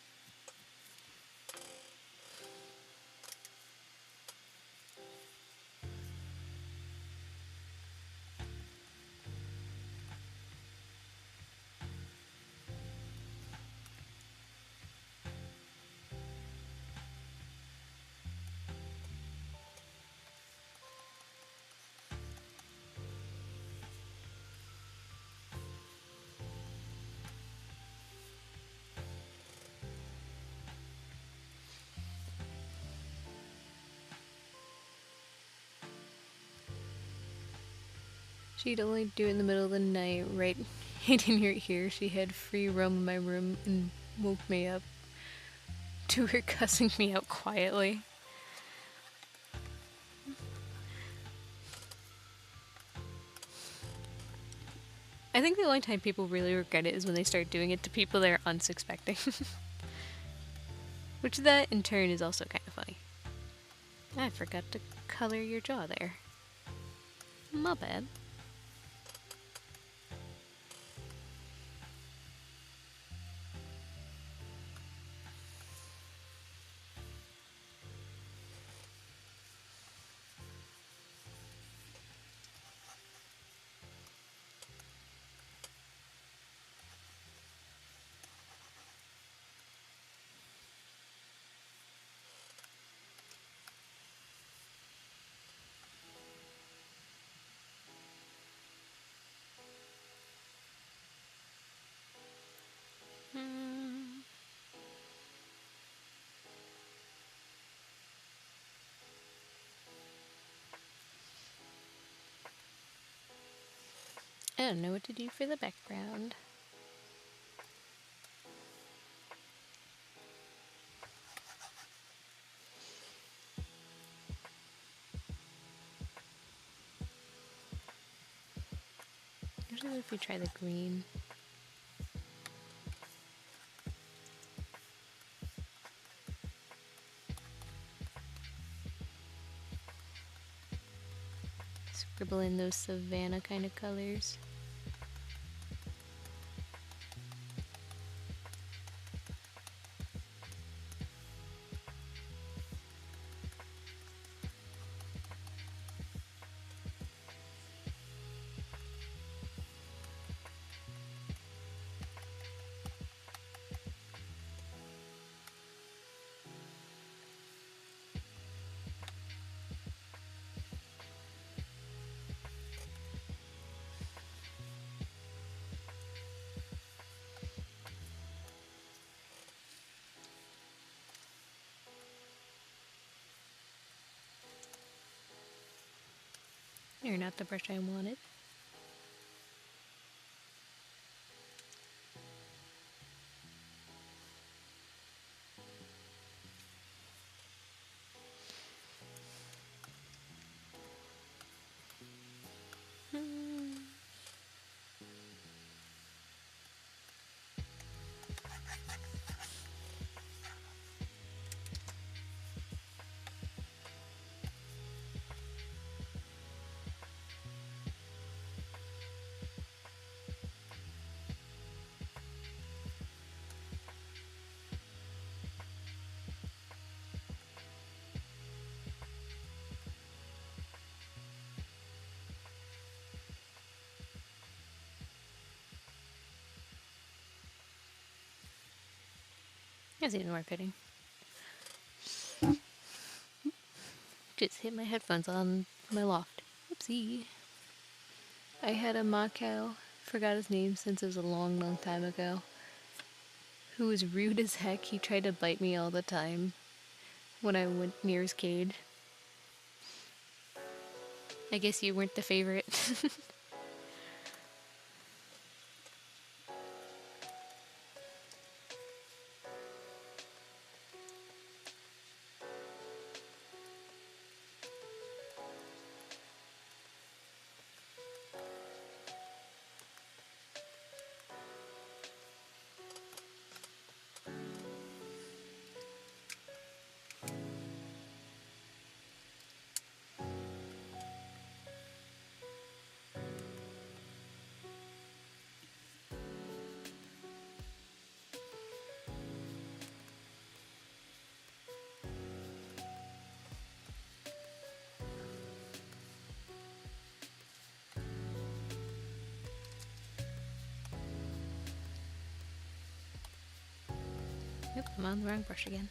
She'd only do it in the middle of the night, right in your ear. She had free roam in my room and woke me up to her cussing me out quietly. I think the only time people really regret it is when they start doing it to people they're unsuspecting. Which that, in turn, is also kind of funny. I forgot to color your jaw there. My bad. I don't know what to do for the background. Usually if we try the green. Scribble in those savannah kind of colors. You're not the brush I wanted. That's even more fitting. Just hit my headphones on my loft. Oopsie. I had a Macau, forgot his name since it was a long, long time ago, who was rude as heck. He tried to bite me all the time when I went near his cage. I guess you weren't the favorite. Nope, I'm on the wrong brush again.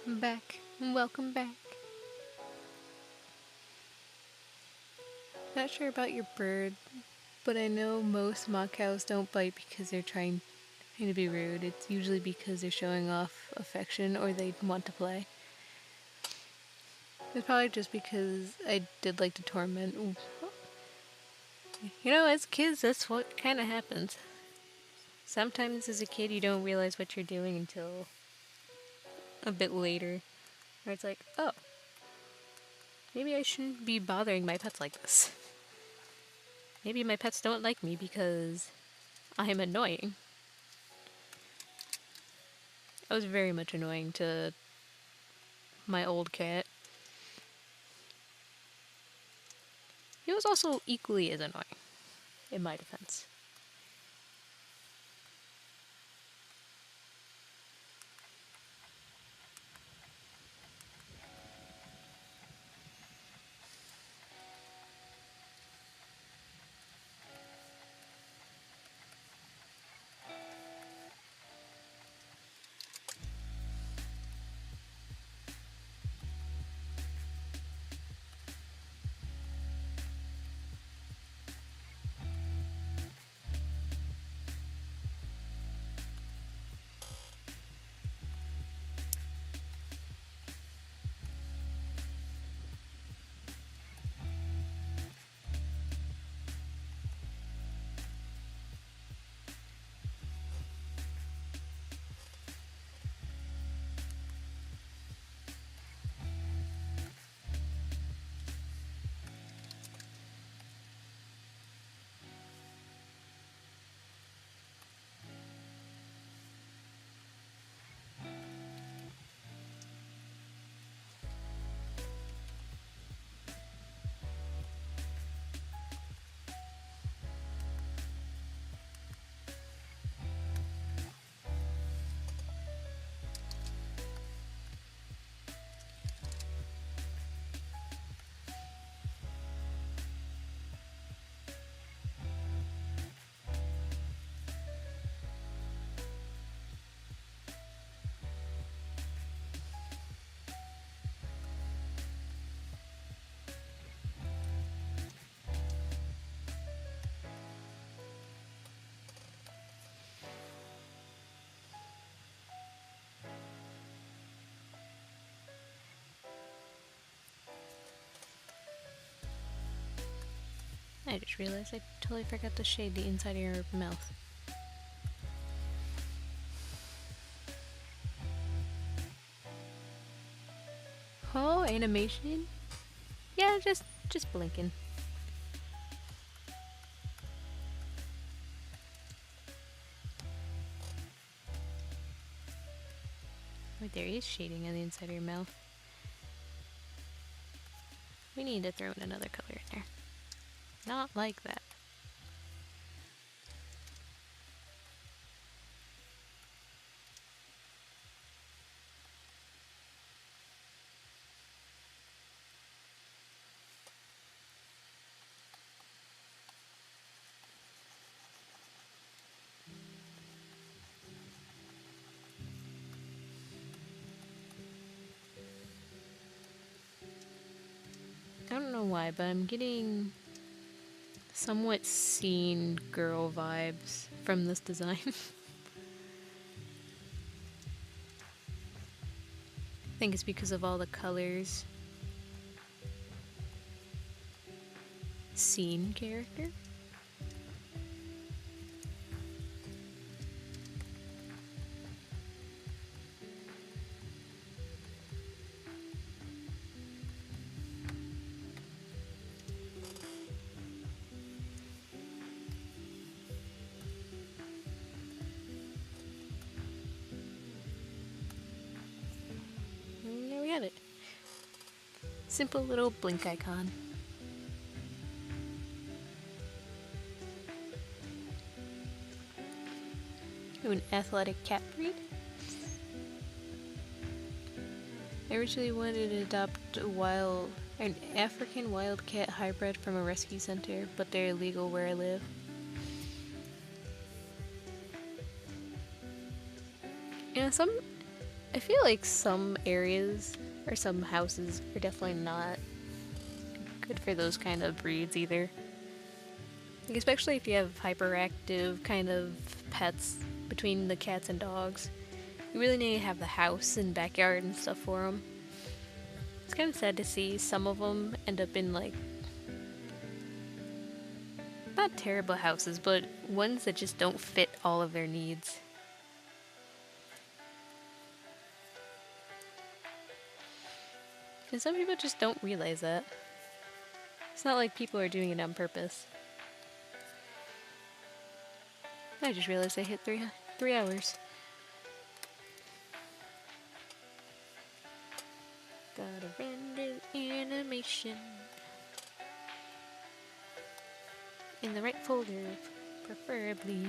I'm back. Welcome back. Not sure about your bird, but I know most Macaws don't bite because they're trying to be rude. It's usually because they're showing off affection or they want to play. It's probably just because I did like to torment. You know, as kids, that's what kind of happens. Sometimes as a kid, you don't realize what you're doing until a bit later. Where it's like, oh, maybe I shouldn't be bothering my pets like this. Maybe my pets don't like me because I'm annoying. I was very much annoying to my old cat. He was also equally as annoying, in my defense. I just realized I totally forgot to shade the inside of your mouth. Oh, animation? Yeah, just blinking. Wait, there is shading on the inside of your mouth. We need to throw in another color in there. Not like that. I don't know why, but I'm getting somewhat scene girl vibes from this design. I think it's because of all the colors. Scene character? And there we have it. Simple little blink icon. Ooh, an athletic cat breed? I originally wanted to adopt an African wildcat hybrid from a rescue center, but they're illegal where I live. Yeah, I feel like some areas or some houses are definitely not good for those kind of breeds either. Like especially if you have hyperactive kind of pets between the cats and dogs. You really need to have the house and backyard and stuff for them. It's kind of sad to see some of them end up in like not terrible houses, but ones that just don't fit all of their needs. And some people just don't realize that. It's not like people are doing it on purpose. I just realized I hit 3 hours. Gotta render animation in the right folder, preferably.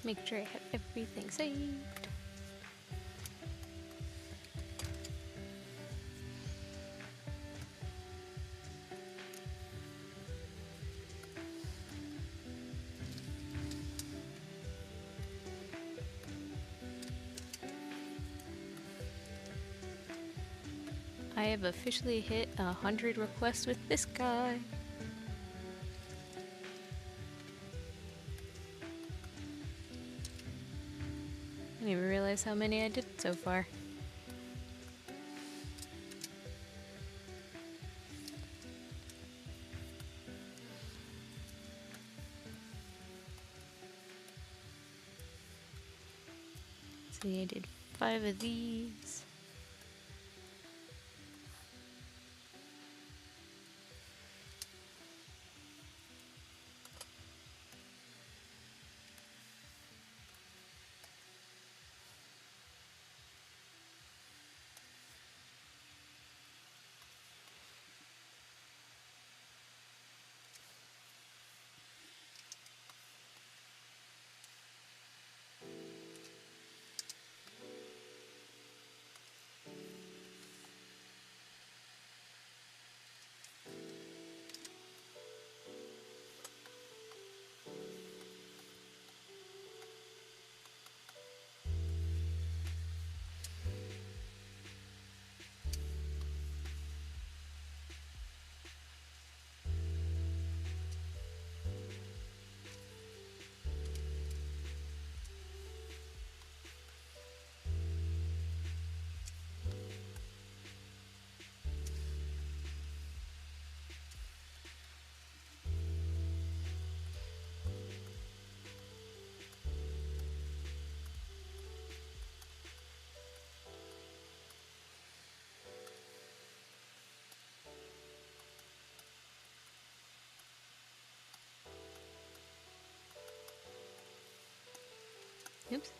Make sure I have everything saved. I have officially hit 100 requests with this guy. I didn't even realize how many I did so far. See, I did 5 of these. Oops.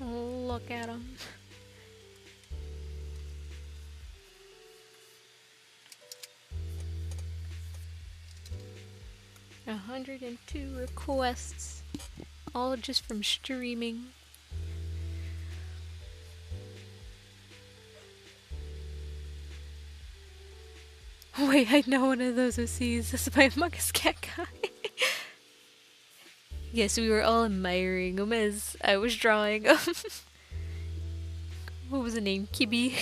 Look at him. 102 requests, all just from streaming. Wait, I know one of those OCs. That's by Muckus Cat Guy. Yes, we were all admiring him as I was drawing him. What was the name? Kibi.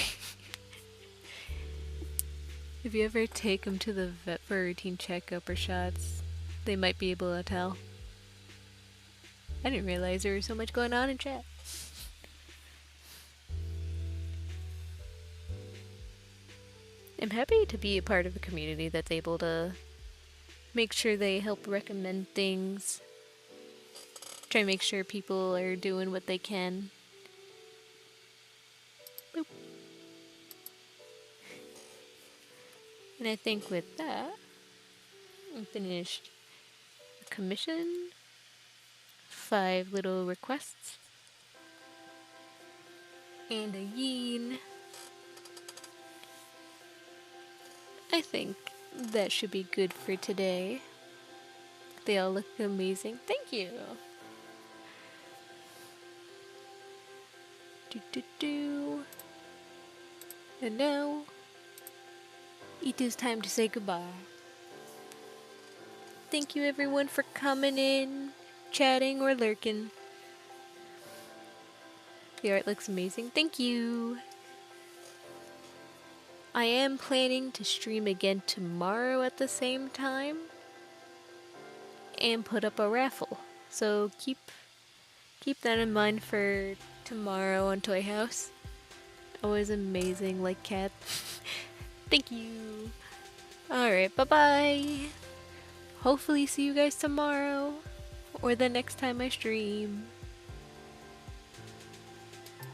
If you ever take him to the vet for a routine checkup or shots, they might be able to tell. I didn't realize there was so much going on in chat. I'm happy to be a part of a community that's able to make sure they help recommend things. Try to make sure people are doing what they can. Boop. And I think with that, I'm finished the commission. 5 little requests. And a yin. I think that should be good for today. They all look amazing. Thank you. And now, it is time to say goodbye. Thank you everyone for coming in, chatting or lurking. The art looks amazing. Thank you. I am planning to stream again tomorrow at the same time and put up a raffle. So keep that in mind for tomorrow on Toy House. Always amazing like Cat. Thank you. Alright, bye-bye. Hopefully see you guys tomorrow or the next time I stream.